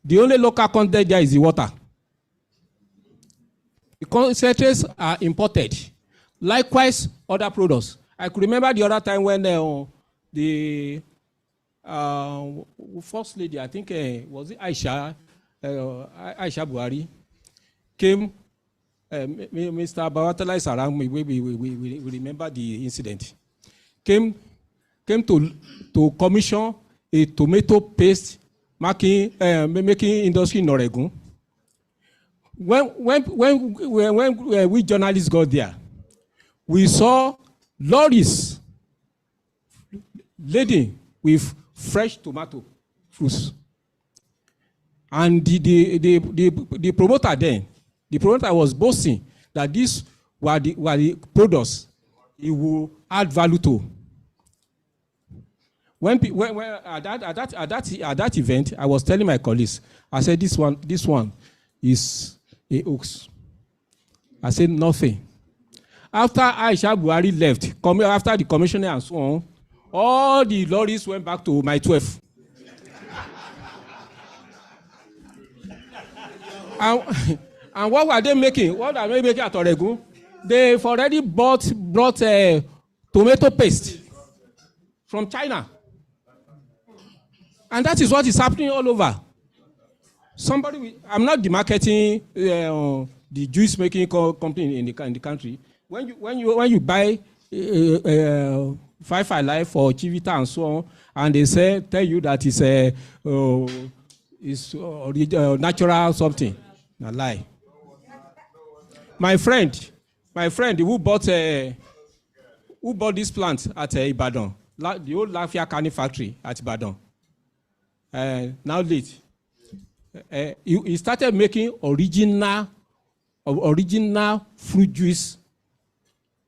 the only local content there is the water. The concentrates are imported. Likewise, other products. I could remember the other time when the first lady, I think, was it Aisha Buhari, came, Mr. Bawatala is around me, we remember the incident, came to commission a tomato paste making industry in Oregon. When we journalists got there, we saw lorries laden with fresh tomato fruits. And the promoter then, the promoter was boasting that these were the products he will add value to. When at that event, I was telling my colleagues, I said, this one is a hoax. I said nothing. After Aisha Buhari left, after the commissioner and so on, all the lorries went back to my 12. And what were they making? What are they making at Oregon? They've already brought tomato paste from China. And that is what is happening all over. I'm not demarketing the juice making company in the country. When you buy 5 Alive or Chivita and so on, and they tell you that it's natural something, Na lie. My friend who bought this plant at Ibadan, the old Lafia Canning factory at Ibadan, now late. He started making original fruit juice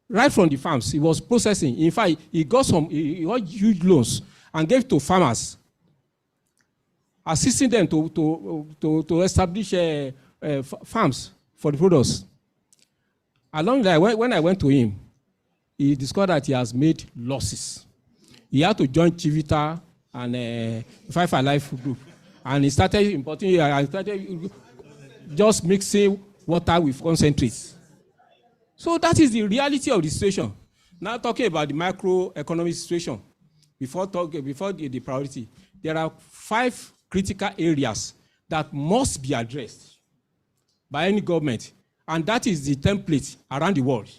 right from the farms. He was processing. In fact, he got huge loans and gave to farmers, assisting them to establish farms for the products. Along that, when I went to him, he discovered that he has made losses. He had to join Chivita and Five Alive group, and he started importing. I started just mixing water with concentrates. So that is the reality of the situation. Now talking about the macroeconomic situation, before the priority, there are 5 critical areas that must be addressed by any government, and that is the template around the world.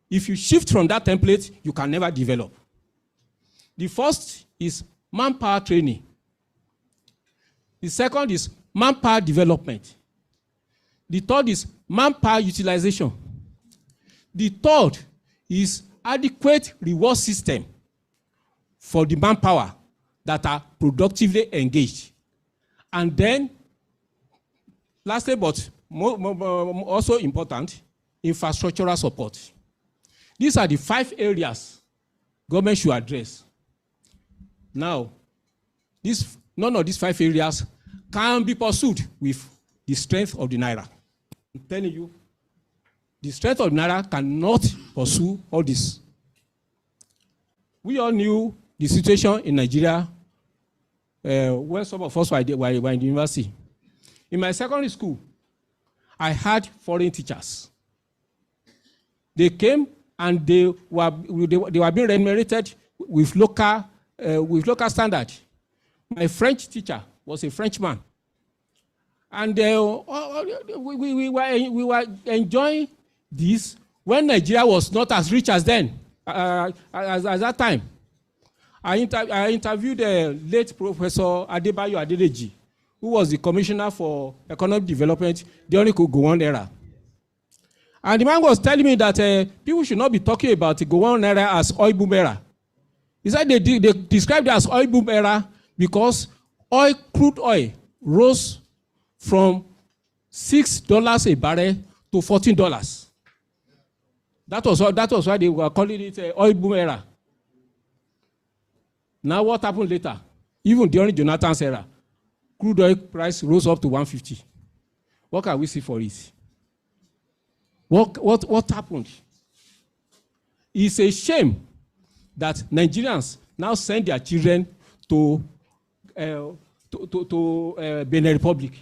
If you shift from that template, you can never develop. The first is manpower training. The second is manpower development. The third is manpower utilization. The third is adequate reward system for the manpower that are productively engaged. And then, lastly, but also important, infrastructural support. These are the 5 areas government should address. Now, none of these 5 areas can be pursued with the strength of the Naira. I'm telling you, the strength of the Naira cannot pursue all this. We all knew the situation in Nigeria when some of us were in the university. In my secondary school, I had foreign teachers. They came and they were being remunerated with local standard. My French teacher was a Frenchman, and we were enjoying this when Nigeria was not as rich as then, as that time. I interviewed the late Professor Adebayo Adedeji, who was the Commissioner for Economic Development during the Gowon era. And the man was telling me that people should not be talking about the Gowon era as oil boom era. He said they described it as oil boom era because crude oil rose from $6 a barrel to $14. That was why they were calling it oil boom era. Now what happened later? Even during Jonathan's era, crude oil price rose up to $150. What can we see for it? What happened? It's a shame that Nigerians now send their children to Benin Republic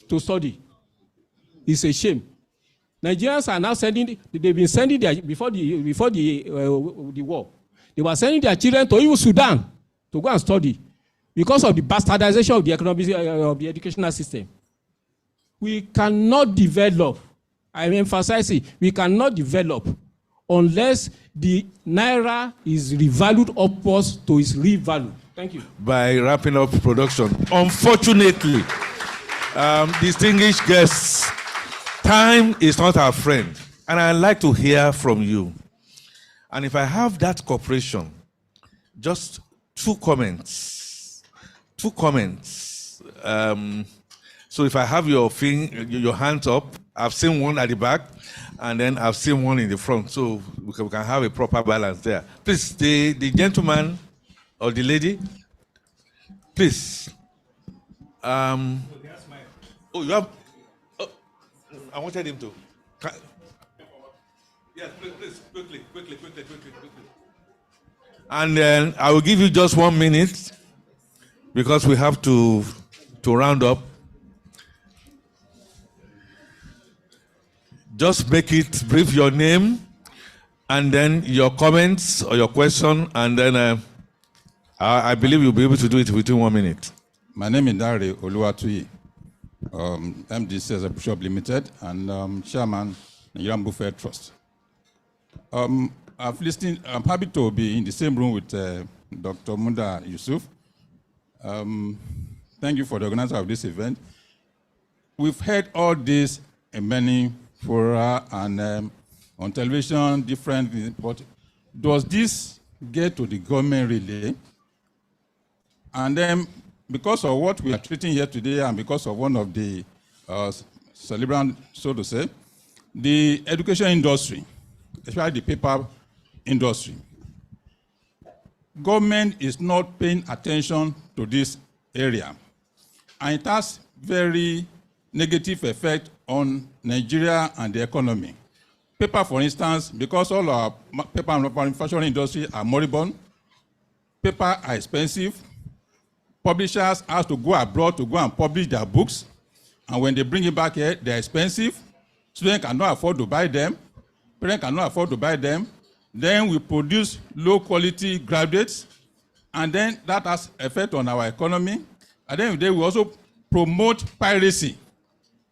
to study. It's a shame. Nigerians are now they've been sending before the war. They were sending their children to even Sudan to go and study because of the bastardization of the economic of the educational system. We cannot develop, I'm emphasizing, we cannot develop unless the Naira is revalued upwards to its real value. Thank you. By wrapping up production. Unfortunately, distinguished guests, time is not our friend. And I'd like to hear from you. And if I have that cooperation, just 2 comments. 2 comments. So if I have your hands up, I've seen one at the back, and then I've seen one in the front. So we can have a proper balance there. Please, the gentleman or the lady, please. Oh, you have. Oh, I wanted him to. Yes, please, quickly. And then I will give you just 1 minute because we have to round up. Just make it brief, your name, and then your comments or your question, and then I believe you'll be able to do it within 1 minute. My name is Dare Oluwatuyi, MD as a Bishop Limited, and Chairman, Nigerian Buffet Trust. I'm happy to be in the same room with Dr. Munda Yusuf. Thank you for the organizer of this event. we've heard all this in many fora and on television, different, but does this get to the government really? And then, because of what we are treating here today and because of one of the celebrants, so to say, the education industry, especially the paper industry, government is not paying attention to this area. And it has very negative effect on Nigeria and the economy. Paper, for instance, because all our paper and manufacturing industry are moribund, paper are expensive, publishers have to go abroad to go and publish their books, and when they bring it back here, they're expensive. Students cannot afford to buy them, parents cannot afford to buy them. Then we produce low-quality graduates, and then that has effect on our economy. And then we also promote piracy.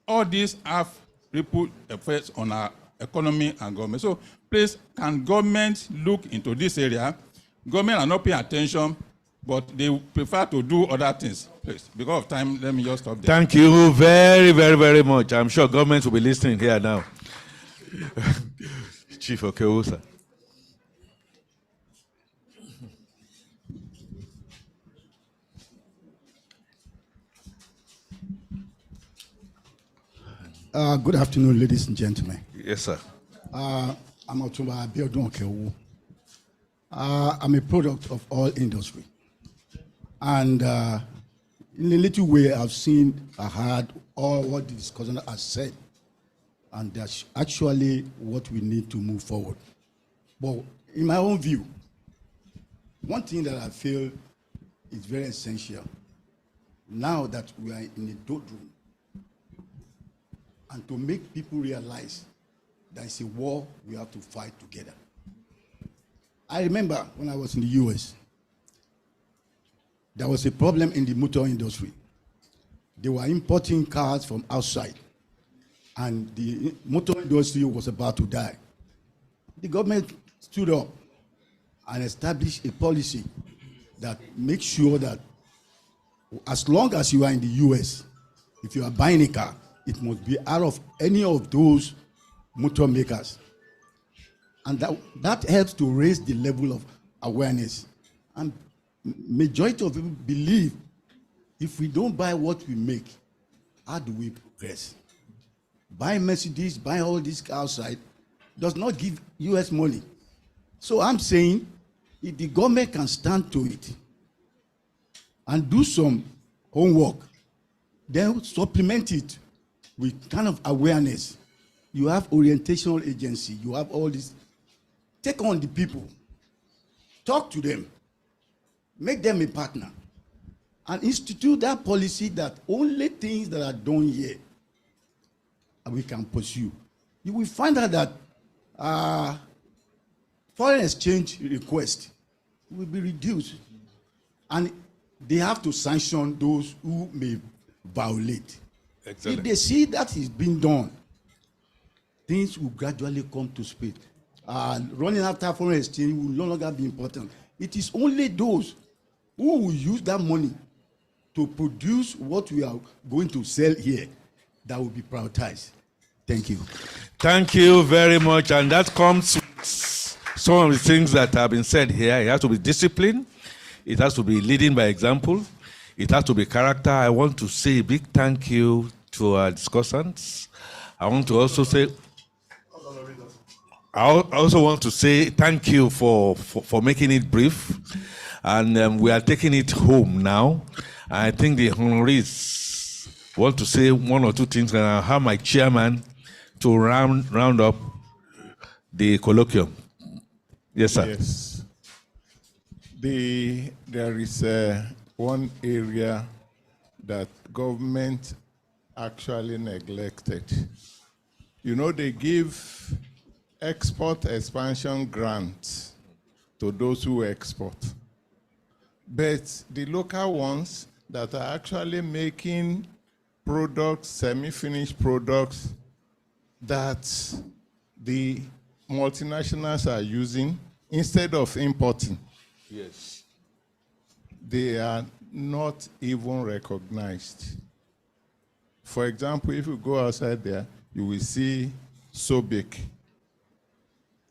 All these have ripple effects on our economy and government. So please, can government look into this area? Government are not paying attention, but they prefer to do other things. Please, because of time, let me just stop there. Thank you very, very, very much. I'm sure government will be listening here now. Chief Okeusa. Good afternoon, ladies and gentlemen. Yes, sir. I'm Otumba Abiodun Okeowo. I'm a product of oil industry. And in a little way, I've seen, I heard all what the discussion has said. And that's actually what we need to move forward. But in my own view, one thing that I feel is very essential, now that we are in a doldrum, and to make people realize there is a war we have to fight together. I remember when I was in the US, there was a problem in the motor industry. They were importing cars from outside, and the motor industry was about to die. The government stood up and established a policy that makes sure that as long as you are in the US, if you are buying a car, it must be out of any of those motor makers. And that helps to raise the level of awareness. And majority of people believe if we don't buy what we make, how do we progress? Buying Mercedes, buying all these cars outside does not give US money. So I'm saying if the government can stand to it and do some homework, then supplement it with kind of awareness. You have orientational agency, you have all this. Take on the people, talk to them, make them a partner, and institute that policy that only things that are done here we can pursue. You will find out that foreign exchange request will be reduced, and they have to sanction those who may violate. Excellent. If they see that is being done, things will gradually come to speed. Running after foreign exchange will no longer be important. It is only those who will use that money to produce what we are going to sell here that will be prioritized. Thank you. Thank you very much. And that comes with some of the things that have been said here. It has to be discipline. It has to be leading by example. It has to be character. I want to say a big thank you to our discussants. I want to also say, I also want to say thank you for making it brief. And we are taking it home now. I think the honorees want to say one or two things, and I'll have my chairman to round up the colloquium. Yes, sir. Yes. There is one area that government actually neglected. You know, they give export expansion grants to those who export. But the local ones that are actually making products, semi-finished products that the multinationals are using instead of importing. Yes. They are not even recognized. For example, if you go outside there, you will see Sobik.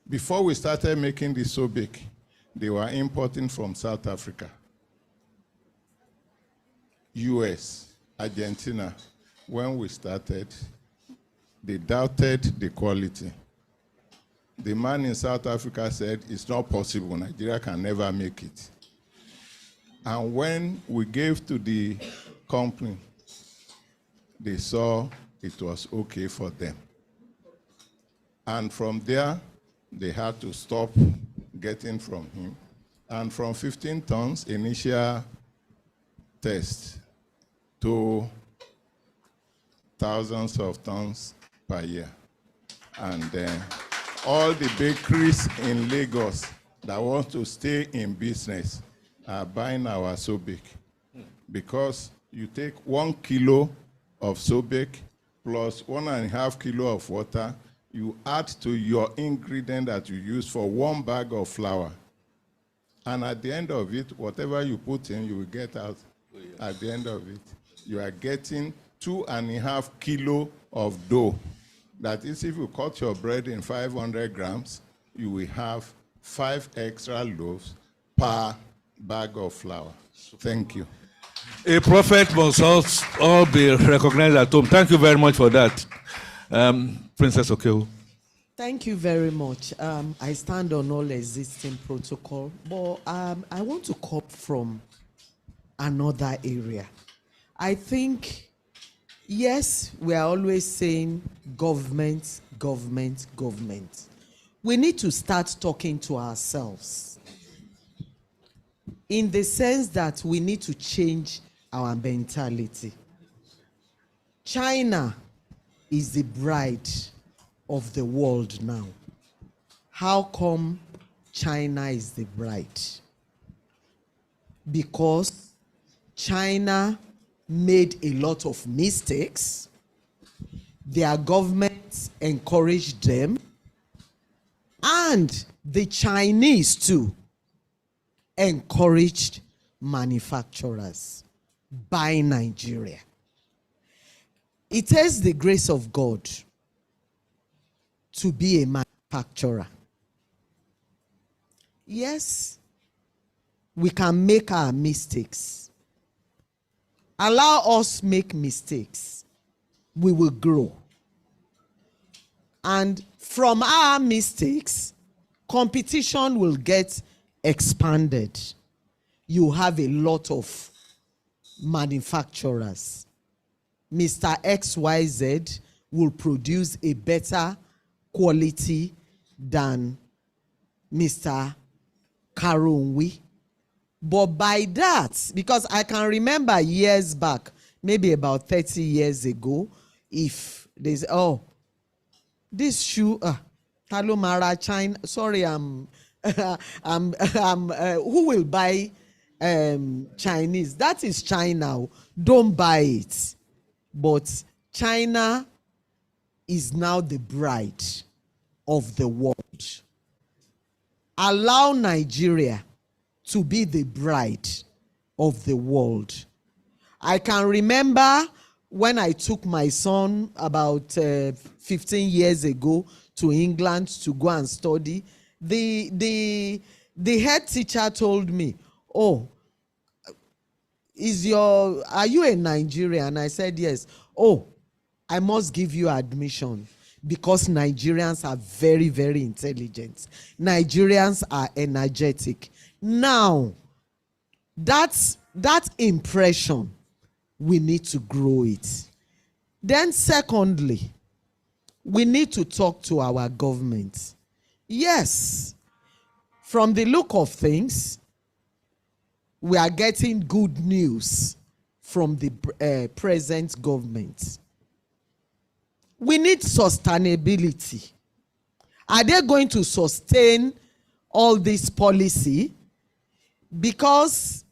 Before we started making the Sobik, they were importing from South Africa, US, Argentina. When we started, they doubted the quality. The man in South Africa said, it's not possible, Nigeria can never make it. And when we gave to the company, they saw it was okay for them. And from there, they had to stop getting from him. And from 15 tons initial test to thousands of tons per year. And then all the bakeries in Lagos that want to stay in business are buying our Sobik, because you take 1 kilo of Sobik plus 1.5 kilo of water, you add to your ingredient that you use for 1 bag of flour. And at the end of it, whatever you put in, you will get out at the end of it. You are getting 2.5 kilo of dough. That is, if you cut your bread in 500 grams, you will have 5 extra loaves per bag of flour. Thank you. A prophet must all be recognized at home. Thank you very much for that. Princess Okeo. Thank you very much. I stand on all existing protocol, but I want to come from another area. I think, yes, we are always saying government, government, government. We need to start talking to ourselves in the sense that we need to change our mentality. China is the bride of the world now. How come China is the bride? Because China made a lot of mistakes. Their government encouraged them. And the Chinese too encouraged manufacturers by Nigeria. It is the grace of God to be a manufacturer. Yes, we can make our mistakes. Allow us make mistakes. We will grow. And from our mistakes, competition will get expanded. You have a lot of manufacturers. Mr. XYZ will produce a better quality than Mr. Karunwi. But by that, because I can remember years back, maybe about 30 years ago, if there's, oh, this shoe, Talomara China, sorry, who will buy Chinese? That is China. Don't buy it. But China is now the bride of the world. Allow Nigeria to be the bride of the world. I can remember when I took my son about 15 years ago to England to go and study, the head teacher told me, oh, are you a Nigerian? I said, yes. Oh, I must give you admission because Nigerians are very, very intelligent. Nigerians are energetic. Now, that impression, we need to grow it. Then secondly, we need to talk to our government. Yes, from the look of things, we are getting good news from the present government. We need sustainability. Are they going to sustain all this policy? Because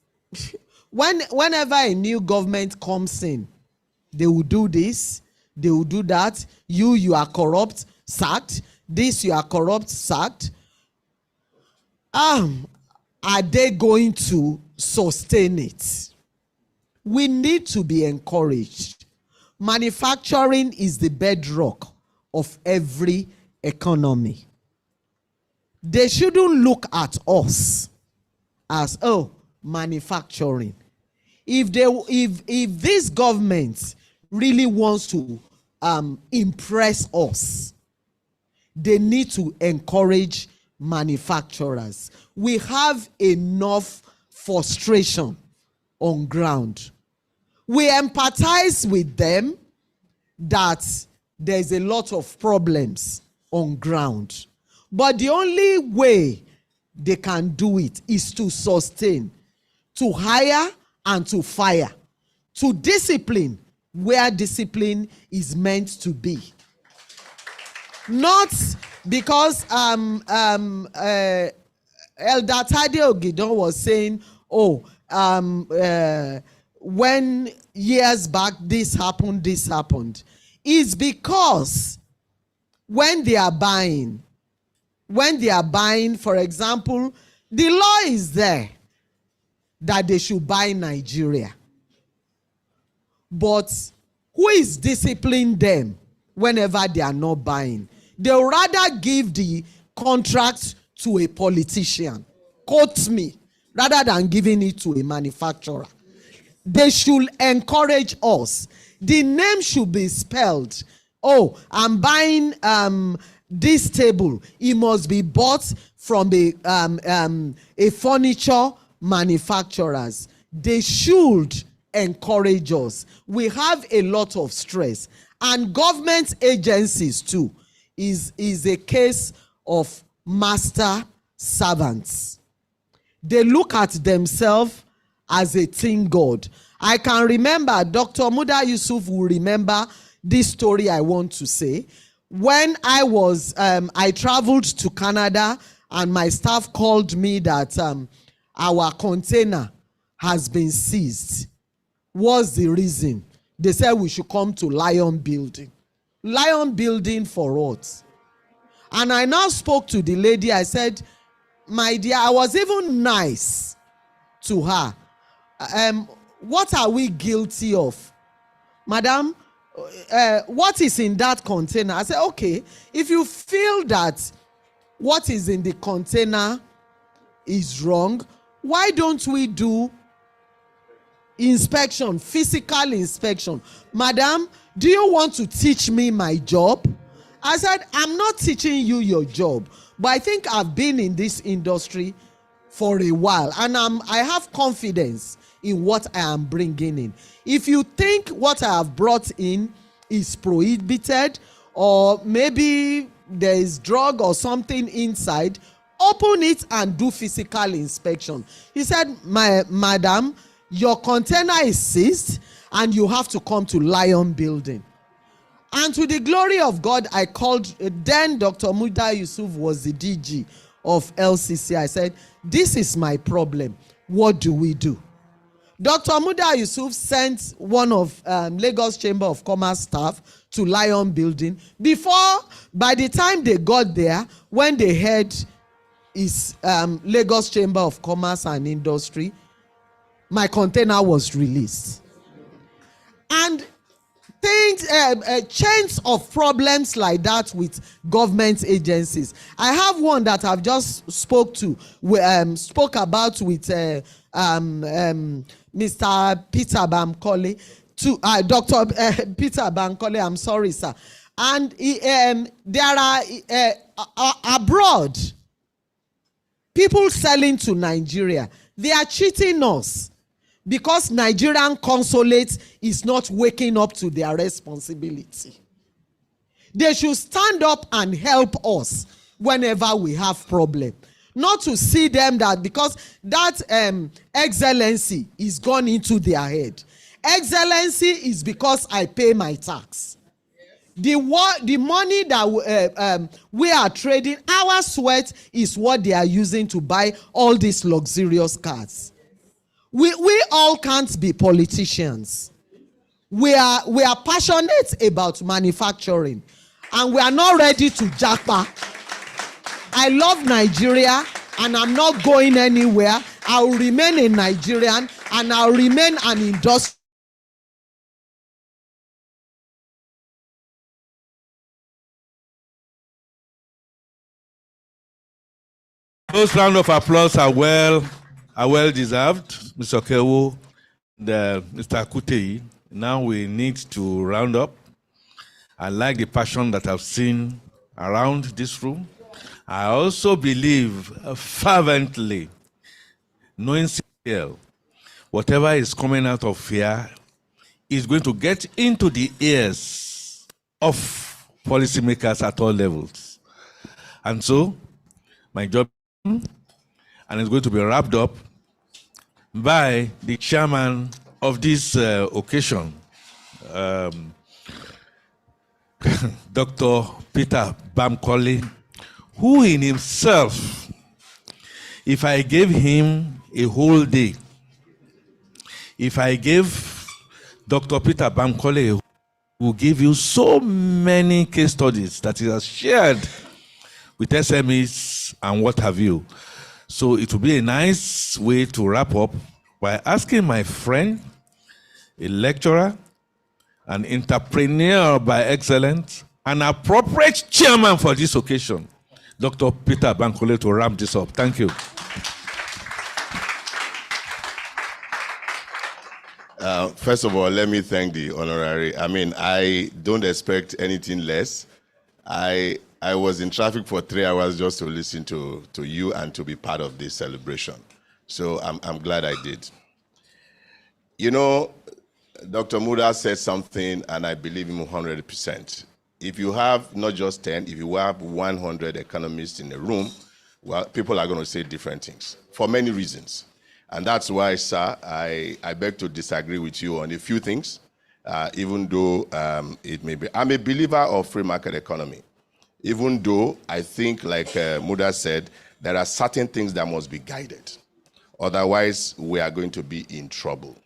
whenever a new government comes in, they will do this, they will do that. You are corrupt, sacked. This, you are corrupt, sacked. Are they going to sustain it? We need to be encouraged manufacturing is the bedrock of every economy. They shouldn't look at us as, oh, manufacturing. If this government really wants to impress us, they need to encourage manufacturers. We have enough frustration on ground. We empathize with them that there's a lot of problems on ground. But the only way they can do it is to sustain, to hire and to fire, to discipline where discipline is meant to be. Not because Elder Tade Ogidon was saying, oh, when years back this happened. It's because when they are buying, for example, the law is there that they should buy Nigeria. But who is disciplining them whenever they are not buying? They'll rather give the contract to a politician, quote me, rather than giving it to a manufacturer. They should encourage us. The name should be spelled. Oh, I'm buying this table. It must be bought from a furniture manufacturers. They should encourage us. We have a lot of stress, and government agencies too is a case of master servants. They look at themselves as a teen god. I can remember, Dr. Muda Yusuf will remember this story I want to say. When I traveled to Canada and my staff called me that our container has been seized. What's the reason? They said we should come to Lion Building. Lion Building for what? And I now spoke to the lady. I said, my dear, I was even nice to her. What are we guilty of? Madam, what is in that container? I said, okay, if you feel that what is in the container is wrong, why don't we do inspection, physical inspection? Madam, do you want to teach me my job? I said, I'm not teaching you your job, but I think I've been in this industry for a while, and I have confidence in what I am bringing in. If you think what I have brought in is prohibited, or maybe there is drug or something inside, open it and do physical inspection. He said, Madam, your container is seized and you have to come to Lion Building. And to the glory of God, I called, then Dr. Muda Yusuf was the DG of LCC. I said, this is my problem. What do we do? Dr. Muda Yusuf sent one of Lagos Chamber of Commerce staff to Lion Building. By the time they got there, when they heard is Lagos Chamber of Commerce and Industry, my container was released. And things, chains of problems like that with government agencies. I have one that I've just spoke about with Mr. Peter Bankole, Dr. Peter Bankole, I'm sorry, sir. And there are abroad people selling to Nigeria. They are cheating us because Nigerian consulate is not waking up to their responsibility. They should stand up and help us whenever we have problem. Not to see them that because that excellency is gone into their head. Excellency is because I pay my tax. The money that we are trading, our sweat is what they are using to buy all these luxurious cars. We all can't be politicians. We are passionate about manufacturing, and we are not ready to japa. I love Nigeria, and I'm not going anywhere. I will remain a Nigerian, and I'll remain an industrial. Those round of applause are well deserved, Mr. Kewo, Mr. Kutei. Now we need to round up. I like the passion that I've seen around this room. I also believe fervently, knowing CL, whatever is coming out of here is going to get into the ears of policymakers at all levels. And so, my job, and it's going to be wrapped up by the chairman of this occasion, Dr. Peter Bankole, who in himself, if I gave him a whole day, if I gave Dr. Peter Bankole, who will give you so many case studies that he has shared with SMEs and what have you. So it will be a nice way to wrap up by asking my friend, a lecturer, an entrepreneur by excellence, an appropriate chairman for this occasion, Dr. Peter Bankole, to wrap this up. Thank you. First of all, let me thank the honorary. I mean, I don't expect anything less. I was in traffic for 3 hours just to listen to you and to be part of this celebration. So I'm glad I did. You know, Dr. Muda said something, and I believe him 100%. If you have not just 10, if you have 100 economists in a room, well, people are going to say different things for many reasons. And that's why, sir, I beg to disagree with you on a few things, even though it may be. I'm a believer of free market economy, even though I think, like Muda said, there are certain things that must be guided. Otherwise, we are going to be in trouble.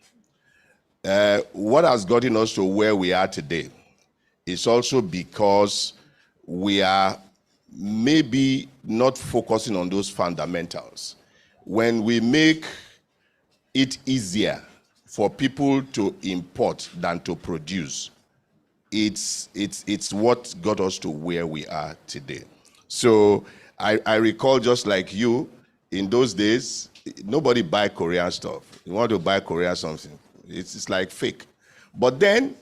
What has gotten us to where we are today is also because we are maybe not focusing on those fundamentals. When we make it easier for people to import than to produce, it's what got us to where we are today. So I recall, just like you, in those days, nobody buy Korean stuff. You want to buy Korean something, it's like fake. But then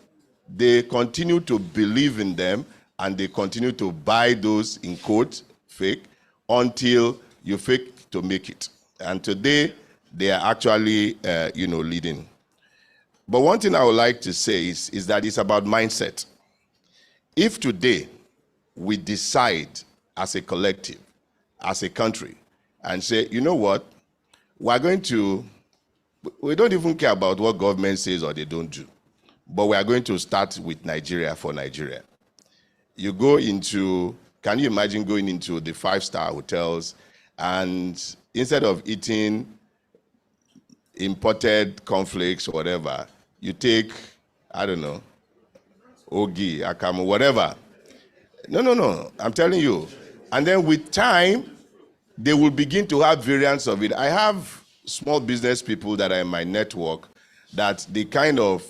they continue to believe in them, and they continue to buy those, in quote, fake, until you fake to make it. And today, they are actually, leading. But one thing I would like to say is that it's about mindset. If today we decide as a collective, as a country, and say, you know what, we don't even care about what government says or they don't do, but we are going to start with Nigeria for Nigeria. You go into, can you imagine going into the 5-star hotels, and instead of eating imported cornflakes or whatever, you take, I don't know, ogi, akamu, whatever. No, I'm telling you. And then with time, they will begin to have variants of it. I have small business people that are in my network that the kind of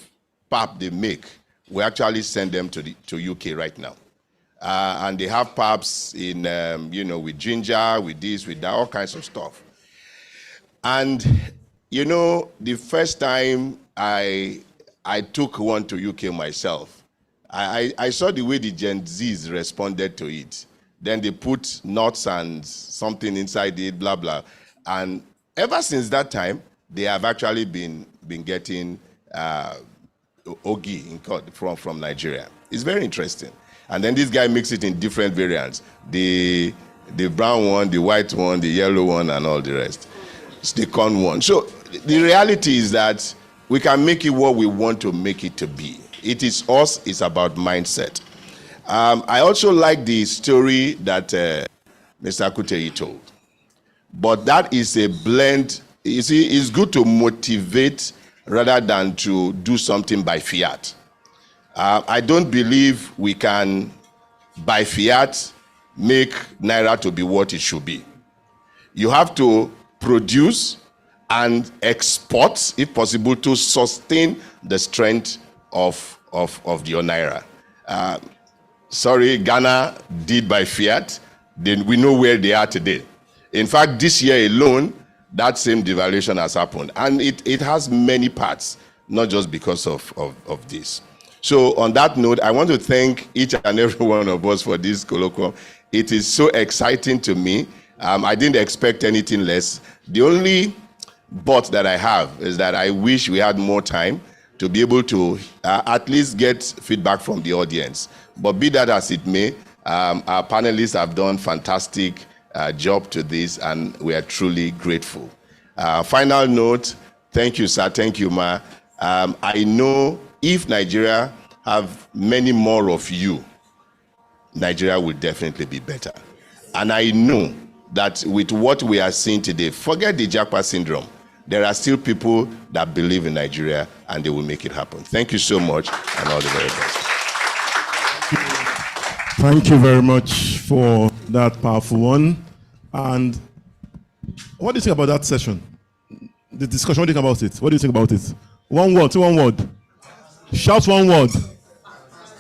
pap they make, we actually send them to UK right now. And they have paps in, with ginger, with this, with that, all kinds of stuff. And, the first time I took one to UK myself, I saw the way the Gen Zs responded to it. Then they put nuts and something inside it, blah, blah. And ever since that time, they have actually been getting ogi from Nigeria. It's very interesting. And then this guy makes it in different variants. The brown one, the white one, the yellow one, and all the rest. It's the corn one. So the reality is that we can make it what we want to make it to be. It is us, it's about mindset. I also like the story that Mr. Kutei told. But that is a blend. You see, it's good to motivate rather than to do something by fiat. I don't believe we can, by fiat, make Naira to be what it should be. You have to produce and export, if possible, to sustain the strength of your Naira. Sorry, Ghana did by fiat. Then we know where they are today. In fact, this year alone, that same devaluation has happened. And it has many parts, not just because of this. So on that note, I want to thank each and every one of us for this colloquium. It is so exciting to me. I didn't expect anything less. The only but that I have is that I wish we had more time to be able to at least get feedback from the audience. But be that as it may, our panelists have done fantastic job to this, and we are truly grateful. Final note, thank you, sir, thank you, ma. I know if Nigeria have many more of you, Nigeria will definitely be better. And I know that with what we are seeing today, forget the Japa syndrome, there are still people that believe in Nigeria and they will make it happen. Thank you so much, and all the very best. Thank you very much for that powerful one. And what do you think about that session? The discussion, what do you think about it? What do you think about it? One word, one word. Shout one word.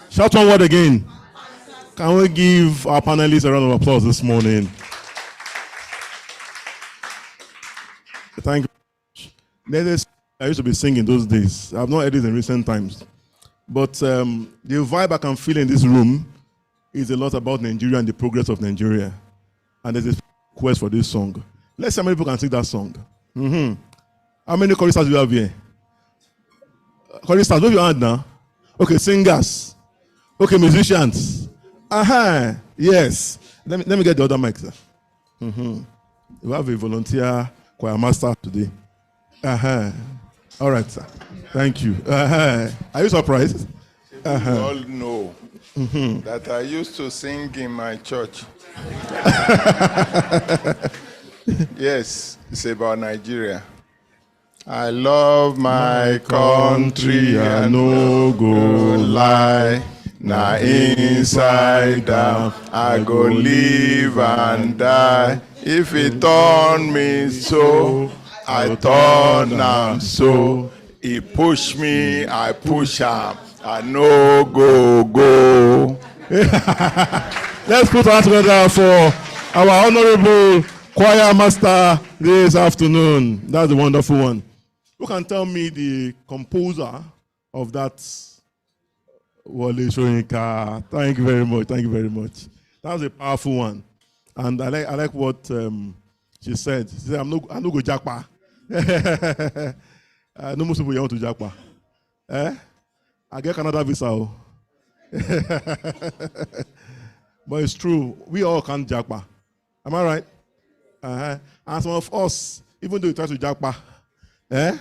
Shout one word again. Can we give our panelists a round of applause this morning? Thank you. I used to be singing those days. I've not heard it in recent times. But the vibe I can feel in this room is a lot about Nigeria and the progress of Nigeria. And there's a request for this song. Let's see how many people can sing that song. How many choristers do you have here? Choristers, wave your hand now. Okay, singers. Okay, musicians. Yes. Let me get the other mic, sir. We have a volunteer choir master today. All right, sir. Thank you. Are you surprised? You all know that I used to sing in my church. Yes, it's about Nigeria. I love my country, I no go lie. Now inside down, I go live and die. If it turn me so, I turn am so. He push me, I push him. I no go. Let's put our hands together for our honorable choir master this afternoon. That's a wonderful one. Who can tell me the composer of that? Wale Soyinka. Thank you very much. Thank you very much. That was a powerful one. And I like what she said. She said, I'm no go Jakpa. No most people want to Jakpa. I get Canada visa. But it's true. We all can't Jakpa. Am I right? And some of us, even though we try to Jakpa, this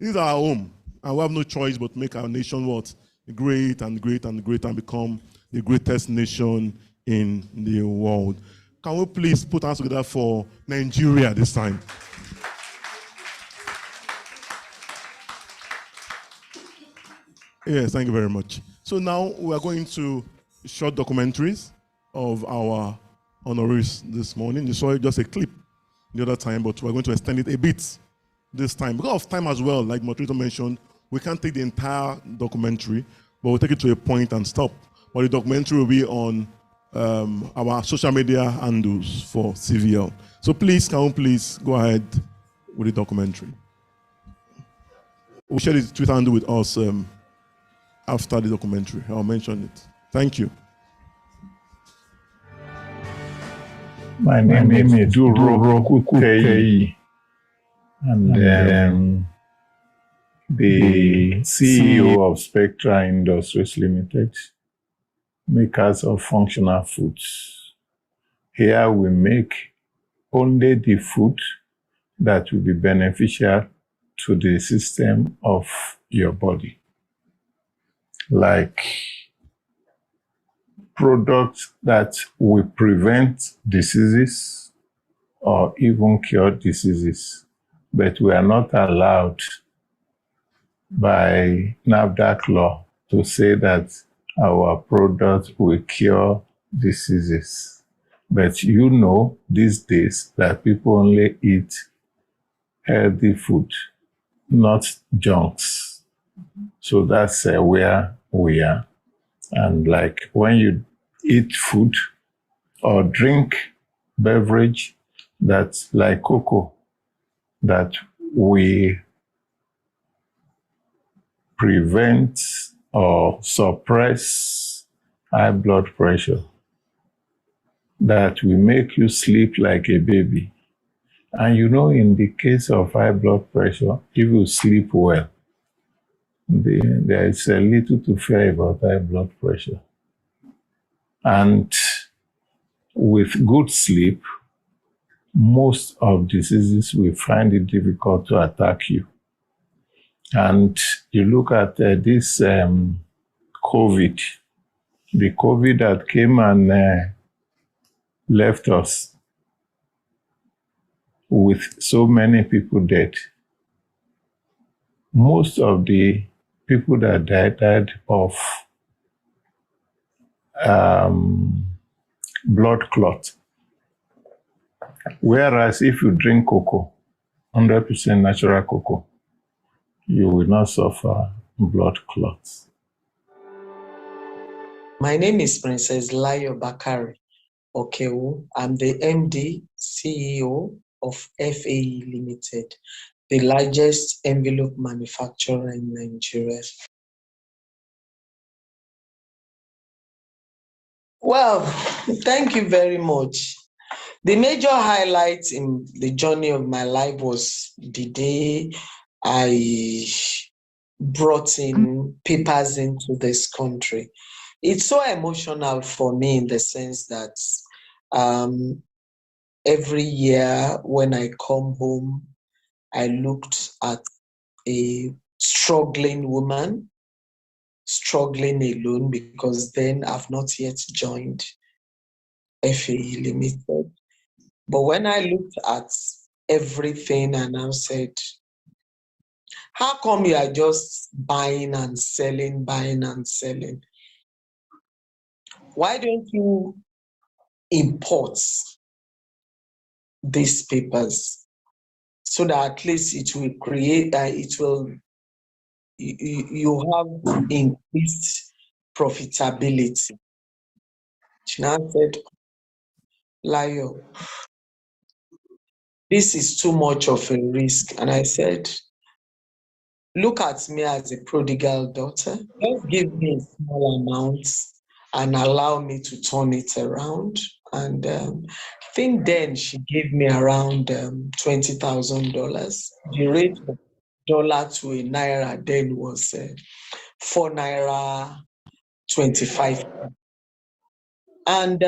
is our home. And we have no choice but to make our nation what? Great and great and great, and become the greatest nation in the world. Can we please put hands together for Nigeria this time? Yes, thank you very much. So now we are going to short documentaries of our honorees this morning. You saw just a clip the other time, but we're going to extend it a bit this time. Because of time as well, like Moderator mentioned, we can't take the entire documentary, but we'll take it to a point and stop. But the documentary will be on our social media handles for CVL. So please, can we please go ahead with the documentary? We'll share the Twitter handle with us after the documentary. I'll mention it. Thank you. My name is Duro Kukei, and the CEO of Spectra Industries Limited, makers of functional foods. Here we make only the food that will be beneficial to the system of your body, like products that will prevent diseases or even cure diseases, but we are not allowed by NAFDAC law to say that our product will cure diseases. But you know these days that people only eat healthy food, not junks. So that's where we are. And like when you eat food, or drink beverage that's like cocoa that we prevent or suppress high blood pressure, that will make you sleep like a baby. And you know, in the case of high blood pressure, if you sleep well, there is a little to fear about high blood pressure. And with good sleep, most of diseases will find it difficult to attack you. And you look at this COVID, the COVID that came and left us with so many people dead. Most of the people that died of blood clot. Whereas if you drink cocoa, 100% natural cocoa, you will not suffer blood clots. My name is Princess Layo Bakari Okewu. I'm the MD, CEO of FAE Limited, the largest envelope manufacturer in Nigeria. Well, thank you very much. The major highlight in the journey of my life was the day I brought in papers into this country. It's so emotional for me in the sense that every year when I come home, I looked at a struggling woman, struggling alone, because then I've not yet joined FAE Limited. But when I looked at everything and I said, how come you are just buying and selling, buying and selling? Why don't you import these papers so that at least it will create, you have increased profitability? She now said, Layo, this is too much of a risk. And I said, look at me as a prodigal daughter. Just give me a small amount and allow me to turn it around. And I think then she gave me around $20,000. The rate of dollar to a naira then was 4 naira 25. And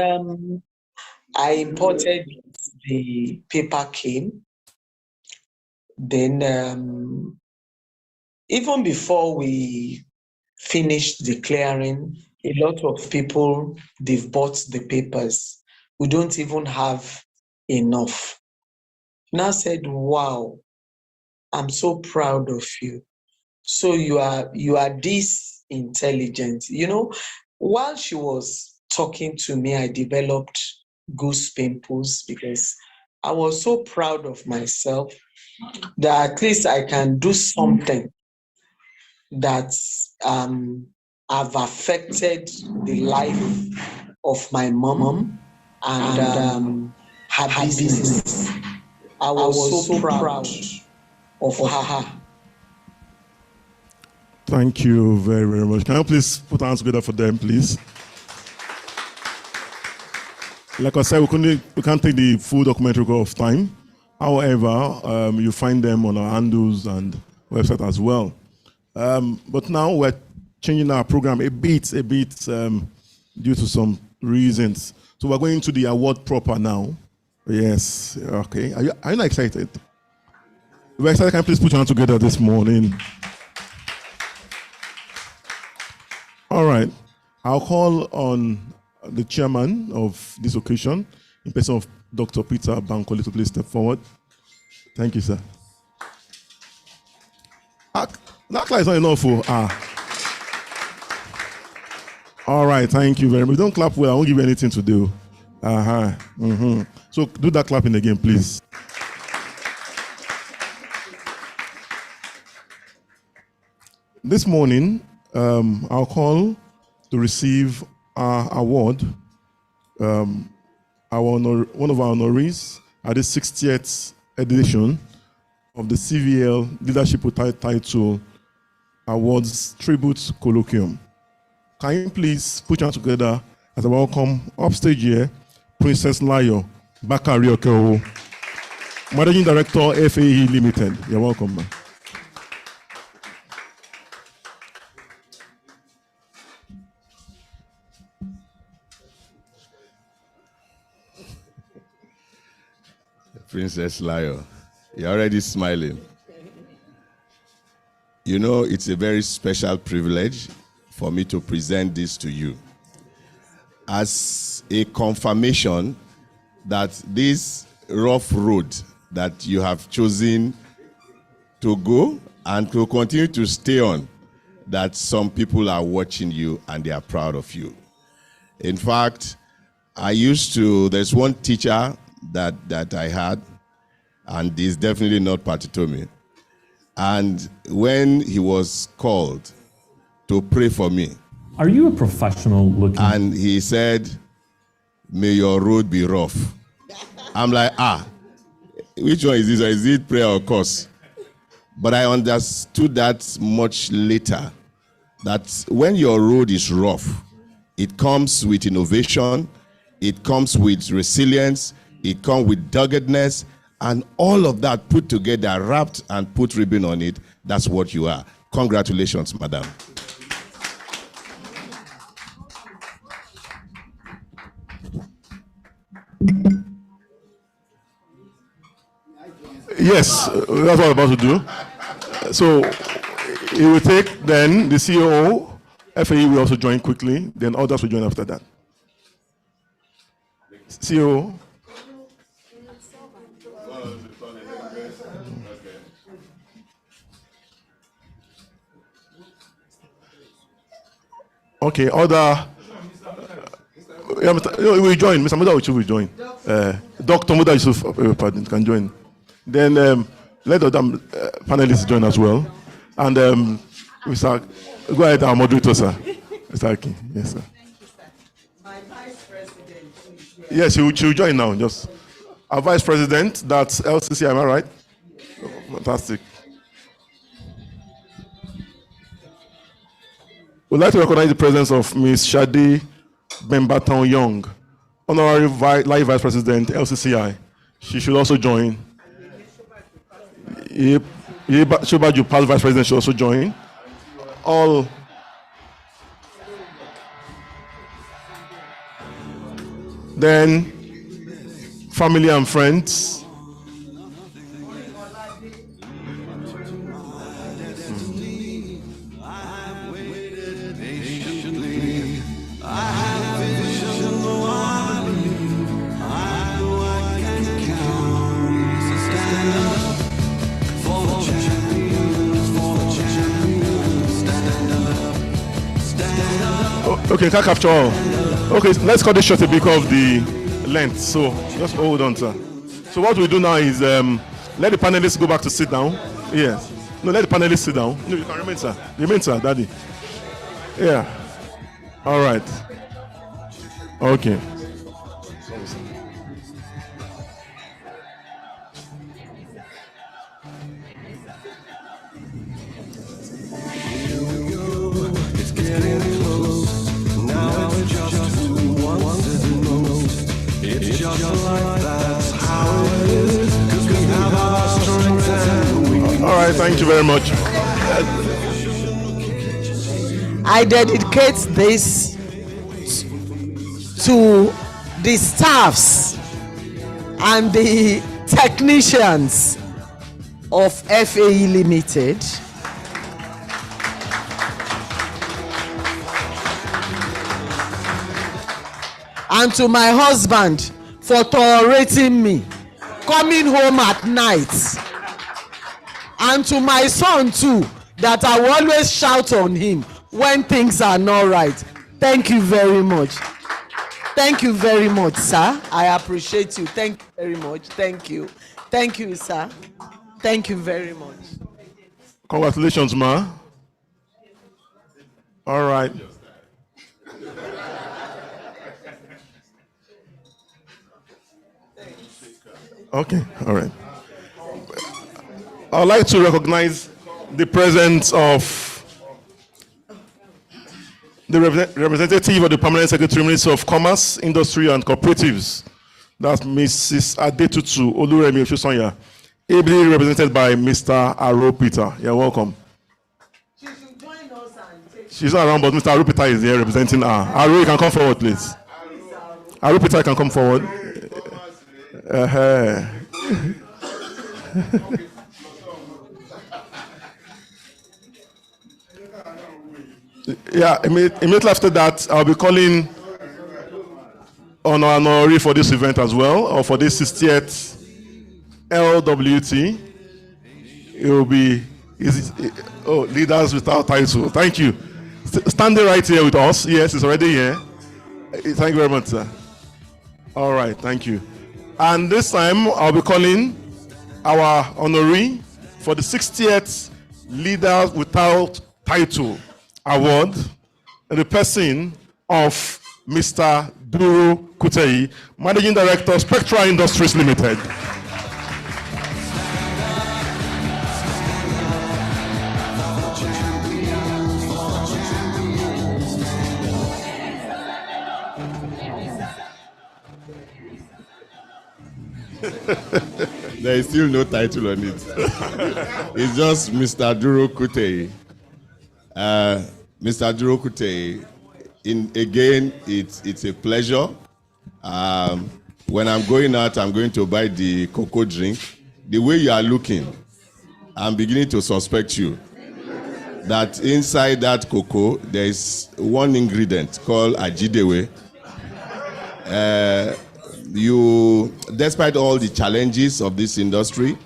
I imported the paper came. Then even before we finished declaring, a lot of people, they've bought the papers. We don't even have enough. Now said, wow, I'm so proud of you. So you are this intelligent. You know, while she was talking to me, I developed goose pimples because I was so proud of myself that at least I can do something that have affected the life of my mom and her business. I was so proud of her. Thank you very, very much. Can you please put hands together for them, please? Like I said, we can't take the full documentary of time. However, you find them on our handles and website as well. But now we're changing our program a bit due to some reasons. So we're going to the award proper now. Yes, okay. Are you not excited? We're excited. Can you please put your hands together this morning? All right. I'll call on the chairman of this occasion, in person of Dr. Peter Bankole, to please step forward. Thank you, sir. That clap is not enough for. All right, thank you very much. Don't clap well, I won't give you anything to do. So do that clapping again, please. This morning, I'll call to receive our award one of our honorees at the 60th edition of the CVL Leadership with Title Awards Tribute Colloquium. Can you please put your hands together as I welcome upstage here Princess Layo Bakari Okeowo, Managing Director, FAE Limited. You're welcome, man. Princess Layo, you're already smiling. You know, it's a very special privilege for me to present this to you as a confirmation that this rough road that you have chosen to go and to continue to stay on, that some people are watching you and they are proud of you. In fact, there's one teacher that I had, and he's definitely not Patitomi. And when he was called to pray for me, are you a professional looking? And he said, may your road be rough. I'm like, which one is this? Or is it prayer or course? But I understood that much later, that when your road is rough, it comes with innovation, it comes with resilience, it comes with doggedness, and all of that put together, wrapped and put ribbon on it, that's what you are. Congratulations, madam. Yes, that's what I'm about to do. So it will take then the CEO, FAE will also join quickly, then others will join after that. CEO. Okay, other. We join. Mr. Muda will join. Dr. Muda Yusuf can join. Then let the panelists join as well. And Mr. Go ahead, our moderator, sir. Mr. Aki. Yes, sir. My vice president. Yes, she will join now. Just our vice president, that's LCC, am I right? Oh, fantastic. We'd like to recognize the presence of Ms. Shadi Bembaton Young, Honorary Live Vice President, LCCI. She should also join. Shobaju, past Vice President, should also join. All. Then, family and friends. Okay, can't capture all. Okay, let's cut this short a bit of the length. So just hold on, sir. So what we do now is let the panelists go back to sit down. Yes. No, let the panelists sit down. No, you can remain, sir. Remain, sir, daddy. Yeah. All right. Okay. All right, thank you very much. I dedicate this to the staffs and the technicians of FAE Limited. And to my husband for tolerating me, coming home at night. And to my son too, that I will always shout on him when things are not right. Thank you very much. Thank you very much, sir. I appreciate you. Thank you very much. Thank you. Thank you, sir. Thank you very much. Congratulations, ma. All right. Okay, all right. I'd like to recognize the presence of the representative of the Permanent Secretary, Ministry of Commerce, Industry and Cooperatives. That's Mrs. Adetutu Oluremi Oshusanya, ably represented by Mr. Aro Peter. You're welcome. She should join us and She's not around, but Mr. Aro Peter is here representing her. Aro, you can come forward, please. Aro Peter, can come forward. Yeah, immediately after that, I'll be calling on our honoree for this event as well, or for this 60th LWT. It will be leaders without title. Thank you. Standing right here with us. Yes, it's already here. Thank you very much, sir. All right, thank you. And this time, I'll be calling our honoree for the 60th Leaders Without Title Award, in the person of Mr. Duro Kutei, Managing Director, Spectra Industries Limited. There is still no title on it. It's just Mr. Duro Kutei. Mr. Duro Kutei, again, it's a pleasure. When I'm going out, I'm going to buy the cocoa drink. The way you are looking, I'm beginning to suspect you. That inside that cocoa, there is one ingredient called ajidewe. Despite all the challenges of this industry,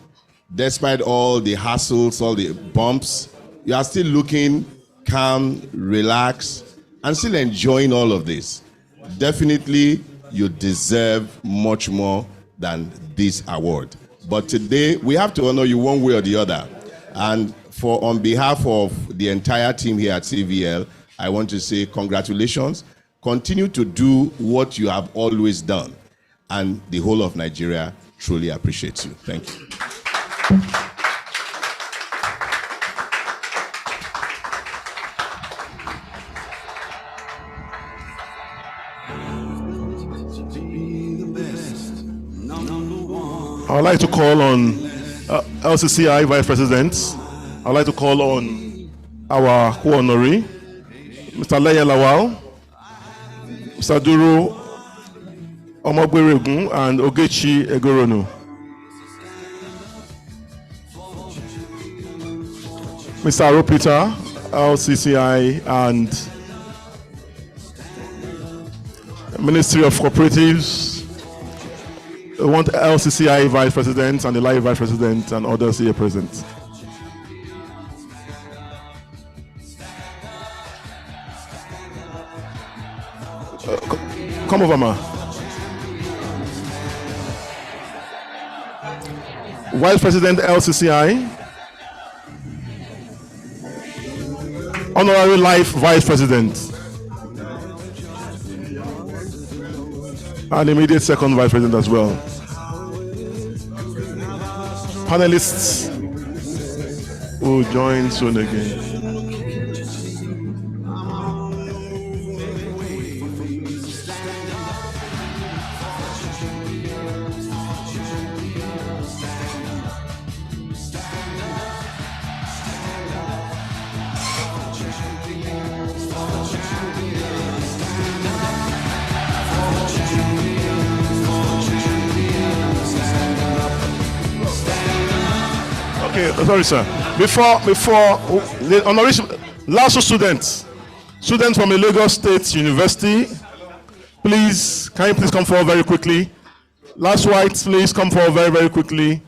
despite all the hassles, all the bumps, you are still looking calm, relaxed, and still enjoying all of this. Definitely, you deserve much more than this award. But today, we have to honor you one way or the other. And on behalf of the entire team here at CVL, I want to say congratulations. Continue to do what you have always done. And the whole of Nigeria truly appreciates you. Thank you. I would like to call on LCCI Vice President. I would like to call on our co-honoree, Mr. Leye Lawal, Mr. Duro Omogberegun, and Ogechi Egoronu. Mr. Aro Peter, LCCI, and Ministry of Cooperatives. I want LCCI Vice President and the Live Vice President and others here present. Come over, ma. Vice President LCCI, Honorary Life Vice President, and immediate second Vice President as well. Panelists will join soon again. Okay, sorry, sir. Before the honorary last students from the Lagos State University, please, can you please come forward very quickly? Last white, please come forward very, very quickly.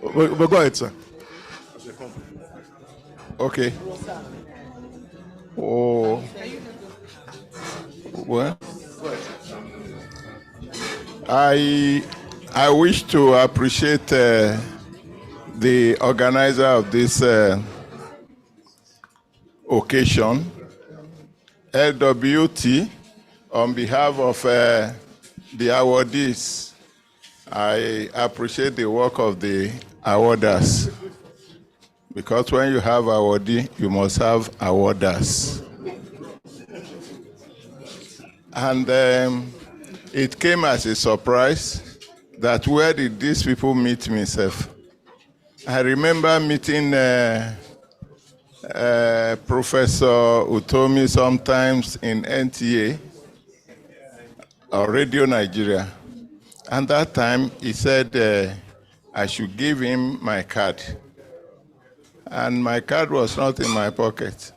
We'll go ahead, sir. Okay. Oh. Well, I wish to appreciate the organizer of this occasion, LWT, on behalf of the awardees, I appreciate the work of the awarders, because when you have awardee, you must have awarders. And it came as a surprise that where did these people meet me, sef? I remember meeting Professor Utomi sometimes in NTA or Radio Nigeria. And that time he said I should give him my card. And my card was not in my pocket.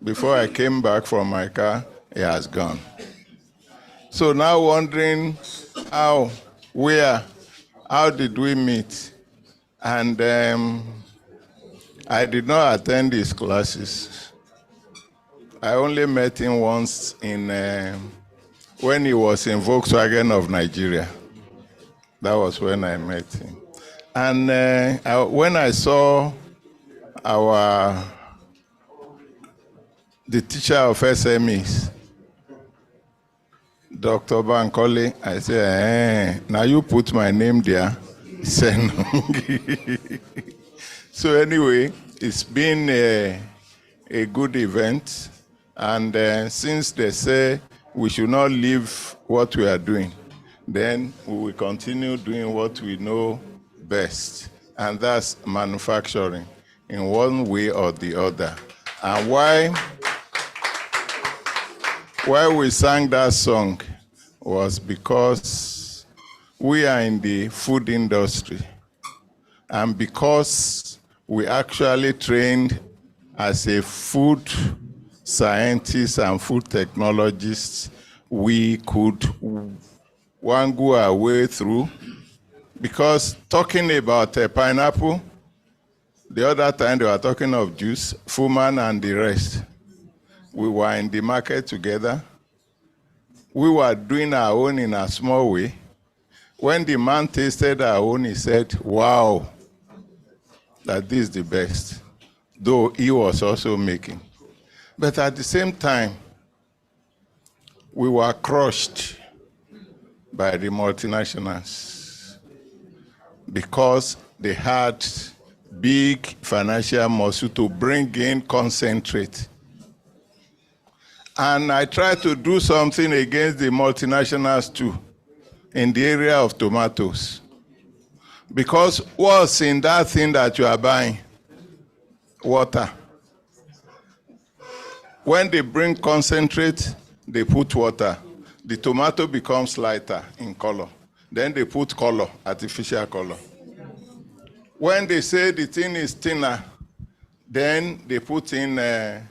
Before I came back from my car, it has gone. So now wondering how, where, how did we meet? And I did not attend his classes. I only met him once in when he was in Volkswagen of Nigeria. That was when I met him. And when I saw the teacher of SMEs, Dr. Bankole, I said, now you put my name there. He said, no. So anyway, it's been a good event. And since they say we should not leave what we are doing, then we will continue doing what we know best, and that's manufacturing in one way or the other. And why we sang that song was because we are in the food industry, and because we actually trained as a food scientist and food technologist, we could wangle our way through. Because talking about pineapple, the other time they were talking of juice, Fuman and the rest. We were in the market together. We were doing our own in a small way. When the man tasted our own, he said, wow, that this is the best. Though he was also making. But at the same time, we were crushed by the multinationals because they had big financial muscle to bring in concentrate. And I tried to do something against the multinationals too, in the area of tomatoes. Because what's in that thing that you are buying? Water. When they bring concentrate, they put water. The tomato becomes lighter in color. Then they put color, artificial color. When they say the thing is thinner, then they put in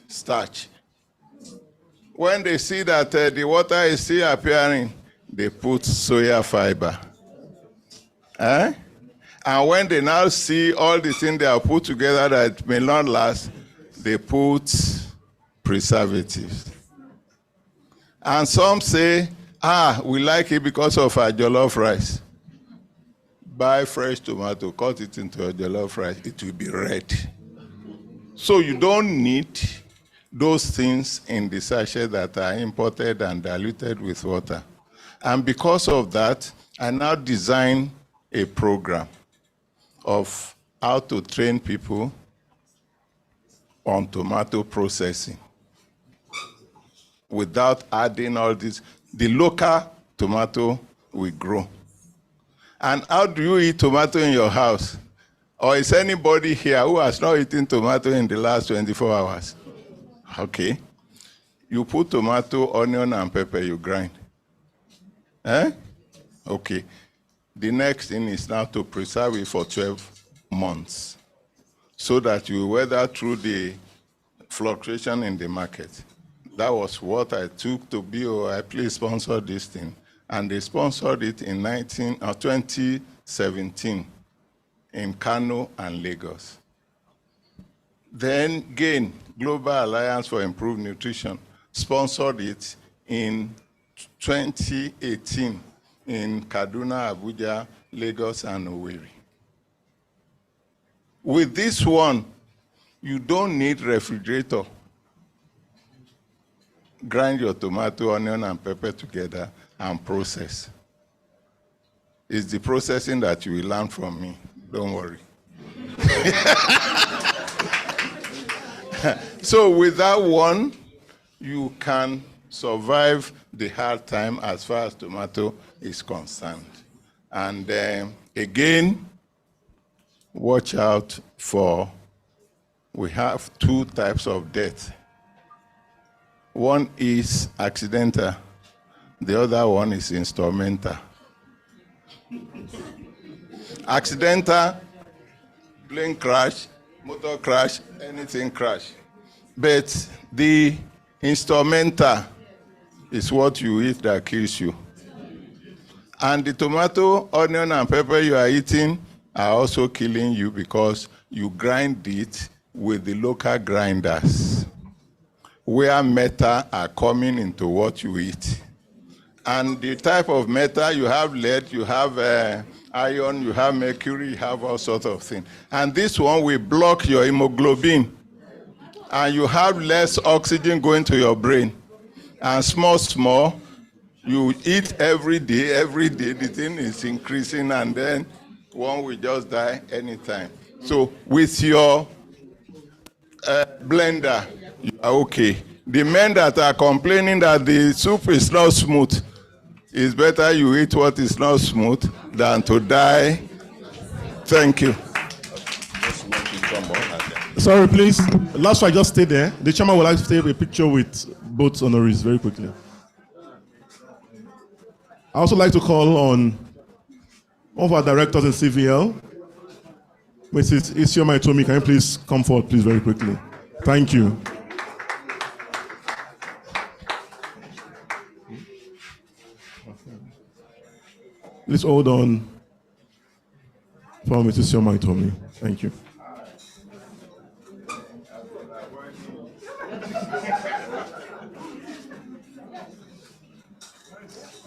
starch. When they see that the water is still appearing, they put soya fiber. And when they now see all the things they have put together that may not last, they put preservatives. And some say, we like it because of our jollof rice. Buy fresh tomato, cut it into a jollof rice, it will be red. So you don't need those things in the sachet that are imported and diluted with water. And because of that, I now design a program of how to train people on tomato processing without adding all this. The local tomato will grow. And how do you eat tomato in your house? Or is anybody here who has not eaten tomato in the last 24 hours? Okay. You put tomato, onion, and pepper, you grind. Okay. The next thing is now to preserve it for 12 months so that you weather through the fluctuation in the market. That was what I took to BOI. Please sponsor this thing. And they sponsored it in 2017 in Kano and Lagos. Then GAIN, Global Alliance for Improved Nutrition, sponsored it in 2018 in Kaduna, Abuja, Lagos, and Owerri. With this one, you don't need refrigerator. Grind your tomato, onion, and pepper together and process. It's the processing that you will learn from me. Don't worry. So with that one, you can survive the hard time as far as tomato is concerned. And again, watch out for, we have two types of death. One is accidental, the other one is instrumental. Accidental, plane crash, motor crash, anything crash. But the instrumental is what you eat that kills you. And the tomato, onion, and pepper you are eating are also killing you because you grind it with the local grinders, where metal are coming into what you eat. And the type of metal, you have lead, you have iron, you have mercury, you have all sorts of things. And this one will block your hemoglobin. And you have less oxygen going to your brain. And small, you eat every day, the thing is increasing, and then one will just die anytime. So with your blender, you are okay. The men that are complaining that the soup is not smooth, it's better you eat what is not smooth than to die. Thank you. Sorry, please. Last one, just stay there. The chairman would like to take a picture with both honorees very quickly. I also like to call on one of our directors in CVL, Mrs. Isioma Itomi. Can you please come forward, please, very quickly? Thank you. Please hold on for Mrs. Isioma Itomi. Thank you.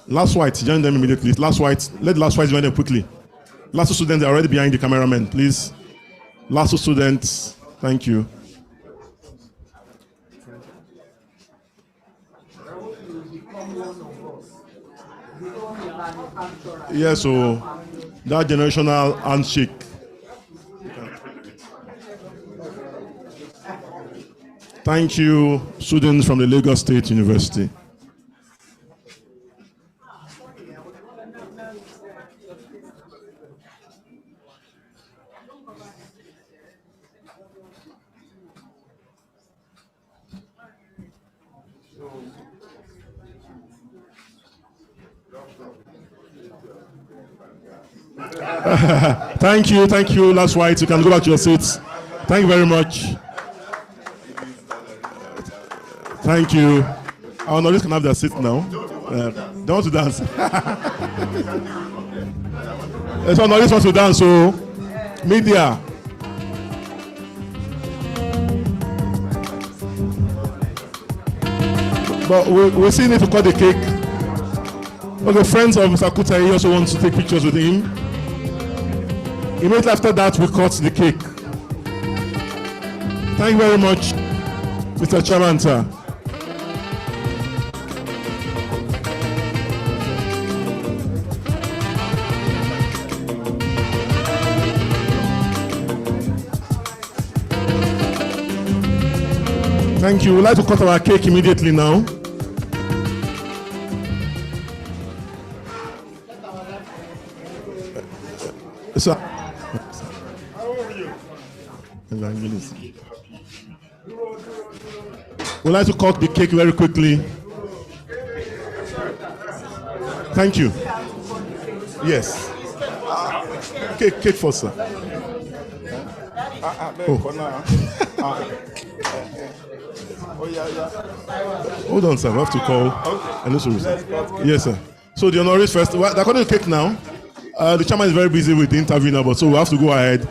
Last white, join them immediately. Last white, let last white join them quickly. Last two students are already behind the cameraman, please. Last two students, thank you. Yes, so that generational handshake. Thank you, students from the Lagos State University. Thank you, Last White. You can go back to your seats. Thank you very much. Thank you. Our honorees can have their seats now. They want to dance. Yes, honorees want to dance, so media. But we still need to cut the cake. Okay, friends of Mr. Kutai also want to take pictures with him. Immediately after that, we cut the cake. Thank you very much, Mr. Chairman, sir. Thank you. We'd like to cut our cake immediately now. Sir. We'd like to cut the cake very quickly. Thank you. Yes. Cake first, sir. Hold on, sir. We have to call. Yes, sir. So the honorees first. They're cutting the cake now. The chairman is very busy with the interview now, but so we have to go ahead.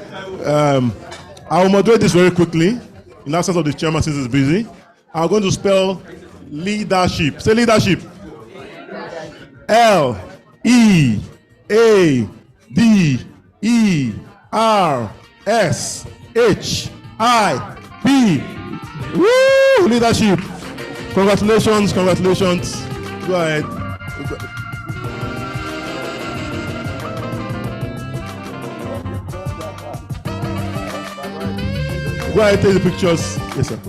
I will moderate this very quickly in absence of the chairman since he's busy. I'm going to spell leadership. Say leadership. L-E-A-D-E-R-S-H-I-P. Woo! Leadership. Congratulations. Go ahead. Go ahead, take the pictures. Yes, sir.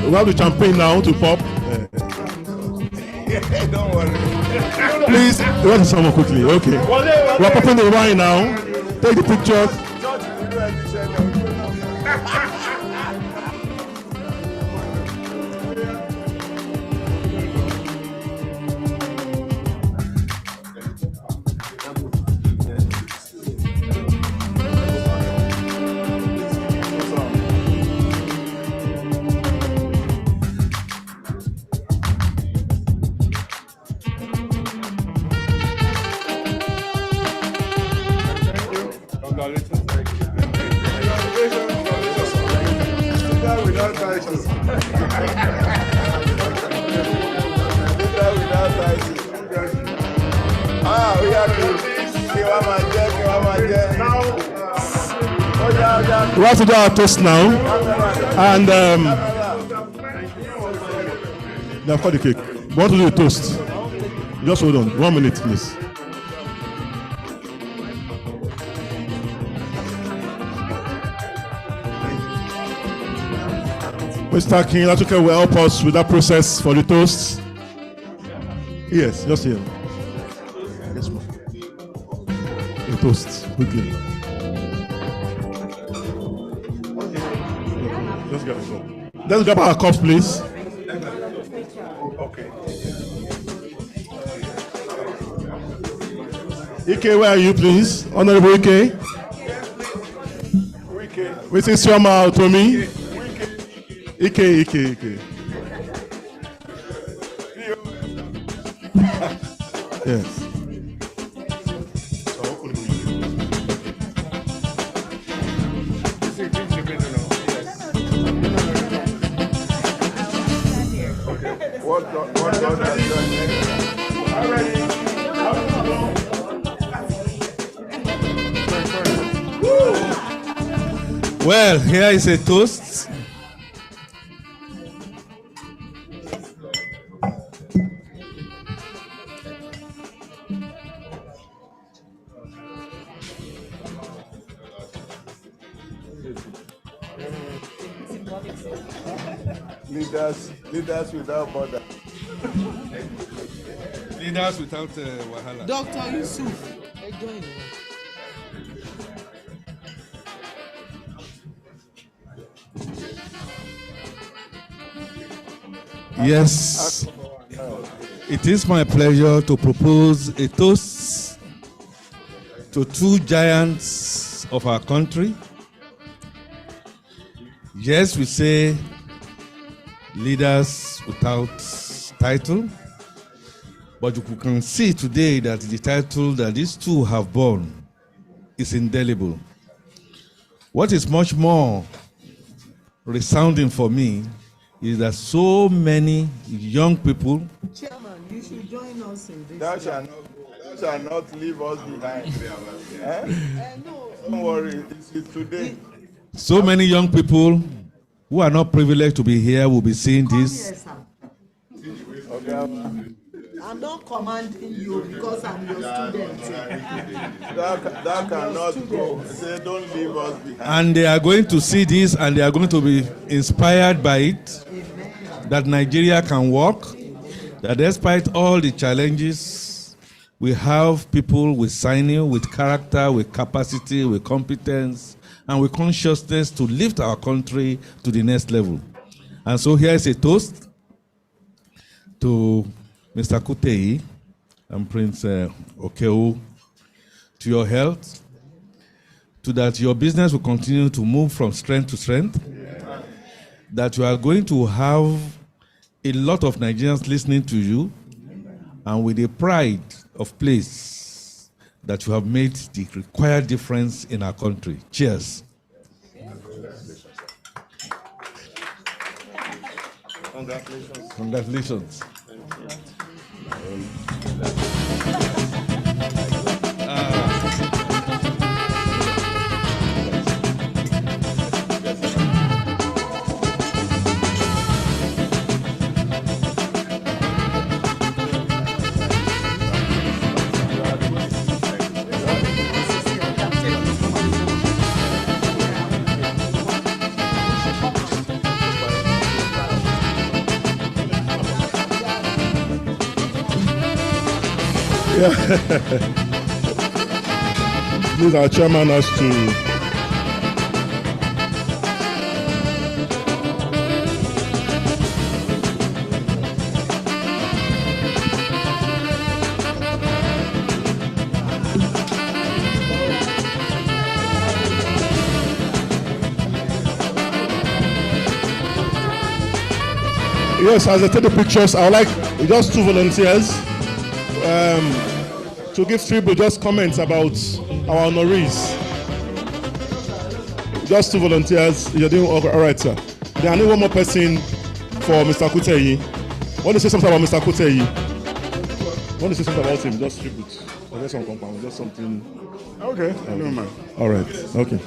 We have the champagne now to pop. Don't worry. Please, run someone quickly. Okay. We're popping the wine now. Take the pictures. We have to do our toast now. And they've got the cake. We want to do the toast. Just hold on. 1 minute, please. Mr. King Latuke will help us with that process for the toast. Yes, just here. Yes, ma'am. The toast, quickly. Let's get it. Let's grab our cups, please. Okay. Ike, where are you, please? Honorable Ike. Which is your mouth to me? Ike. Yes. Well, here is a toast. Leaders without border. Leaders without wahala. Dr. Yusuf, enjoy. Yes, it is my pleasure to propose a toast to two giants of our country. Yes, we say leaders without title, but you can see today that the title that these two have borne is indelible. What is much more resounding for me is that so many young people. Chairman, you should join us in this. Thou shalt not leave us behind. No. Don't worry, this is today. So many young people who are not privileged to be here will be seeing this. I'm not commanding you because I'm your student. That cannot go. Say, don't leave us behind. And they are going to see this and they are going to be inspired by it. Amen. That Nigeria can work. Amen. That despite all the challenges, we have people with sinew, with character, with capacity, with competence, and with consciousness to lift our country to the next level. And so here is a toast to Mr. Kutei and Prince Okeu, to your health, to that your business will continue to move from strength to strength, that you are going to have a lot of Nigerians listening to you, and with a pride of place that you have made the required difference in our country. Cheers. Congratulations. Congratulations. Please, our chairman has to. Yes, as I take the pictures, I would like just two volunteers to give tribute, just comments about our honorees. Just two volunteers. You're doing all right, sir. Then I need one more person for Mr. Kuteyi. Want to say something about Mr. Kuteyi? Want to say something about him? Just tribute. Or just some compound, just something. Okay, no man. All right, okay.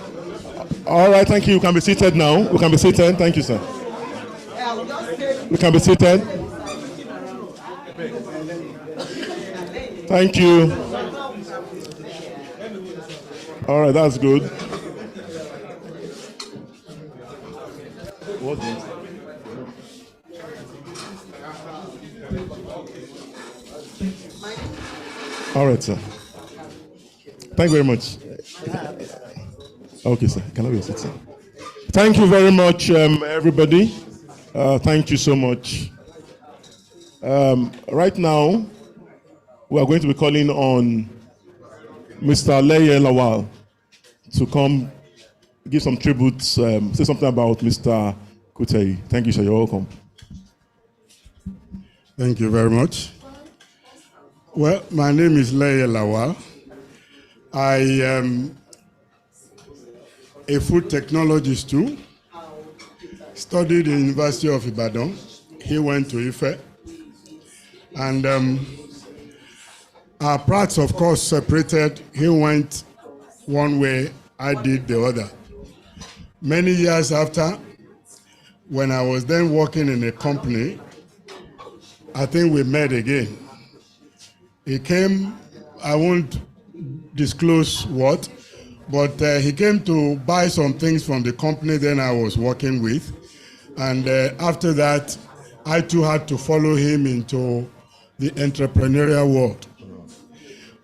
All right, thank you. You can be seated now. You can be seated. Thank you, sir. You can be seated. Thank you. All right, that's good. What's this? All right, sir. Thank you very much. Okay, sir. Can I be a seat, sir? Thank you very much, everybody. Thank you so much. Right now, we are going to be calling on Mr. Leye Lawal to come give some tributes, say something about Mr. Kuteyi. Thank you, sir. You're welcome. Thank you very much. Well, my name is Leye Lawal. I am a food technologist too. Studied in the University of Ibadan. He went to Ife. And our paths, of course, separated. He went one way, I did the other. Many years after, when I was then working in a company, I think we met again. He came, I won't disclose what, but he came to buy some things from the company then I was working with. And after that, I too had to follow him into the entrepreneurial world.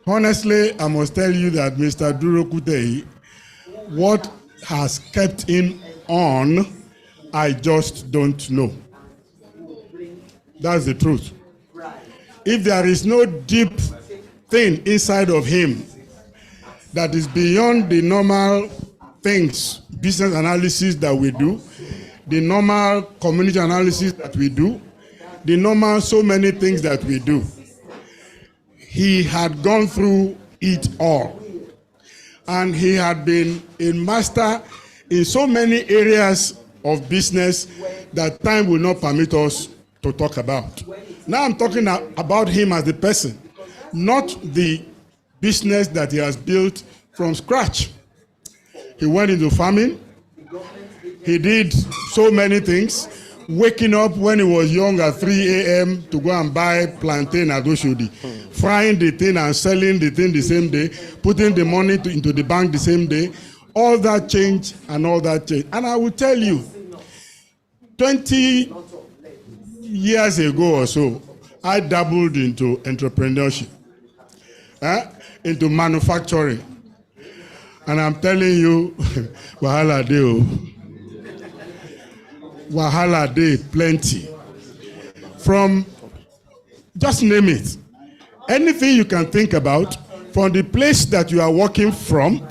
Honestly, I must tell you that Mr. Duro Kuteyi, what has kept him on, I just don't know. That's the truth. If there is no deep thing inside of him that is beyond the normal things, business analysis that we do, the normal community analysis that we do, the normal so many things that we do. He had gone through it all. And he had been a master in so many areas of business that time will not permit us to talk about. Now I'm talking about him as the person, not the business that he has built from scratch. He went into farming. He did so many things, waking up when he was young at 3 a.m. to go and buy plantain at Oshodi, frying the thing and selling the thing the same day, putting the money into the bank the same day. All that changed and all that changed. And I will tell you, 20 years ago or so, I dabbled into entrepreneurship, into manufacturing. And I'm telling you, wahala dey. Wahala dey plenty. From, just name it, anything you can think about, from the place that you are working from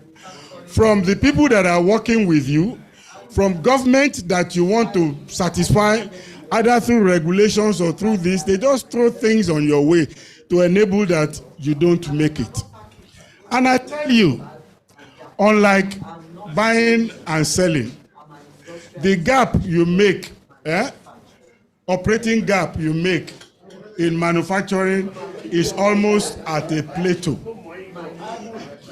the people that are working with you, from government that you want to satisfy, either through regulations or through this, they just throw things on your way to enable that you don't make it. And I tell you, unlike buying and selling, the gap you make, operating gap you make in manufacturing is almost at a plateau.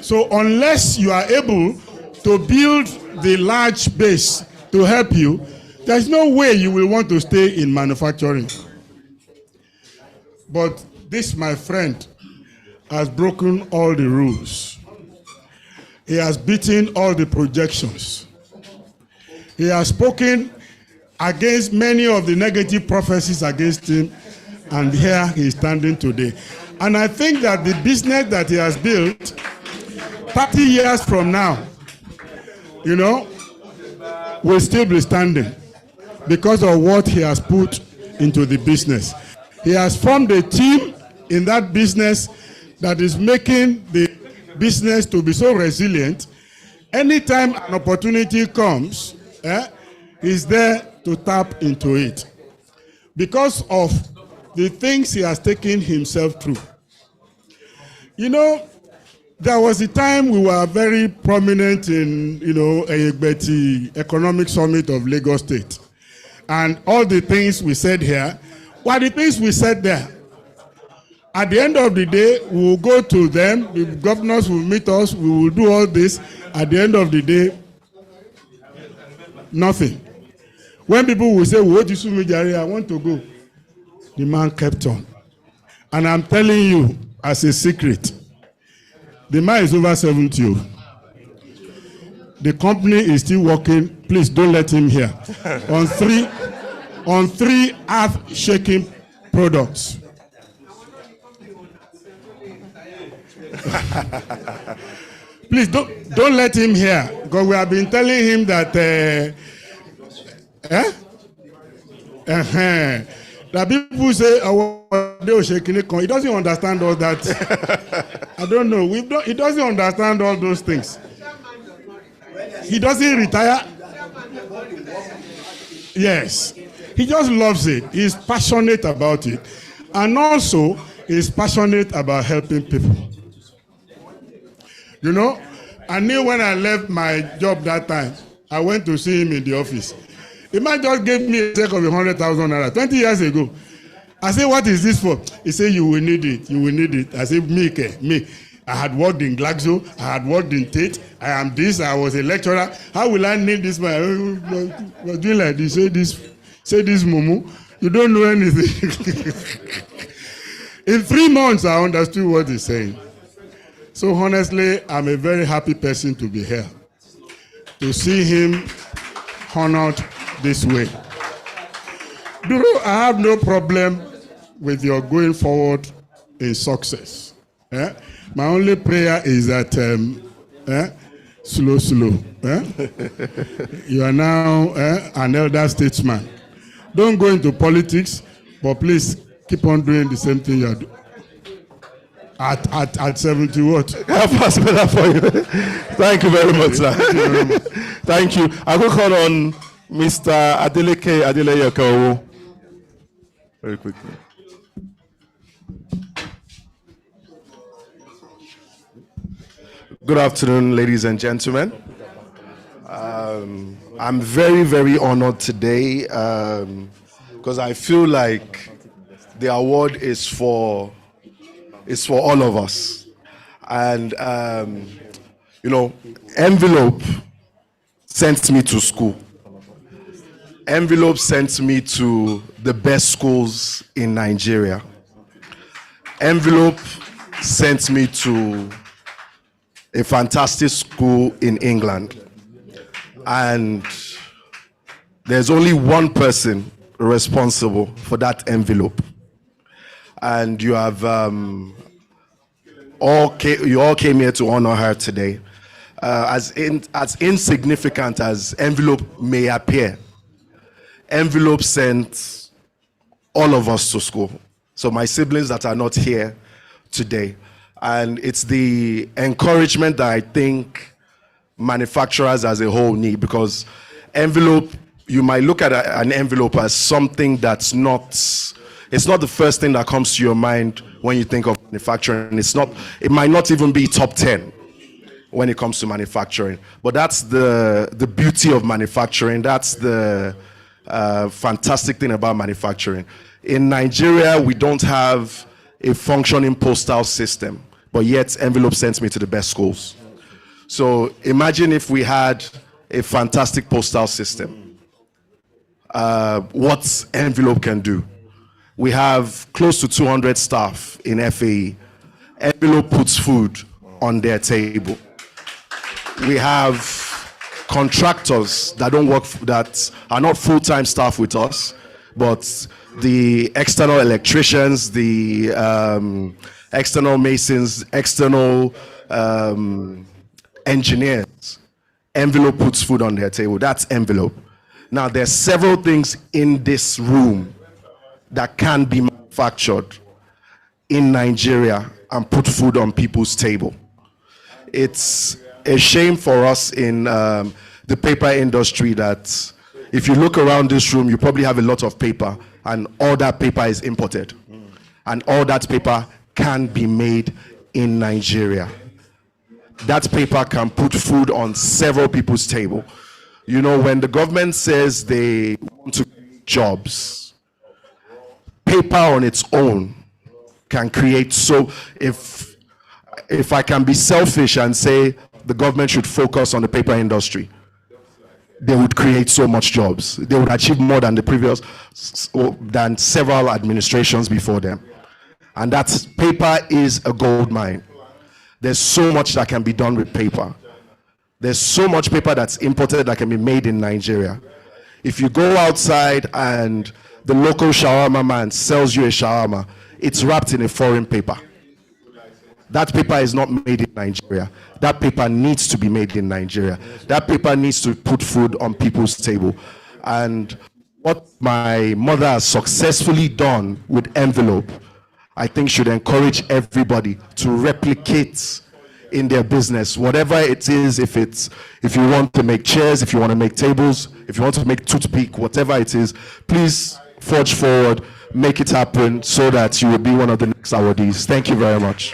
So unless you are able to build the large base to help you, there's no way you will want to stay in manufacturing. But this, my friend, has broken all the rules. He has beaten all the projections. He has spoken against many of the negative prophecies against him, and here he is standing today. And I think that the business that he has built 30 years from now, will still be standing because of what he has put into the business. He has formed a team in that business that is making the business to be so resilient. Anytime an opportunity comes, he's there to tap into it because of the things he has taken himself through. There was a time we were very prominent in, Eyegbeti Economic Summit of Lagos State. And all the things we said here were the things we said there. At the end of the day, we will go to them, the governors will meet us, we will do all this. At the end of the day, nothing. When people will say, I want to go, the man kept on. And I'm telling you, as a secret, the man is over 70. The company is still working. Please don't let him hear. on three earth-shaking products. Please don't let him hear, because we have been telling him that that people say he doesn't understand all that. I don't know. He doesn't understand all those things. He doesn't retire. Yes. He just loves it. He's passionate about it. And also, he's passionate about helping people. I knew when I left my job that time, I went to see him in the office. The man just gave me a check of 100,000 naira 20 years ago. I said, what is this for? He said, you will need it. You will need it. I said, me. I had worked in Glaxo. I had worked in Tate. I am this. I was a lecturer. How will I need this man? I was doing like this. Say this, Mumu. You don't know anything. In 3 months, I understood what he's saying. So honestly, I'm a very happy person to be here. To see him honored this way. Duro, I have no problem with your going forward in success. My only prayer is that slow. You are now an elder statesman. Don't go into politics, but please keep on doing the same thing you are doing. At 70 what? I'll pass better for you. Thank you very much, sir. Thank you. I will call on Mr. Adeleye Okawo. Very quickly. Good afternoon, ladies and gentlemen. I'm very, very honored today because I feel like the award is for all of us. And, Envelope sent me to school. Envelope sent me to the best schools in Nigeria. Envelope sent me to a fantastic school in England. And there's only one person responsible for that envelope. And you have all came here to honor her today. As insignificant as envelope may appear, envelope sent all of us to school. So my siblings that are not here today. And it's the encouragement that I think manufacturers as a whole need, because envelope, you might look at an envelope as something that's not, it's not the first thing that comes to your mind when you think of manufacturing. It might not even be top 10 when it comes to manufacturing. But that's the beauty of manufacturing. That's the fantastic thing about manufacturing. In Nigeria, we don't have a functioning postal system, but yet envelope sends me to the best schools. So imagine if we had a fantastic postal system. What envelope can do. We have close to 200 staff in FAE. Envelope puts food on their table. We have contractors that don't work, that are not full-time staff with us, but the external electricians, the external masons, external engineers. Envelope puts food on their table. That's envelope. Now, there's several things in this room that can be manufactured in Nigeria and put food on people's table. It's a shame for us in the paper industry that if you look around this room, you probably have a lot of paper, and all that paper is imported. And all that paper can be made in Nigeria. That paper can put food on several people's table. You know, when the government says they want to create jobs, paper on its own can create. So if I can be selfish and say the government should focus on the paper industry, they would create so much jobs. They would achieve more than than several administrations before them. And that paper is a gold mine. There's so much that can be done with paper. There's so much paper that's imported that can be made in Nigeria. If you go outside and the local shawarma man sells you a shawarma, it's wrapped in a foreign paper. That paper is not made in Nigeria. That paper needs to be made in Nigeria. That paper needs to put food on people's table. And what my mother has successfully done with envelope, I think should encourage everybody to replicate in their business, whatever it is. If you want to make chairs, if you want to make tables, if you want to make toothpick, whatever it is, please forge forward, make it happen so that you will be one of the next awardees. Thank you very much.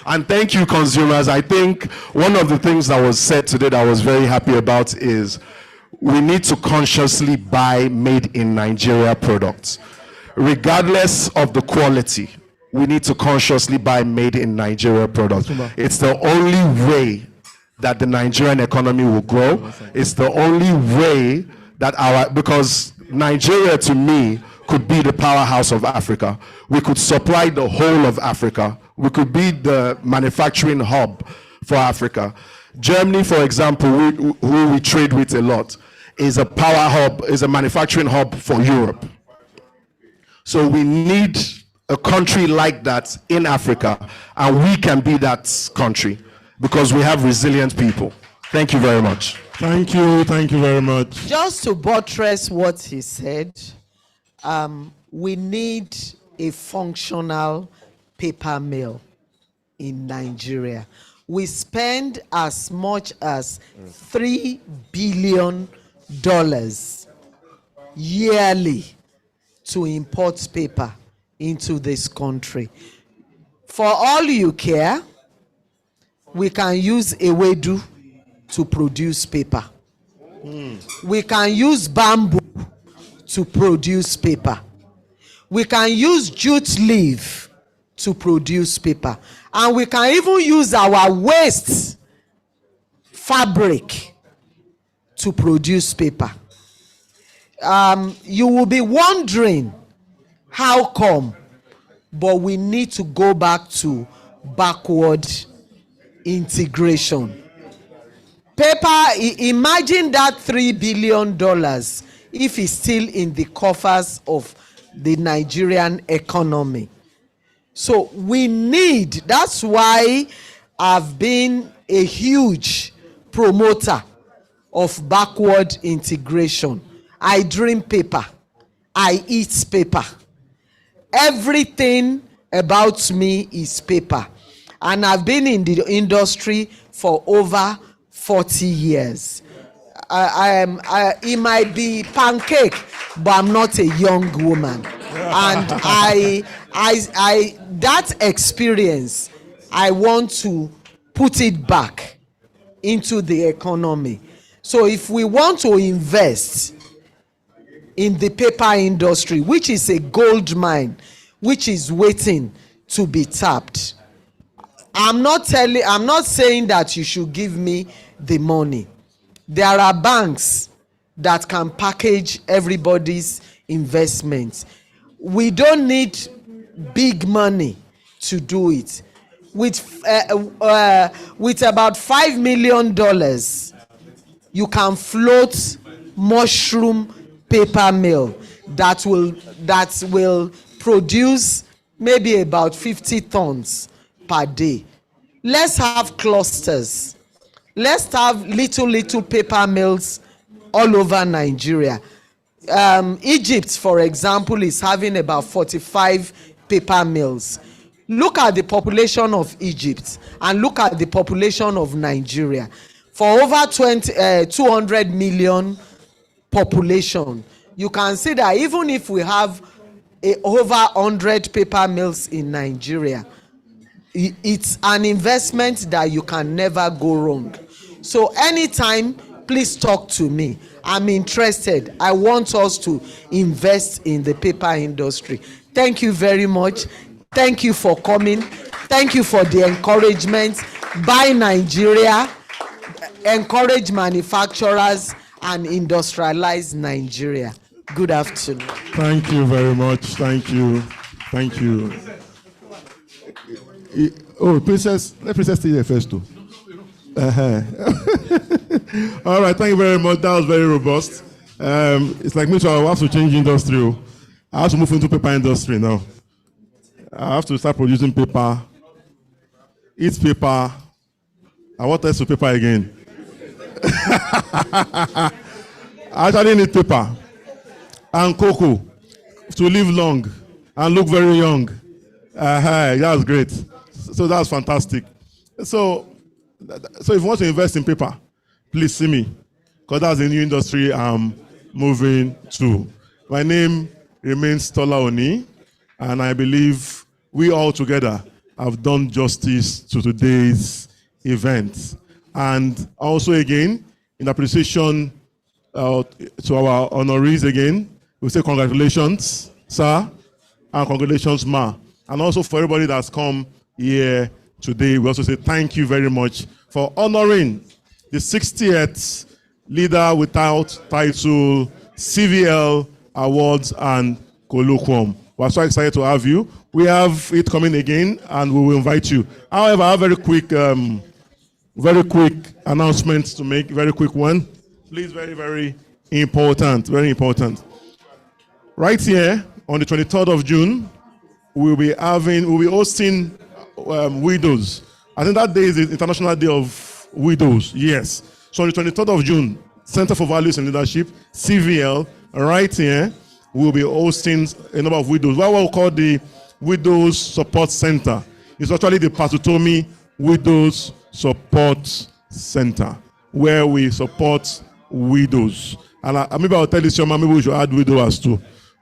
And thank you, consumers. I think one of the things that was said today that I was very happy about is we need to consciously buy made in Nigeria products. Regardless of the quality, we need to consciously buy made in Nigeria products. It's the only way that the Nigerian economy will grow. It's the only way that because Nigeria to me could be the powerhouse of Africa. We could supply the whole of Africa. We could be the manufacturing hub for Africa. Germany, for example, who we trade with a lot, is a power hub, is a manufacturing hub for Europe. So we need a country like that in Africa, and we can be that country because we have resilient people. Thank you very much. Thank you very much. Just to buttress what he said, we need a functional paper mill in Nigeria. We spend as much as $3 billion yearly to import paper into this country. For all you care, we can use ewedu to produce paper. We can use bamboo to produce paper. We can use jute leaf to produce paper. And we can even use our waste fabric to produce paper. You will be wondering how come, but we need to go back to backward integration. Paper, imagine that $3 billion if it's still in the coffers of the Nigerian economy. So we need, that's why I've been a huge promoter of backward integration. I drink paper. I eat paper. Everything about me is paper. And I've been in the industry for over 40 years. It might be pancake, but I'm not a young woman. And that experience, I want to put it back into the economy. So if we want to invest in the paper industry, which is a gold mine, which is waiting to be tapped, I'm not saying that you should give me the money. There are banks that can package everybody's investments. We don't need big money to do it. With about $5 million, you can float mushroom paper mill that will produce maybe about 50 tons per day. Let's have clusters. Let's have little paper mills all over Nigeria. Egypt, for example, is having about 45 paper mills. Look at the population of Egypt and look at the population of Nigeria. For over 200 million population, you can see that even if we have over 100 paper mills in Nigeria, it's an investment that you can never go wrong. So anytime, please talk to me. I'm interested. I want us to invest in the paper industry. Thank you very much. Thank you for coming. Thank you for the encouragement. Buy Nigeria, encourage manufacturers, and industrialize Nigeria. Good afternoon. Thank you very much. Thank you. Thank you. Oh, Princess, let Princess stay there first too. All right, thank you very much. That was very robust. It's like me too, I have to change industry. I have to move into paper industry now. I have to start producing paper, eat paper. I want us to paper again. I actually need paper and cocoa to live long and look very young. That's great. So that's fantastic. So if you want to invest in paper, please see me, because that's a new industry I'm moving to. My name remains Tola Oni, and I believe we all together have done justice to today's event. And also again, in appreciation to our honorees again, we say congratulations, sir, and congratulations, ma. And also for everybody that's come here today, we also say thank you very much for honoring the 60th Leader Without Title CVL Awards and Colloquium. We're so excited to have you. We have it coming again, and we will invite you. However, I have very quick announcement to make, very quick one. Please, very, very important, very important. Right here on the 23rd of June, we'll be hosting widows. I think that day is the International Day of Widows. Yes. So on the 23rd of June, Center for Values and Leadership, CVL, right here, we'll be hosting a number of widows. What we'll call the Widows Support Center. It's actually the Patutomi Widows Support Center, where we support widows. And maybe I'll tell this young man, maybe we should add widowers too,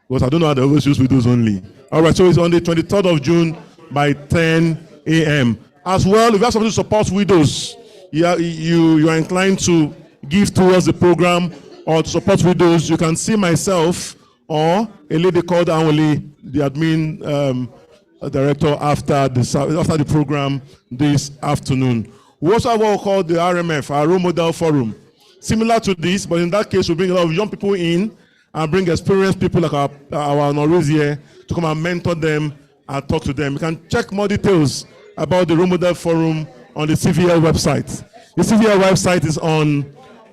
because I don't know how they always use widows only. All right, so it's on the 23rd of June by 10 a.m. As well, if you have somebody to support widows, you are inclined to give towards the program or to support widows, you can see myself or a lady called Anwali, the admin director, after the program this afternoon. We also have what we call the RMF, our Role Model Forum. Similar to this, but in that case, we bring a lot of young people in and bring experienced people like our honorees here to come and mentor them and talk to them. You can check more details about the Role Model Forum on the CVL website. The CVL website is on,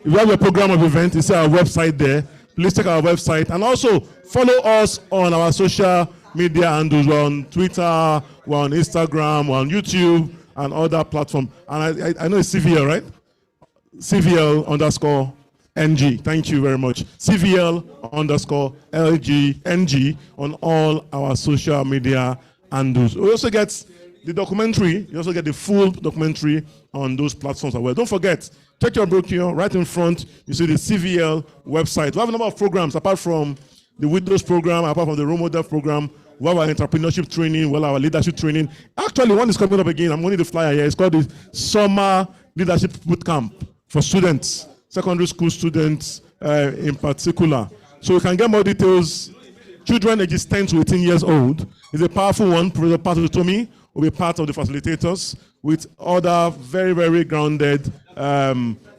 if you have a program of event, you see our website there. Please check our website and also follow us on our social media handles. We're on Twitter, we're on Instagram, we're on YouTube and other platforms. And I know it's CVL, right? CVL_NG. Thank you very much. CVL_LGNG on all our social media handles. We also get the documentary. You also get the full documentary on those platforms as well. Don't forget, check your brochure right in front. You see the CVL website. We have a number of programs apart from the Widows program, apart from the Role Model program. We have our entrepreneurship training, we have our leadership training. Actually, one is coming up again. I'm holding the flyer here. It's called the Summer Leadership Bootcamp for students, secondary school students in particular. So you can get more details. Children ages 10 to 18 years old is a powerful one. Professor Patutomi will be part of the facilitators with other very, very grounded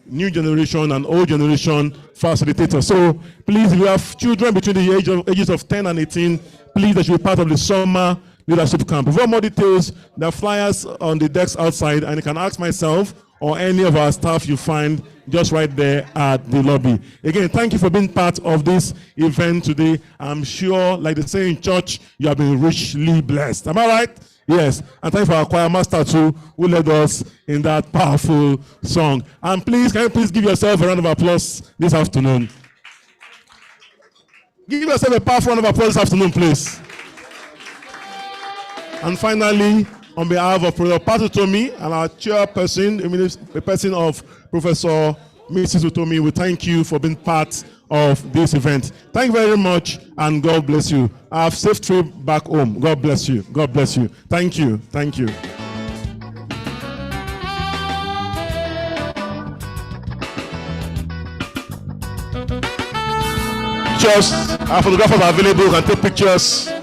new generation and old generation facilitators. So please, if you have children between the ages of 10 and 18, please, that should be part of the Summer Leadership Camp. For more details, there are flyers on the decks outside, and you can ask myself or any of our staff you find just right there at the lobby. Again, thank you for being part of this event today. I'm sure, like they say in church, you have been richly blessed. Am I right? Yes. And thank you for our choir master too, who led us in that powerful song. And please, can you please give yourself a round of applause this afternoon? Give yourself a powerful round of applause this afternoon, please. And finally, on behalf of Professor Pat Utomi and our chairperson, the person of Professor Mrs. Utomi, we thank you for being part of this event. Thank you very much, and God bless you. Have a safe trip back home. God bless you. God bless you. Thank you. Thank you. Pictures. Our photographers are available. You can take pictures.